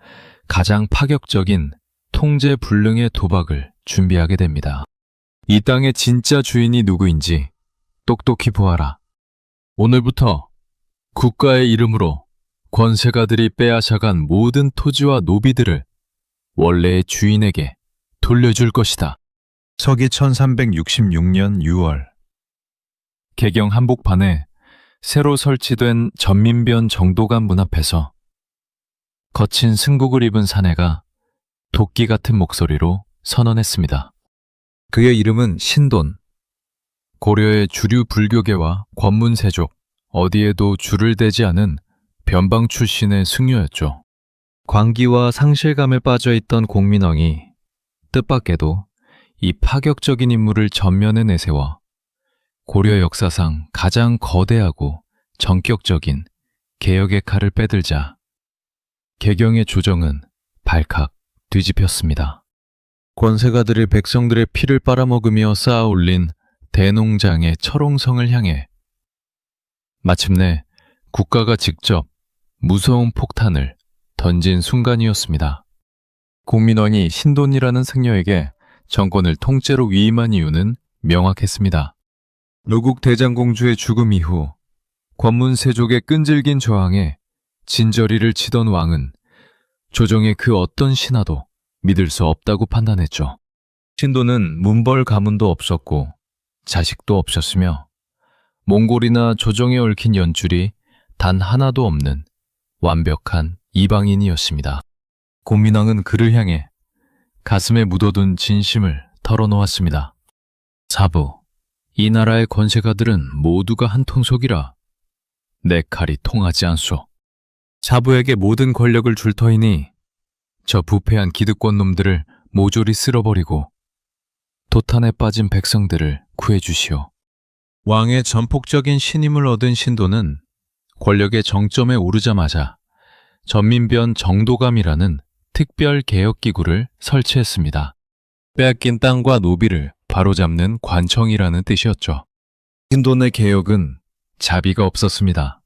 가장 파격적인 통제불능의 도박을 준비하게 됩니다. 이 땅의 진짜 주인이 누구인지 똑똑히 보아라. 오늘부터 국가의 이름으로 권세가들이 빼앗아간 모든 토지와 노비들을 원래의 주인에게 돌려줄 것이다. 서기 1366년 6월 개경 한복판에 새로 설치된 전민변 정도관 문 앞에서 거친 승국을 입은 사내가 도끼 같은 목소리로 선언했습니다. 그의 이름은 신돈. 고려의 주류 불교계와 권문세족 어디에도 줄을 대지 않은 변방 출신의 승려였죠. 광기와 상실감에 빠져있던 공민왕이 뜻밖에도 이 파격적인 인물을 전면에 내세워 고려 역사상 가장 거대하고 전격적인 개혁의 칼을 빼들자 개경의 조정은 발칵 뒤집혔습니다. 권세가들이 백성들의 피를 빨아먹으며 쌓아올린 대농장의 철옹성을 향해 마침내 국가가 직접 무서운 폭탄을 던진 순간이었습니다. 공민왕이 신돈이라는 승려에게 정권을 통째로 위임한 이유는 명확했습니다. 노국 대장공주의 죽음 이후 권문세족의 끈질긴 저항에 진저리를 치던 왕은 조정의 그 어떤 신하도 믿을 수 없다고 판단했죠. 신돈은 문벌 가문도 없었고 자식도 없었으며 몽골이나 조정에 얽힌 연줄이 단 하나도 없는 완벽한 이방인이었습니다. 공민왕은 그를 향해 가슴에 묻어둔 진심을 털어놓았습니다. 사부, 이 나라의 권세가들은 모두가 한 통속이라 내 칼이 통하지 않소. 사부에게 모든 권력을 줄 터이니 저 부패한 기득권 놈들을 모조리 쓸어버리고 도탄에 빠진 백성들을 구해주시오. 왕의 전폭적인 신임을 얻은 신도는 권력의 정점에 오르자마자 전민변 정도감이라는 특별 개혁기구를 설치했습니다. 빼앗긴 땅과 노비를 바로잡는 관청이라는 뜻이었죠. 신돈의 개혁은 자비가 없었습니다.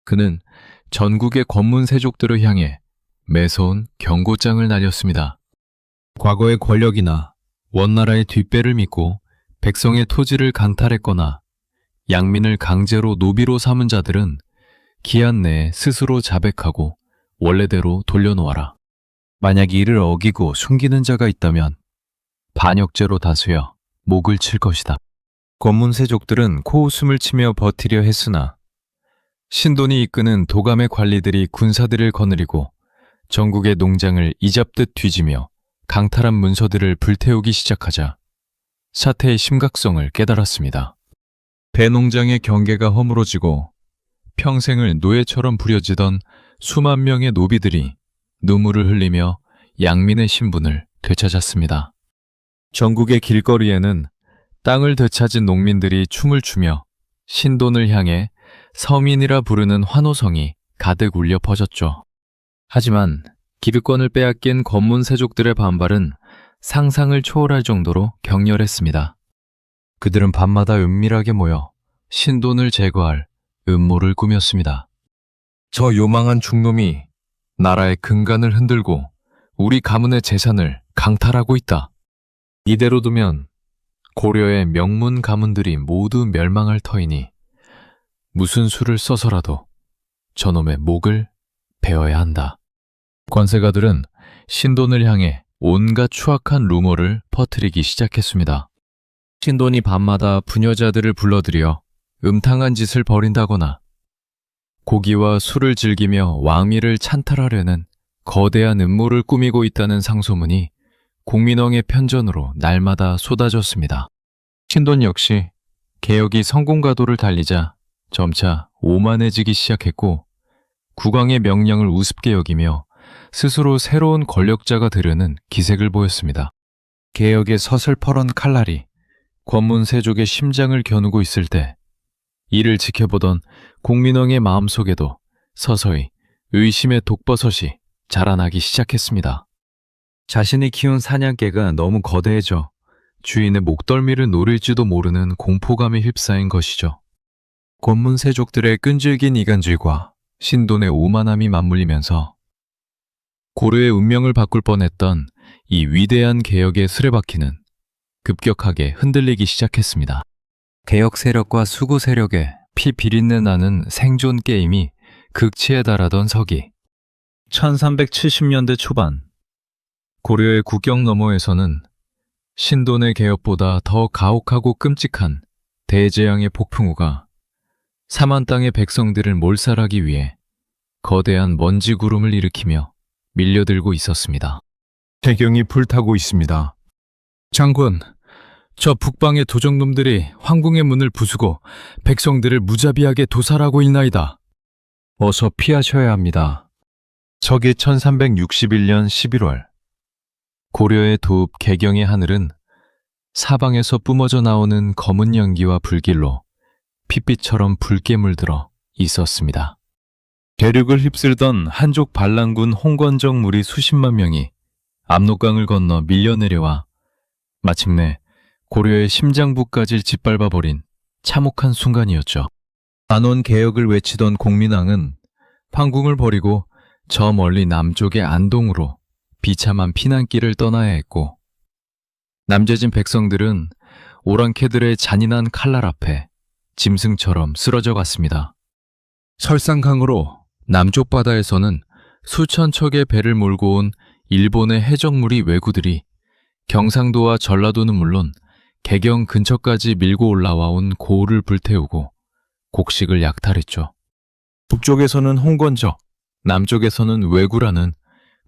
그는 전국의 권문세족들을 향해 매서운 경고장을 날렸습니다. 과거의 권력이나 원나라의 뒷배를 믿고 백성의 토지를 강탈했거나 양민을 강제로 노비로 삼은 자들은 기한 내에 스스로 자백하고 원래대로 돌려놓아라. 만약 이를 어기고 숨기는 자가 있다면 반역죄로 다스려 목을 칠 것이다. 권문세족들은 코웃음을 치며 버티려 했으나 신돈이 이끄는 도감의 관리들이 군사들을 거느리고 전국의 농장을 이잡듯 뒤지며 강탈한 문서들을 불태우기 시작하자 사태의 심각성을 깨달았습니다. 대농장의 경계가 허물어지고 평생을 노예처럼 부려지던 수만 명의 노비들이 눈물을 흘리며 양민의 신분을 되찾았습니다. 전국의 길거리에는 땅을 되찾은 농민들이 춤을 추며 신돈을 향해 서민이라 부르는 환호성이 가득 울려 퍼졌죠. 하지만 기득권을 빼앗긴 권문세족들의 반발은 상상을 초월할 정도로 격렬했습니다. 그들은 밤마다 은밀하게 모여 신돈을 제거할 음모를 꾸몄습니다. 저 요망한 중놈이 나라의 근간을 흔들고 우리 가문의 재산을 강탈하고 있다. 이대로 두면 고려의 명문 가문들이 모두 멸망할 터이니 무슨 수를 써서라도 저놈의 목을 베어야 한다. 관세가들은 신돈을 향해 온갖 추악한 루머를 퍼뜨리기 시작했습니다. 신돈이 밤마다 부녀자들을 불러들여 음탕한 짓을 벌인다거나 고기와 술을 즐기며 왕위를 찬탈하려는 거대한 음모를 꾸미고 있다는 상소문이 공민왕의 편전으로 날마다 쏟아졌습니다. 신돈 역시 개혁이 성공가도를 달리자 점차 오만해지기 시작했고 국왕의 명령을 우습게 여기며 스스로 새로운 권력자가 되려는 기색을 보였습니다. 개혁의 서슬퍼런 칼날이 권문세족의 심장을 겨누고 있을 때 이를 지켜보던 공민왕의 마음속에도 서서히 의심의 독버섯이 자라나기 시작했습니다. 자신이 키운 사냥개가 너무 거대해져 주인의 목덜미를 노릴지도 모르는 공포감에 휩싸인 것이죠. 권문세족들의 끈질긴 이간질과 신돈의 오만함이 맞물리면서 고려의 운명을 바꿀 뻔했던 이 위대한 개혁의 수레바퀴는 급격하게 흔들리기 시작했습니다. 개혁 세력과 수구 세력의 피 비린내 나는 생존 게임이 극치에 달하던 서기 1370년대 초반 고려의 국경 너머에서는 신돈의 개혁보다 더 가혹하고 끔찍한 대재앙의 폭풍우가 사만 땅의 백성들을 몰살하기 위해 거대한 먼지 구름을 일으키며 밀려들고 있었습니다. 대경이 불타고 있습니다. 장군, 저 북방의 도적놈들이 황궁의 문을 부수고 백성들을 무자비하게 도살하고 있나이다. 어서 피하셔야 합니다. 서기 1361년 11월 고려의 도읍 개경의 하늘은 사방에서 뿜어져 나오는 검은 연기와 불길로 핏빛처럼 붉게 물들어 있었습니다. 대륙을 휩쓸던 한족 반란군 홍건적 무리 수십만 명이 압록강을 건너 밀려내려와 마침내 고려의 심장부까지 짓밟아버린 참혹한 순간이었죠. 안원 개혁을 외치던 공민왕은 황궁을 버리고 저 멀리 남쪽의 안동으로 비참한 피난길을 떠나야 했고 남재진 백성들은 오랑캐들의 잔인한 칼날 앞에 짐승처럼 쓰러져 갔습니다. 설상강으로 남쪽 바다에서는 수천 척의 배를 몰고 온 일본의 해적무리 왜구들이 경상도와 전라도는 물론 개경 근처까지 밀고 올라와 온 고을을 불태우고 곡식을 약탈했죠. 북쪽에서는 홍건적, 남쪽에서는 왜구라는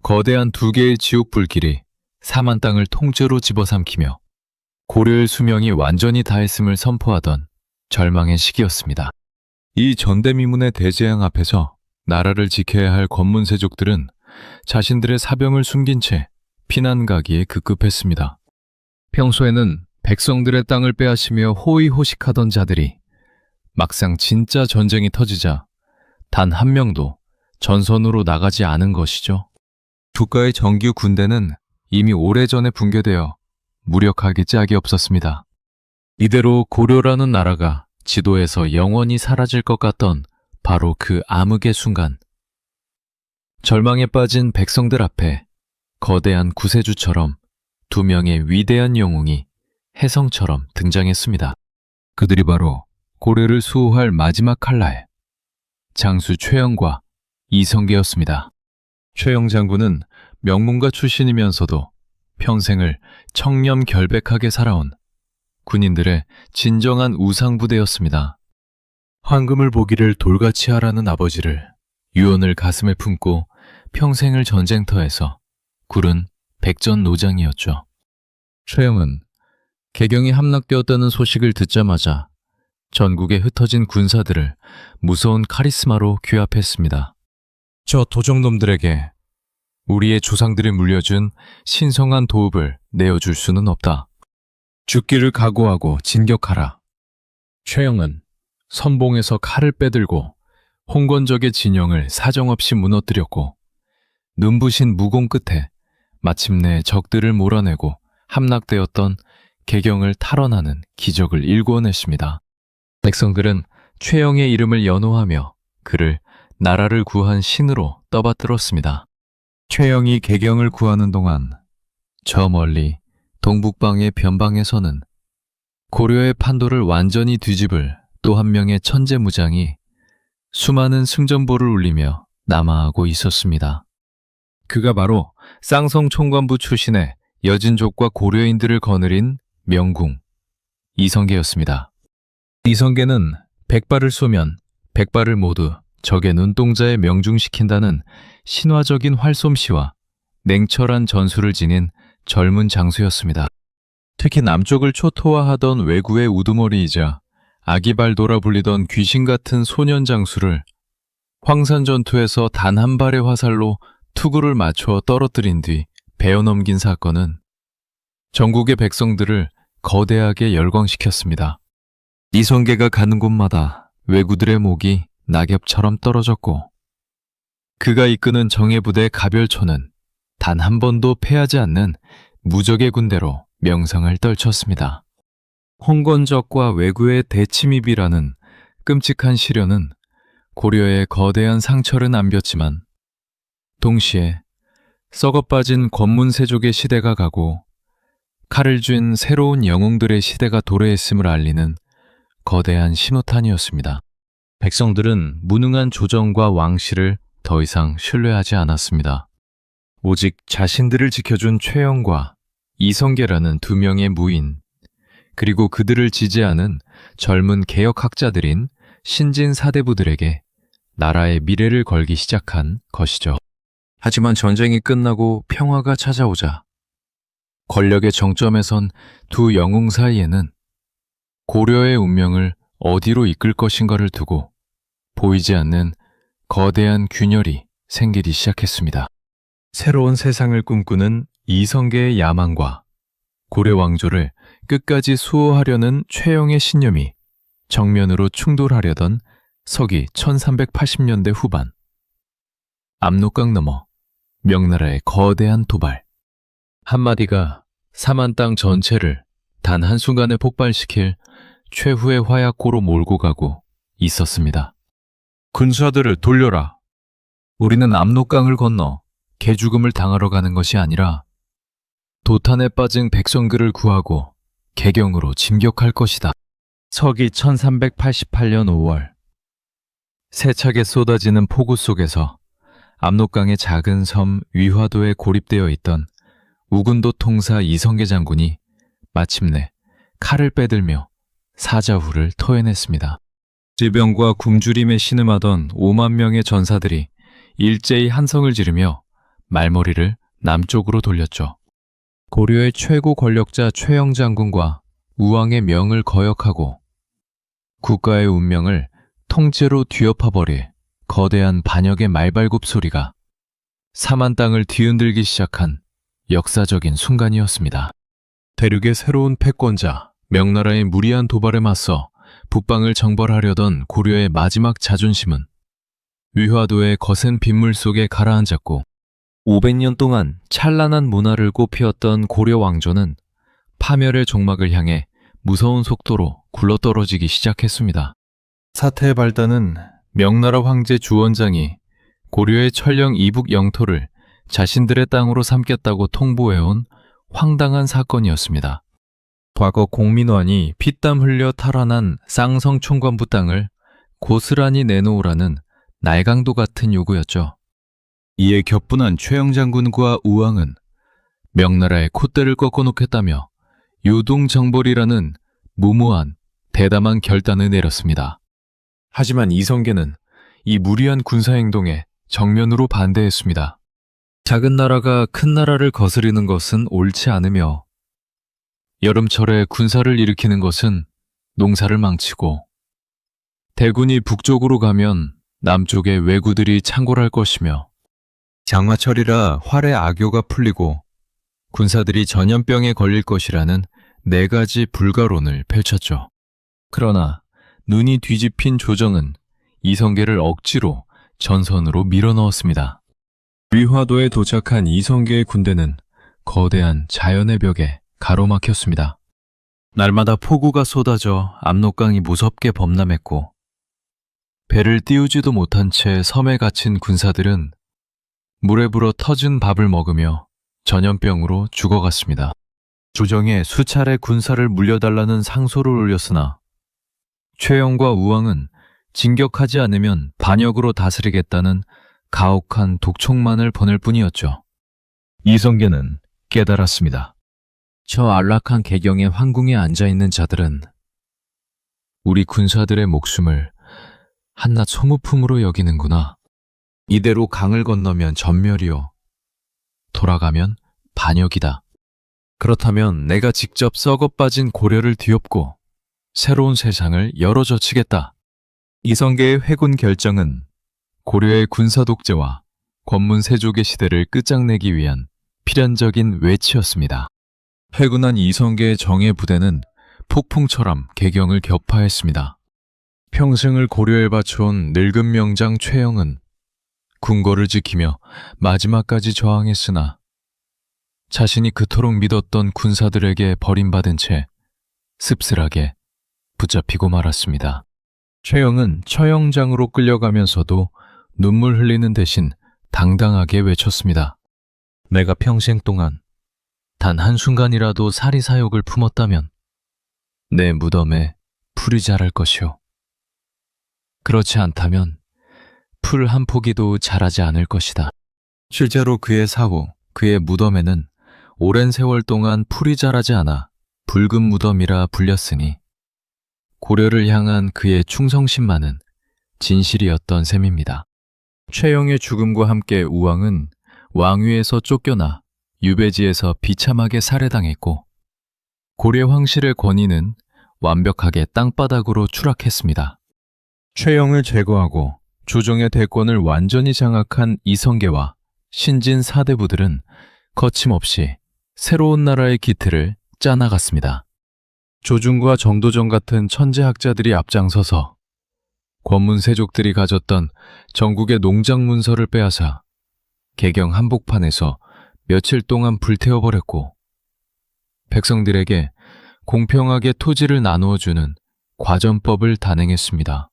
거대한 두 개의 지옥불길이 사만 땅을 통째로 집어삼키며 고려의 수명이 완전히 다했음을 선포하던 절망의 시기였습니다. 이 전대미문의 대재앙 앞에서 나라를 지켜야 할 권문세족들은 자신들의 사병을 숨긴 채 피난 가기에 급급했습니다. 평소에는 백성들의 땅을 빼앗으며 호의호식하던 자들이 막상 진짜 전쟁이 터지자 단 한 명도 전선으로 나가지 않은 것이죠. 국가의 정규 군대는 이미 오래전에 붕괴되어 무력하기 짝이 없었습니다. 이대로 고려라는 나라가 지도에서 영원히 사라질 것 같던 바로 그 암흑의 순간, 절망에 빠진 백성들 앞에 거대한 구세주처럼 두 명의 위대한 영웅이 혜성처럼 등장했습니다. 그들이 바로 고려를 수호할 마지막 칼날, 장수 최영과 이성계였습니다. 최영 장군은 명문가 출신이면서도 평생을 청렴결백하게 살아온 군인들의 진정한 우상부대였습니다. 황금을 보기를 돌같이 하라는 아버지를 유언을 가슴에 품고 평생을 전쟁터에서 구른 백전노장이었죠. 최영은 개경이 함락되었다는 소식을 듣자마자 전국에 흩어진 군사들을 무서운 카리스마로 규합했습니다. 저 도적놈들에게 우리의 조상들이 물려준 신성한 도읍을 내어줄 수는 없다. 죽기를 각오하고 진격하라. 최영은 선봉에서 칼을 빼들고 홍건적의 진영을 사정없이 무너뜨렸고 눈부신 무공 끝에 마침내 적들을 몰아내고 함락되었던 개경을 탈환하는 기적을 일궈냈습니다. 백성들은 최영의 이름을 연호하며 그를 나라를 구한 신으로 떠받들었습니다. 최영이 개경을 구하는 동안 저 멀리 동북방의 변방에서는 고려의 판도를 완전히 뒤집을 또 한 명의 천재무장이 수많은 승전보를 울리며 남아하고 있었습니다. 그가 바로 쌍성 총관부 출신의 여진족과 고려인들을 거느린 명궁 이성계였습니다. 이성계는 백발을 쏘면 백발을 모두 적의 눈동자에 명중시킨다는 신화적인 활솜씨와 냉철한 전술을 지닌 젊은 장수였습니다. 특히 남쪽을 초토화하던 왜구의 우두머리이자 아기발도라 불리던 귀신 같은 소년 장수를 황산 전투에서 단 한 발의 화살로 투구를 맞춰 떨어뜨린 뒤 베어넘긴 사건은 전국의 백성들을 거대하게 열광시켰습니다. 이성계가 가는 곳마다 왜구들의 목이 낙엽처럼 떨어졌고 그가 이끄는 정예부대 가별초는 단 한 번도 패하지 않는 무적의 군대로 명성을 떨쳤습니다. 홍건적과 왜구의 대침입이라는 끔찍한 시련은 고려의 거대한 상처를 남겼지만 동시에 썩어빠진 권문세족의 시대가 가고 칼을 쥔 새로운 영웅들의 시대가 도래했음을 알리는 거대한 신호탄이었습니다. 백성들은 무능한 조정과 왕실을 더 이상 신뢰하지 않았습니다. 오직 자신들을 지켜준 최영과 이성계라는 두 명의 무인, 그리고 그들을 지지하는 젊은 개혁학자들인 신진 사대부들에게 나라의 미래를 걸기 시작한 것이죠. 하지만 전쟁이 끝나고 평화가 찾아오자 권력의 정점에 선 두 영웅 사이에는 고려의 운명을 어디로 이끌 것인가를 두고 보이지 않는 거대한 균열이 생기기 시작했습니다. 새로운 세상을 꿈꾸는 이성계의 야망과 고려 왕조를 끝까지 수호하려는 최영의 신념이 정면으로 충돌하려던 서기 1380년대 후반, 압록강 너머 명나라의 거대한 도발, 한마디가 삼한 땅 전체를 단 한순간에 폭발시킬 최후의 화약고로 몰고 가고 있었습니다. 군사들을 돌려라. 우리는 압록강을 건너 개죽음을 당하러 가는 것이 아니라 도탄에 빠진 백성들을 구하고 개경으로 진격할 것이다. 서기 1388년 5월, 세차게 쏟아지는 폭우 속에서 압록강의 작은 섬 위화도에 고립되어 있던 우군도 통사 이성계 장군이 마침내 칼을 빼들며 사자후를 토해냈습니다. 질병과 굶주림에 신음하던 5만 명의 전사들이 일제히 한성을 지르며 말머리를 남쪽으로 돌렸죠. 고려의 최고 권력자 최영 장군과 우왕의 명을 거역하고 국가의 운명을 통째로 뒤엎어버릴 거대한 반역의 말발굽 소리가 삼한 땅을 뒤흔들기 시작한 역사적인 순간이었습니다. 대륙의 새로운 패권자 명나라의 무리한 도발에 맞서 북방을 정벌하려던 고려의 마지막 자존심은 위화도의 거센 빗물 속에 가라앉았고 500년 동안 찬란한 문화를 꽃피웠던 고려 왕조는 파멸의 종막을 향해 무서운 속도로 굴러떨어지기 시작했습니다. 사태의 발단은 명나라 황제 주원장이 고려의 천령 이북 영토를 자신들의 땅으로 삼겠다고 통보해온 황당한 사건이었습니다. 과거 공민왕이 피땀 흘려 탈환한 쌍성 총관부 땅을 고스란히 내놓으라는 날강도 같은 요구였죠. 이에 격분한 최영 장군과 우왕은 명나라의 콧대를 꺾어놓겠다며 요동정벌이라는 무모한 대담한 결단을 내렸습니다. 하지만 이성계는 이 무리한 군사행동에 정면으로 반대했습니다. 작은 나라가 큰 나라를 거스르는 것은 옳지 않으며 여름철에 군사를 일으키는 것은 농사를 망치고 대군이 북쪽으로 가면 남쪽에 왜구들이 창궐할 것이며 장마철이라 활의 악효가 풀리고 군사들이 전염병에 걸릴 것이라는 4가지 불가론을 펼쳤죠. 그러나 눈이 뒤집힌 조정은 이성계를 억지로 전선으로 밀어넣었습니다. 위화도에 도착한 이성계의 군대는 거대한 자연의 벽에 가로막혔습니다. 날마다 폭우가 쏟아져 압록강이 무섭게 범람했고 배를 띄우지도 못한 채 섬에 갇힌 군사들은 물에 불어 터진 밥을 먹으며 전염병으로 죽어갔습니다. 조정에 수차례 군사를 물려달라는 상소를 올렸으나 최영과 우왕은 진격하지 않으면 반역으로 다스리겠다는 가혹한 독촉만을 보낼 뿐이었죠. 이성계는 깨달았습니다. 저 안락한 개경의 황궁에 앉아있는 자들은 우리 군사들의 목숨을 한낱 소모품으로 여기는구나. 이대로 강을 건너면 전멸이요. 돌아가면 반역이다. 그렇다면 내가 직접 썩어 빠진 고려를 뒤엎고 새로운 세상을 열어젖히겠다. 이성계의 회군 결정은 고려의 군사 독재와 권문 세족의 시대를 끝장내기 위한 필연적인 외치였습니다. 회군한 이성계의 정예 부대는 폭풍처럼 개경을 격파했습니다. 평생을 고려에 바쳐온 늙은 명장 최영은 궁궐을 지키며 마지막까지 저항했으나 자신이 그토록 믿었던 군사들에게 버림받은 채 씁쓸하게 붙잡히고 말았습니다. 최영은 처형장으로 끌려가면서도 눈물 흘리는 대신 당당하게 외쳤습니다. 내가 평생 동안 단 한순간이라도 사리사욕을 품었다면 내 무덤에 풀이 자랄 것이오. 그렇지 않다면 풀 한 포기도 자라지 않을 것이다. 실제로 그의 사후, 그의 무덤에는 오랜 세월 동안 풀이 자라지 않아 붉은 무덤이라 불렸으니 고려를 향한 그의 충성심만은 진실이었던 셈입니다. 최영의 죽음과 함께 우왕은 왕위에서 쫓겨나 유배지에서 비참하게 살해당했고 고려 황실의 권위는 완벽하게 땅바닥으로 추락했습니다. 최영을 제거하고 조정의 대권을 완전히 장악한 이성계와 신진 사대부들은 거침없이 새로운 나라의 기틀을 짜나갔습니다. 조중과 정도전 같은 천재학자들이 앞장서서 권문 세족들이 가졌던 전국의 농장 문서를 빼앗아 개경 한복판에서 며칠 동안 불태워버렸고 백성들에게 공평하게 토지를 나누어주는 과전법을 단행했습니다.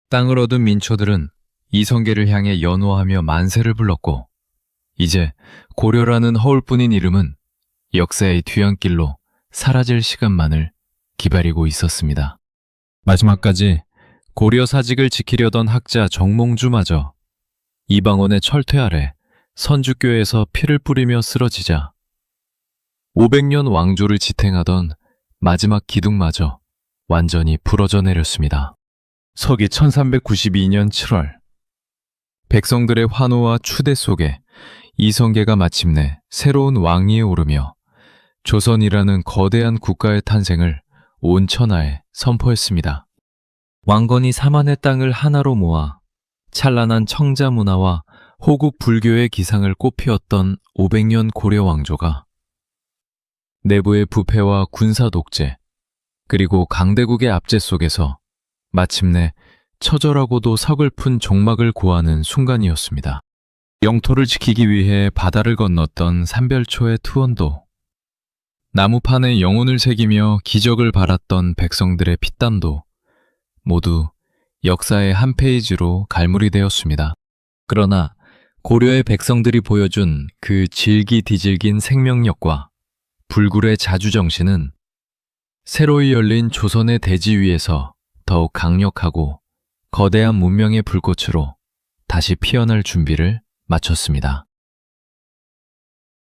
땅을 얻은 민초들은 이성계를 향해 연호하며 만세를 불렀고 이제 고려라는 허울뿐인 이름은 역사의 뒤안길로 사라질 시간만을 기다리고 있었습니다. 마지막까지 고려 사직을 지키려던 학자 정몽주마저 이방원의 철퇴 아래 선주교에서 피를 뿌리며 쓰러지자 500년 왕조를 지탱하던 마지막 기둥마저 완전히 부러져 내렸습니다. 서기 1392년 7월 백성들의 환호와 추대 속에 이성계가 마침내 새로운 왕위에 오르며 조선이라는 거대한 국가의 탄생을 온 천하에 선포했습니다. 왕건이 사만의 땅을 하나로 모아 찬란한 청자 문화와 호국 불교의 기상을 꽃피웠던 500년 고려 왕조가 내부의 부패와 군사 독재, 그리고 강대국의 압제 속에서 마침내 처절하고도 서글픈 종막을 고하는 순간이었습니다. 영토를 지키기 위해 바다를 건넜던 삼별초의 투원도, 나무판에 영혼을 새기며 기적을 바랐던 백성들의 피땀도 모두 역사의 한 페이지로 갈무리 되었습니다. 그러나 고려의 백성들이 보여준 그 질기디질긴 생명력과 불굴의 자주정신은 새로이 열린 조선의 대지 위에서 더욱 강력하고 거대한 문명의 불꽃으로 다시 피어날 준비를 마쳤습니다.